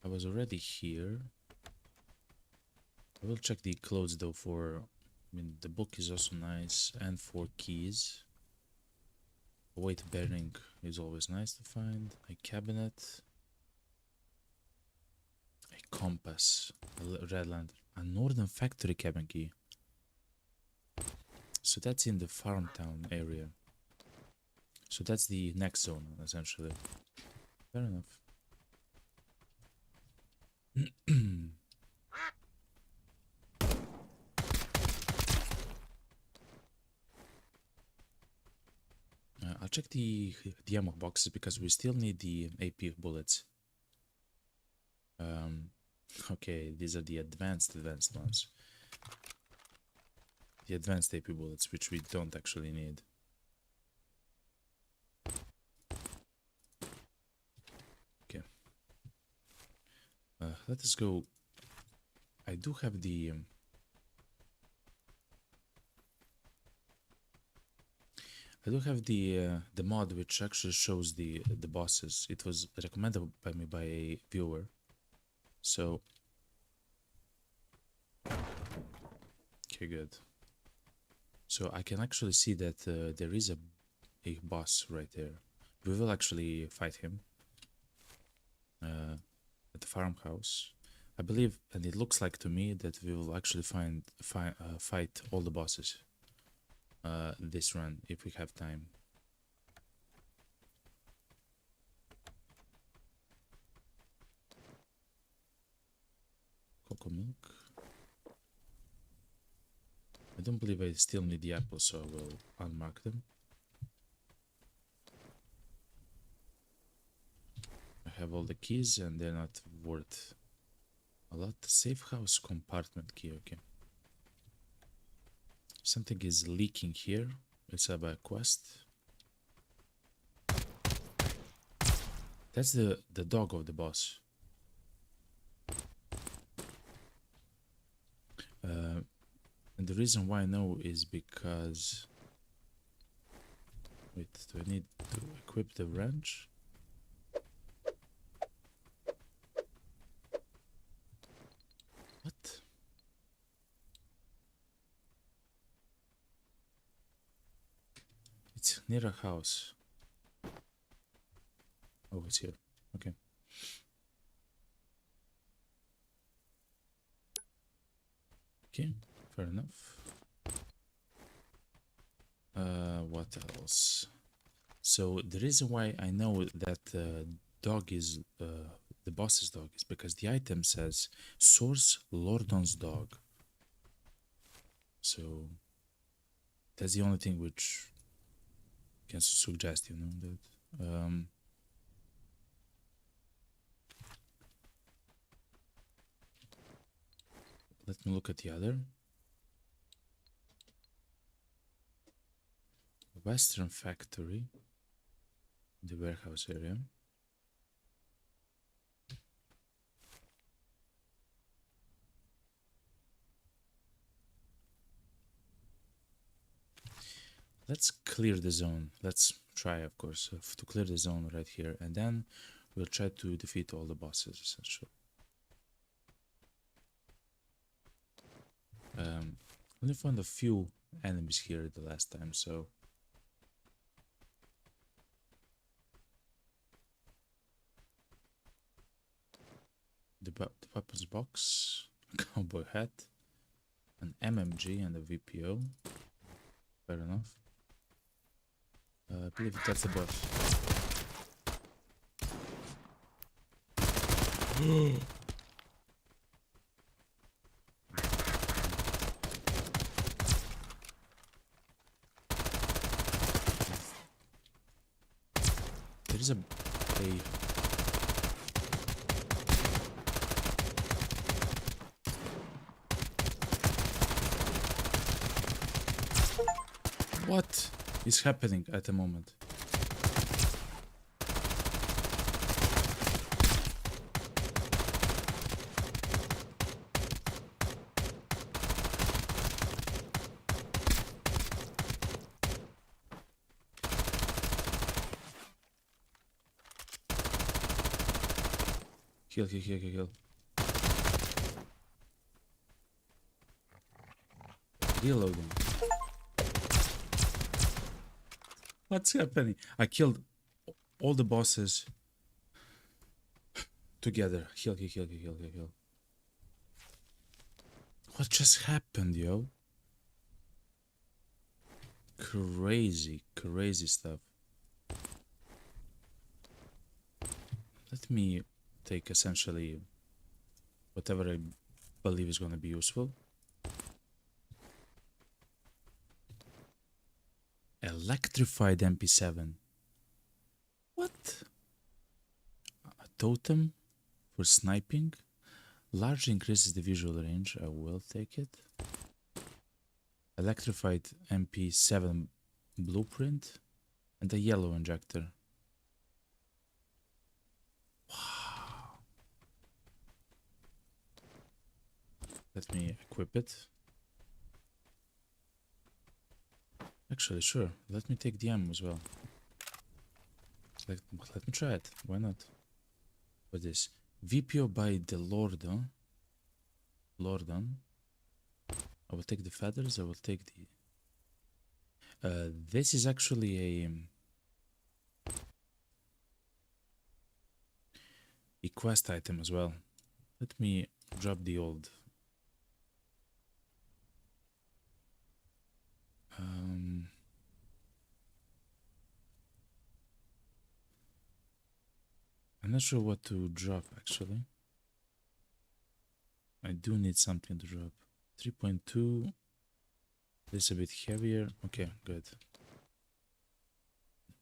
I was already here. I will check the clothes though for... I mean, the book is also nice. And for keys. A weight bearing is always nice to find. A cabinet. A compass. A red lantern. A northern factory cabin key. So that's in the farm town area. So that's the next zone, essentially. Fair enough. I'll check the ammo boxes because we still need the AP bullets. Okay, these are the advanced ones. The advanced AP bullets, which we don't actually need. Okay. Let us go. I do have the... the mod which actually shows the bosses. It was recommended by me by a viewer. So... okay, good. So I can actually see that there is a boss right there. We will actually fight him at the farmhouse. I believe, and it looks like to me that we will actually fight all the bosses this run if we have time. Cocoa milk. I don't believe I still need the apples, so I will unmark them. I have all the keys and they're not worth a lot. Safe house compartment key, okay. Something is leaking here. Let's have a quest. That's the dog of the boss. And the reason why I know is because... wait, do I need to equip the wrench? What? It's near a house. Oh, it's here. Okay. Okay, fair enough. What else? So the reason why I know that dog is the boss's dog is because the item says Source Lordon's dog. So that's the only thing which can suggest, you know, that let me look at the other. Western Factory, the warehouse area. Let's clear the zone. Let's try, of course, to clear the zone right here, and then we'll try to defeat all the bosses, essentially. Only found a few enemies here the last time, so... the weapons box, a cowboy hat, an MMG and a VPO. Fair enough. I believe that's the boss. There is a What is happening at the moment? Kill, kill, kill, kill, kill. Reloading. What's happening? I killed all the bosses together. Kill, kill, kill, kill, kill, kill, kill. What just happened, yo? Crazy, crazy stuff. Let me take essentially whatever I believe is going to be useful. Electrified MP7. What? A totem for sniping. Largely increases the visual range. I will take it. Electrified MP7 blueprint and a yellow injector. Wow. Let me equip it. Actually, sure. Let me take the ammo as well. Let me try it. Why not? What is this? VPO by the Lordon. I will take the feathers. I will take the... this is actually a quest item as well. Let me drop the old... I'm not sure what to drop actually. I do need something to drop. 3.2. This is a bit heavier. Okay, good.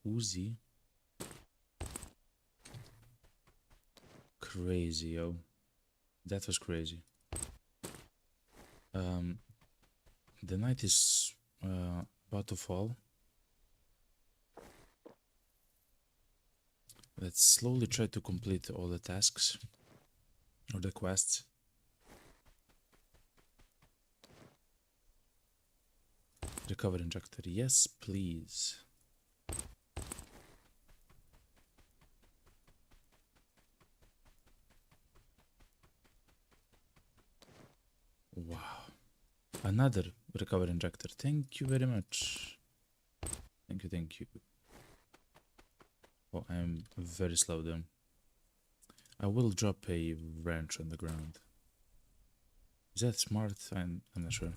Uzi. Crazy, yo. That was crazy. The night is about to fall. Let's slowly try to complete all the tasks or the quests. Recover injector. Yes, please. Wow. Another recover injector. Thank you very much. Thank you, thank you. Oh, I'm very slow then. I will drop a wrench on the ground. Is that smart? I'm not sure.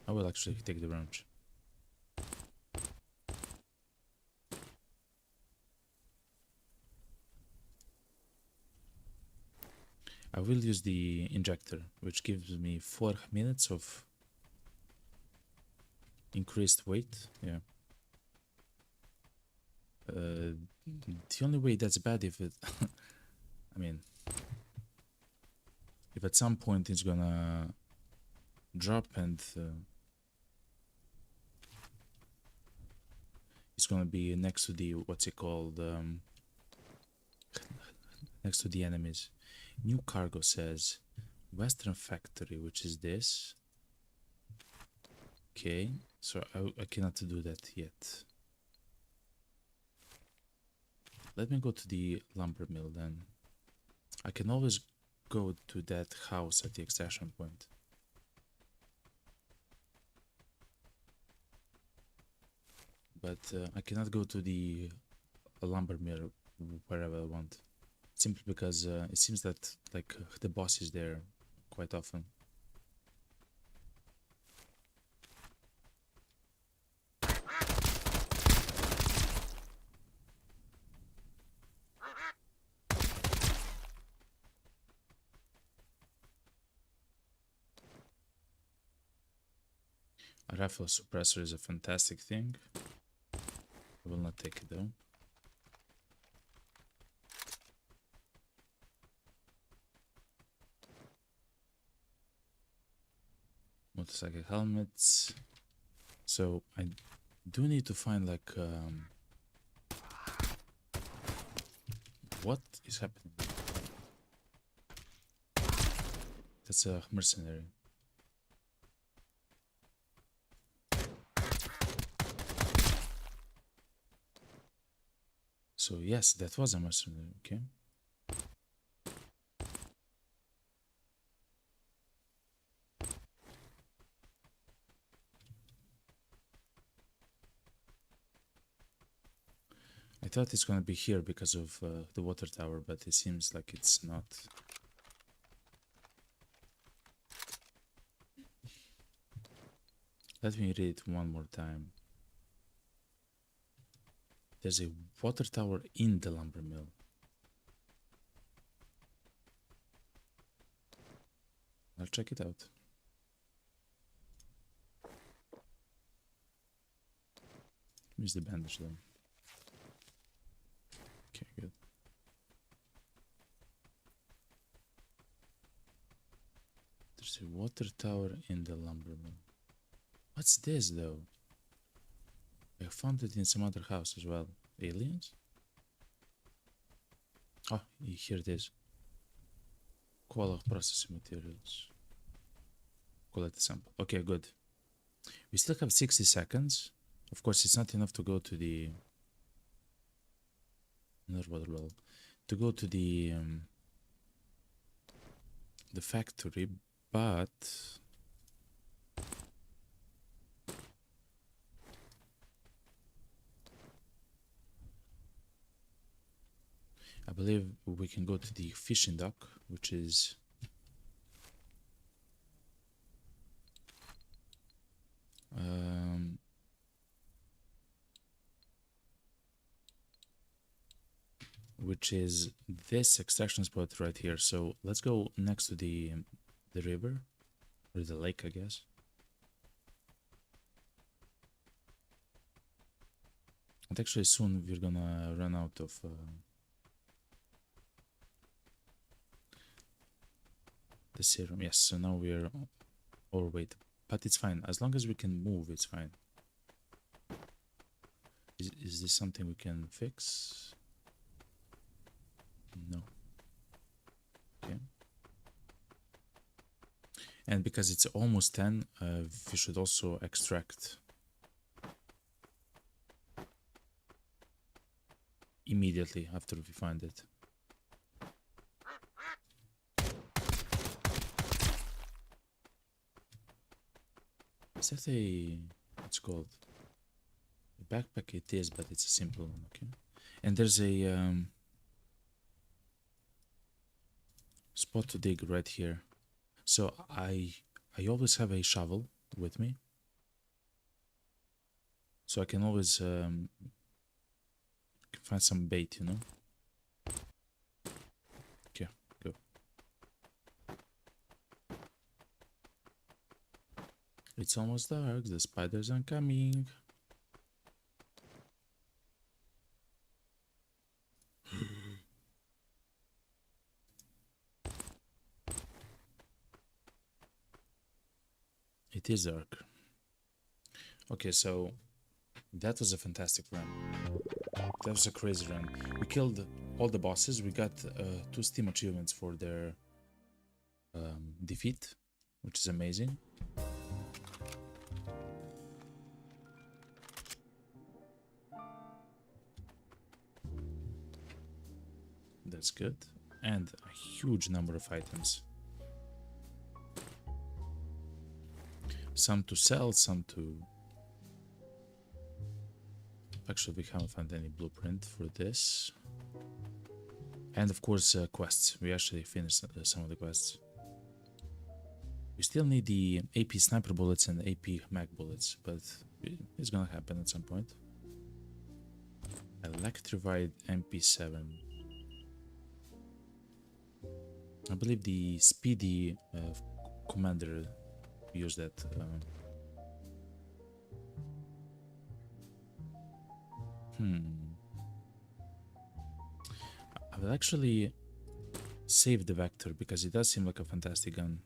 I will actually take the wrench. I will use the injector, which gives me 4 minutes of increased weight. Yeah. The only way that's bad if it... I mean... if at some point it's gonna drop and... it's gonna be next to the... what's it called? Next to the enemies. New cargo says Western Factory, which is this. Okay, so I cannot do that yet. Let me go to the lumber mill then. I can always go to that house at the extraction point. But I cannot go to the lumber mill wherever I want. Simply because it seems that like the boss is there quite often. A rifle suppressor is a fantastic thing. I will not take it though. motorcycle helmets. So I do need to find like what is happening? That's a mercenary. So yes, that was a mercenary, okay. I thought it's gonna be here because of the water tower, but it seems like it's not. Let me read it one more time. There's a water tower in the lumber mill. I'll check it out. Where's the bandage though? Okay, good. There's a water tower in the lumber mill. What's this though? I found it in some other house as well. Aliens? Oh, here it is. Quality processing materials. Quality sample. Okay, good. We still have 60 seconds. Of course, it's not enough to go to the... to go to the factory, but... I believe we can go to the fishing dock, which is... which is this extraction spot right here. So let's go next to the river, or the lake, I guess. And actually soon we're gonna run out of the serum. Yes, so now we're overweight, but it's fine. As long as we can move, it's fine. Is this something we can fix? No. Okay. And because it's almost 10, we should also extract immediately after we find it. Is that a... what's called? A backpack? It is, but it's a simple one, okay? And there's a spot to dig right here. So I always have a shovel with me, so I can always find some bait, you know. Okay, go. It's almost dark. The spiders are coming. It is dark. Okay, so that was a fantastic run. That was a crazy run. We killed all the bosses. We got 2 Steam achievements for their defeat, which is amazing. That's good. And a huge number of items. Some to sell, some to... Actually, we haven't found any blueprint for this. And of course, quests. We actually finished some of the quests. We still need the AP sniper bullets and AP mag bullets, but it's gonna happen at some point. Electrified MP7. I believe the Speedy commander used that. I will actually save the Vector because it does seem like a fantastic gun.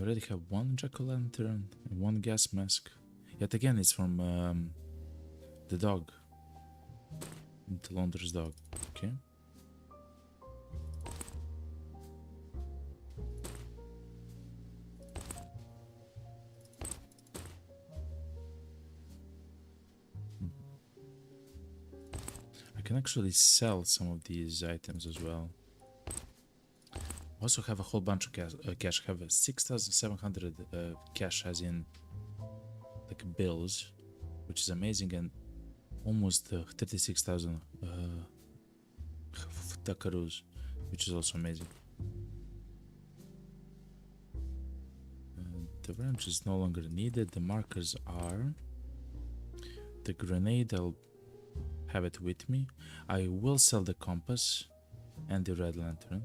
already have one jack-o'-lantern and one gas mask. Yet again, it's from the dog. The launder's dog. Okay. I can actually sell some of these items as well. Also have a whole bunch of cash. I have 6,700 cash, as in like bills, which is amazing, and almost 36,000 Duckaroos, which is also amazing. The wrench is no longer needed. The markers are. The grenade, I'll have it with me. I will sell the compass and the red lantern.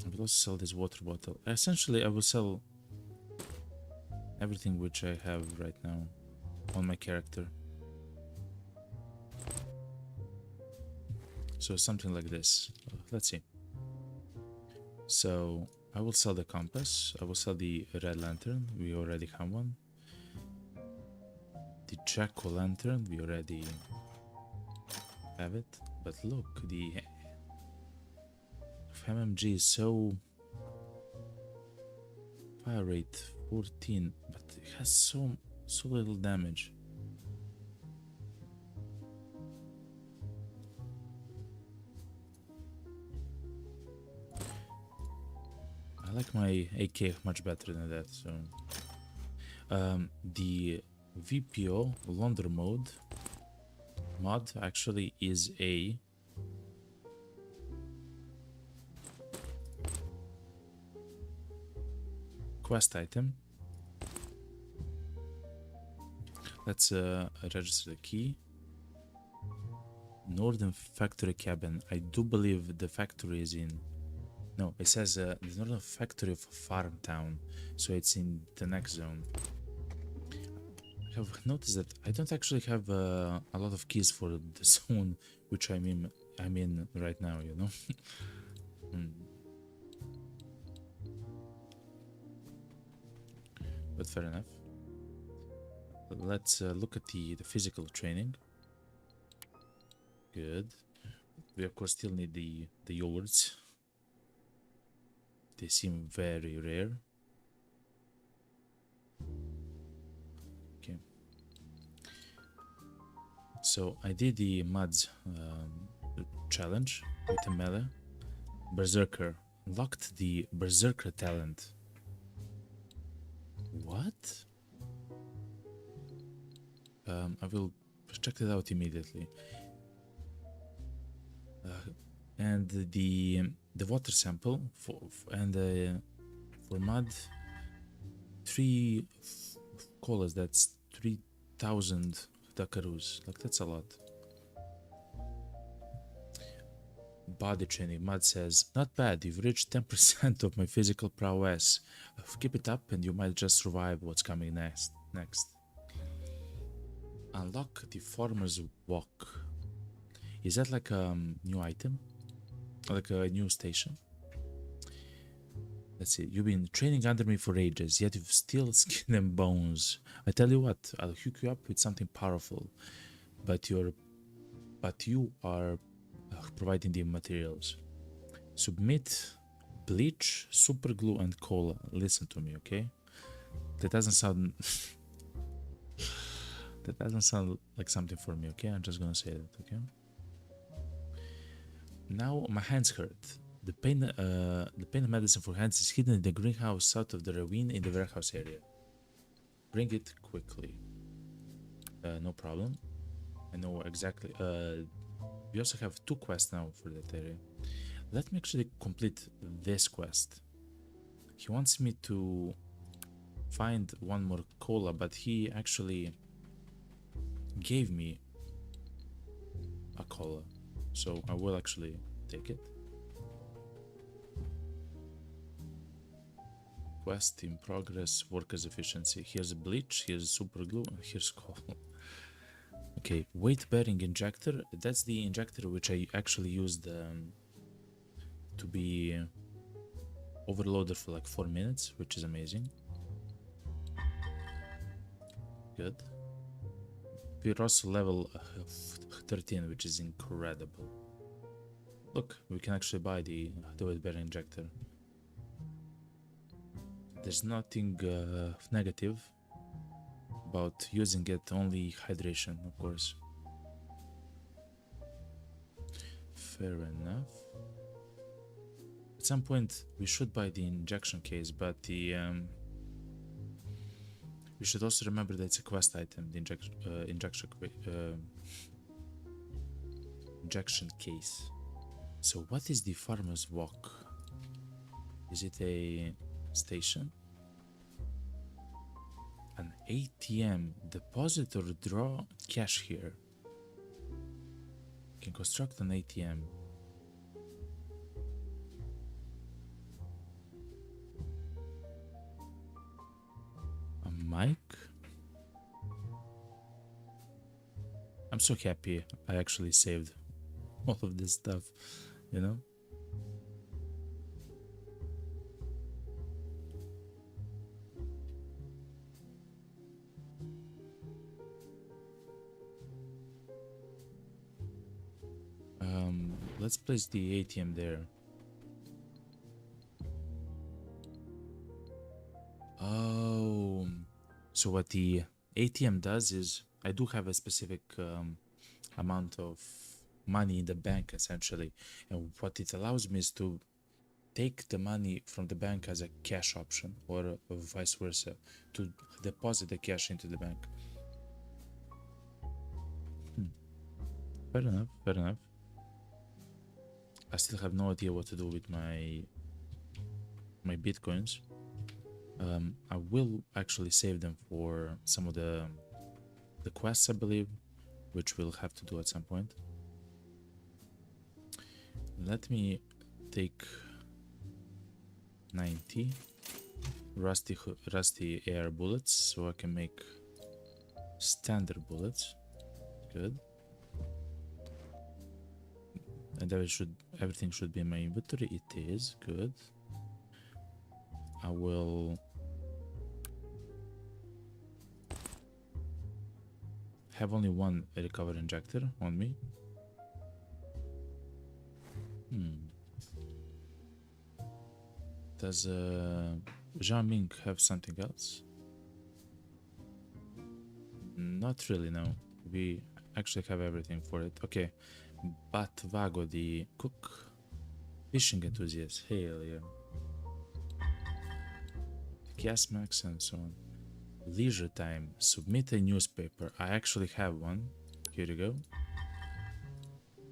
I will also sell this water bottle. Essentially, I will sell everything which I have right now on my character. So something like this. Let's see. So I will sell the compass. I will sell the red lantern. We already have one. The jack-o'-lantern. We already have it. But look, the MMG is so fire rate 14, but it has so little damage. I like my AK much better than that. So the VPO launder mod actually is a quest item. Let's register the key. Northern factory cabin. I do believe the factory is in. No, it says the northern factory of farm town, so it's in the next zone. I have noticed that I don't actually have a lot of keys for the zone which I'm in right now, you know. But fair enough. Let's look at the physical training. Good. We of course still need the yogurts. They seem very rare. Okay. So I did the MUDs challenge with the melee. Berserker. Unlocked the Berserker talent. What? I will check it out immediately. And the water sample for mud, 3 colas, that's 3,000 Duckaroos. Like, that's a lot. Body training. Mud says, not bad, you've reached 10% of my physical prowess. Keep it up and you might just survive what's coming next. Unlock the farmer's walk. Is that like a new item? Like a new station? Let's see. You've been training under me for ages, yet you've still skin and bones. I tell you what, I'll hook you up with something powerful, but you are providing the materials. Submit bleach, super glue, and cola. Listen to me, okay? That doesn't sound that doesn't sound like something for me, okay? I'm just gonna say that, okay? Now my hands hurt. The pain medicine for hands is hidden in the greenhouse south of the ravine in the warehouse area. Bring it quickly. No problem. I know exactly. We also have 2 quests now for that area. Let me actually complete this quest. He wants me to find 1 more cola, but he actually gave me a cola, so I will actually take it. Quest in progress, workers efficiency. Here's bleach, here's super glue, and here's coal. Okay, weight bearing injector. That's the injector which I actually used to be overloaded for like 4 minutes, which is amazing. Good. We're also level 13, which is incredible. Look, we can actually buy the weight bearing injector. There's nothing negative about using it, only hydration, of course. Fair enough. At some point, we should buy the injection case, but the we should also remember that it's a quest item. The injection case. So, what is the farmer's walk? Is it a station? An ATM. Deposit or draw cash here. Can construct an ATM. A mic. I'm so happy I actually saved all of this stuff, you know? Let's place the ATM there. Oh, so what the ATM does is I do have a specific amount of money in the bank essentially, and what it allows me is to take the money from the bank as a cash option, or vice versa, to deposit the cash into the bank. Fair enough, fair enough. I still have no idea what to do with my bitcoins. I will actually save them for some of the quests, I believe, which we'll have to do at some point. Let me take 90 rusty air bullets so I can make standard bullets. Good. And everything should be in my inventory. It is good. I will have only one recover injector on me. Does Zhao Ming have something else? Not really, no. We actually have everything for it. Okay. But Vago, the cook, fishing enthusiast, hell yeah. Gas max and so on. Leisure time, submit a newspaper. I actually have one. Here you go.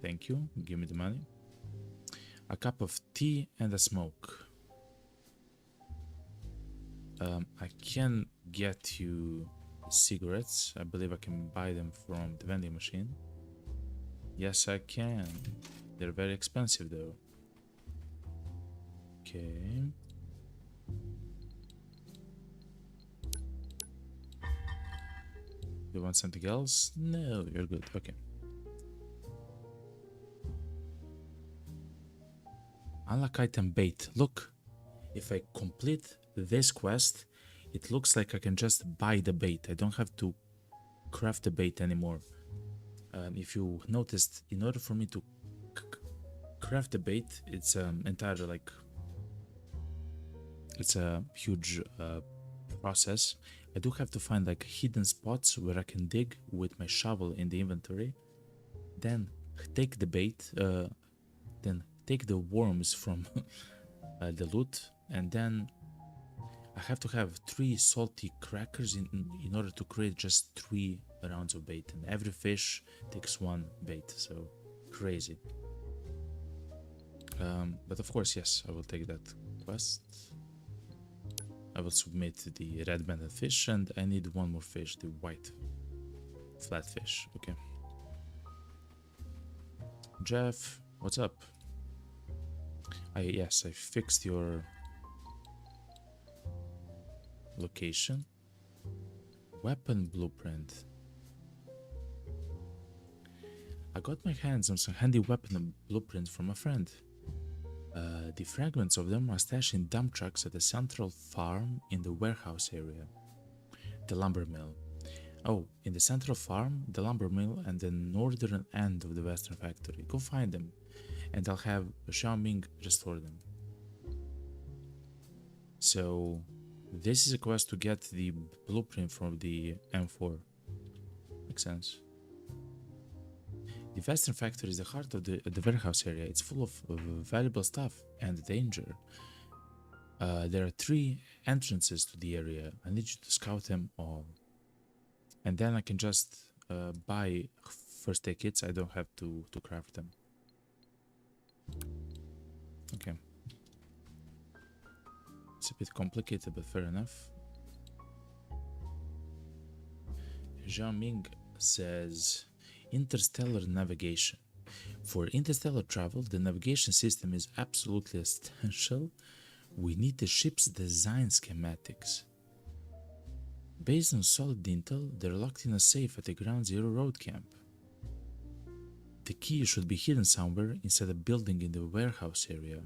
Thank you. Give me the money. A cup of tea and a smoke. I can get you cigarettes. I believe I can buy them from the vending machine. Yes, I can. They're very expensive though. Okay. You want something else? No, you're good. Okay. Unlock item bait. Look, if I complete this quest, it looks like I can just buy the bait. I don't have to craft the bait anymore. If you noticed, in order for me to craft the bait, it's entirely like it's a huge process. I do have to find like hidden spots where I can dig with my shovel in the inventory, then take the bait, then take the worms from the loot, and then I have to have 3 salty crackers in order to create just 3 rounds of bait, and every fish takes 1 bait, so crazy. But of course, yes, I will take that quest. I will submit the red banded fish, and I need 1 more fish, the white flatfish. Okay. Jeff, what's up? Yes, I fixed your location. Weapon blueprint. I got my hands on some handy weapon and blueprints from a friend. The fragments of them are stashed in dump trucks at the central farm in the warehouse area. The lumber mill. Oh, in the central farm, the lumber mill, and the northern end of the western factory. Go find them, and I'll have Xiaoming restore them. So, this is a quest to get the blueprint from the M4. Makes sense. The western factory is the heart of the warehouse area. It's full of valuable stuff and danger. There are 3 entrances to the area. I need you to scout them all. And then I can just buy first aid kits. I don't have to craft them. Okay. It's a bit complicated, but fair enough. Zhao says interstellar navigation. For interstellar travel, the navigation system is absolutely essential. We need the ship's design schematics. Based on solid intel, they're locked in a safe at the Ground Zero road camp. The key should be hidden somewhere inside a building in the warehouse area.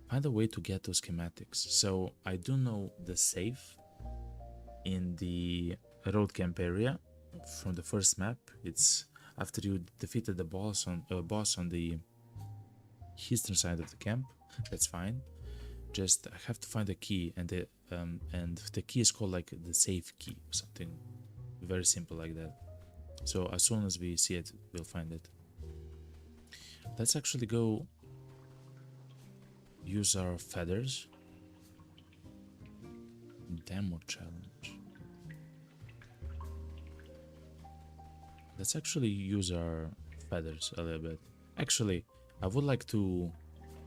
Find a way to get those schematics. So I do know the safe in the road camp area from the first map. It's after you defeated the boss on the eastern side of the camp. That's fine. Just I have to find a key, and the key is called like the safe key or something very simple like that. So as soon as we see it, we'll find it. Let's actually go use our feathers. Demo challenge. Let's actually use our feathers a little bit. Actually, I would like to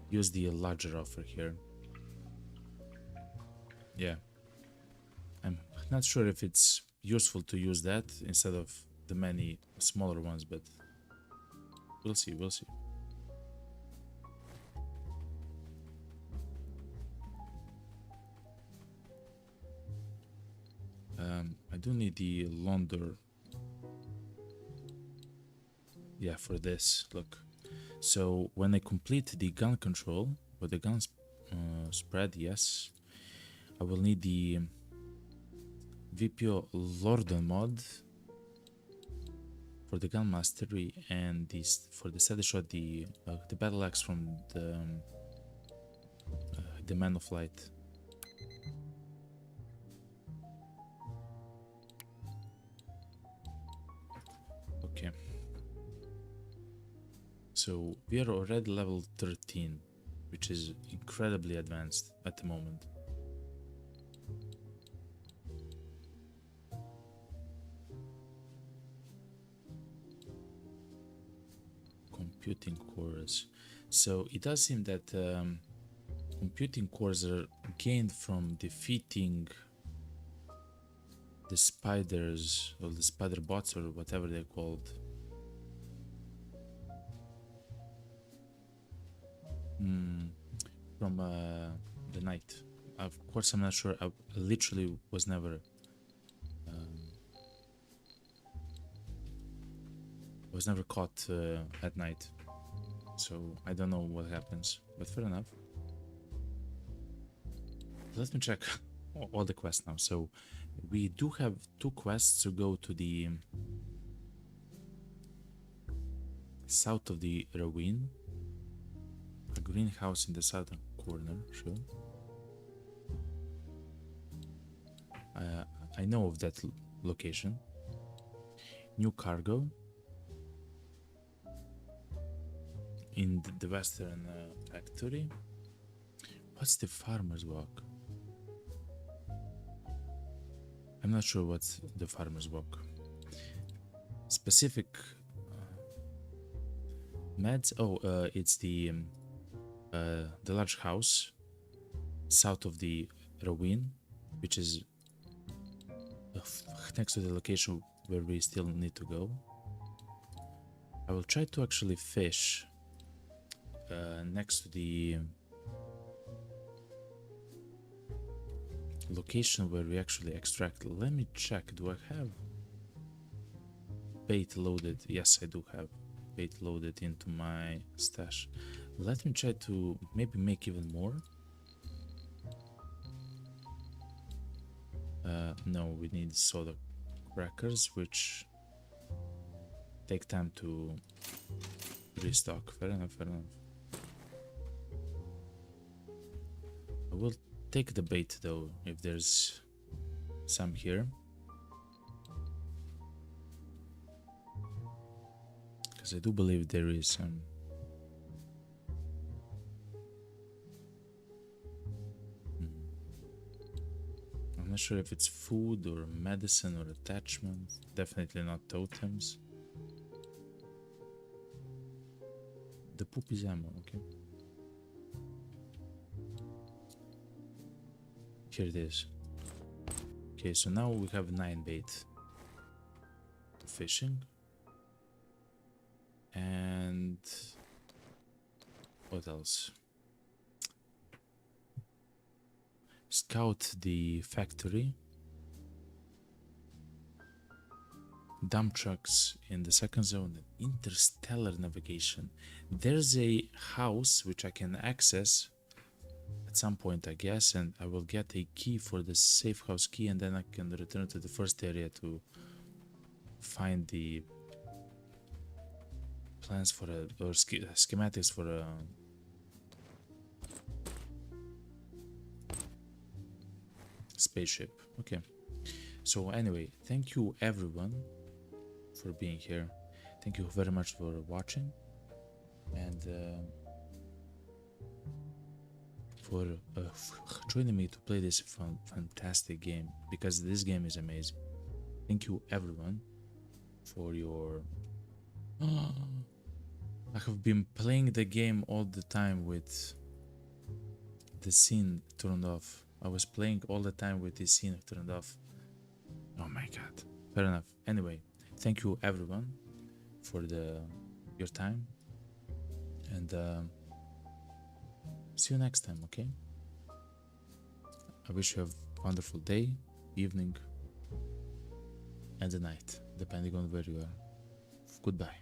use the larger offer here. Yeah, I'm not sure if it's useful to use that instead of the many smaller ones, but we'll see, we'll see. I do need the launder. Yeah, for this, look. So when I complete the gun control, or the gun spread, yes, I will need the VPO Lorden mod for the gun mastery, and this for the steady shot, the battle axe from the Man of Light. Okay. So we are already level 13, which is incredibly advanced at the moment. Computing cores. So it does seem that computing cores are gained from defeating the spiders, or the spider bots, or whatever they're called. From the night. Of course, I'm not sure. I literally was never caught at night, so I don't know what happens, but fair enough. Let me check all the quests now. So we do have 2 quests to go to the south of the ruin. A greenhouse in the southern corner, sure. I know of that location. New cargo in the western factory. What's the farmer's walk? I'm not sure what's the farmer's walk. Specific meds. Oh, it's the large house south of the ruin, which is next to the location where we still need to go. I will try to actually fish next to the location where we actually extract. Let me check. Do I have bait loaded? Yes, I do have bait loaded into my stash. Let me try to maybe make even more. No, we need soda crackers, which take time to restock. Fair enough, fair enough. I will take the bait though, if there's some here. Because I do believe there is some. I'm not sure if it's food or medicine or attachment. Definitely not totems. The poop is ammo, okay. Here it is. Okay, so now we have 9 bait. Fishing. And what else? Scout the factory. Dump trucks in the second zone. Interstellar navigation. There's a house which I can access at some point, I guess, and I will get a key for the safe house key, and then I can return to the first area to find the plans for a, or schematics for a spaceship. Okay, so anyway, thank you everyone for being here. Thank you very much for watching, and for joining me to play this fantastic game, because this game is amazing. Thank you everyone for your I have been playing the game all the time with the scene turned off. I was playing all the time with the scene turned off. Oh my god. Fair enough. Anyway, thank you everyone for your time, and see you next time, okay? I wish you have a wonderful day, evening, and a night, depending on where you are. Goodbye.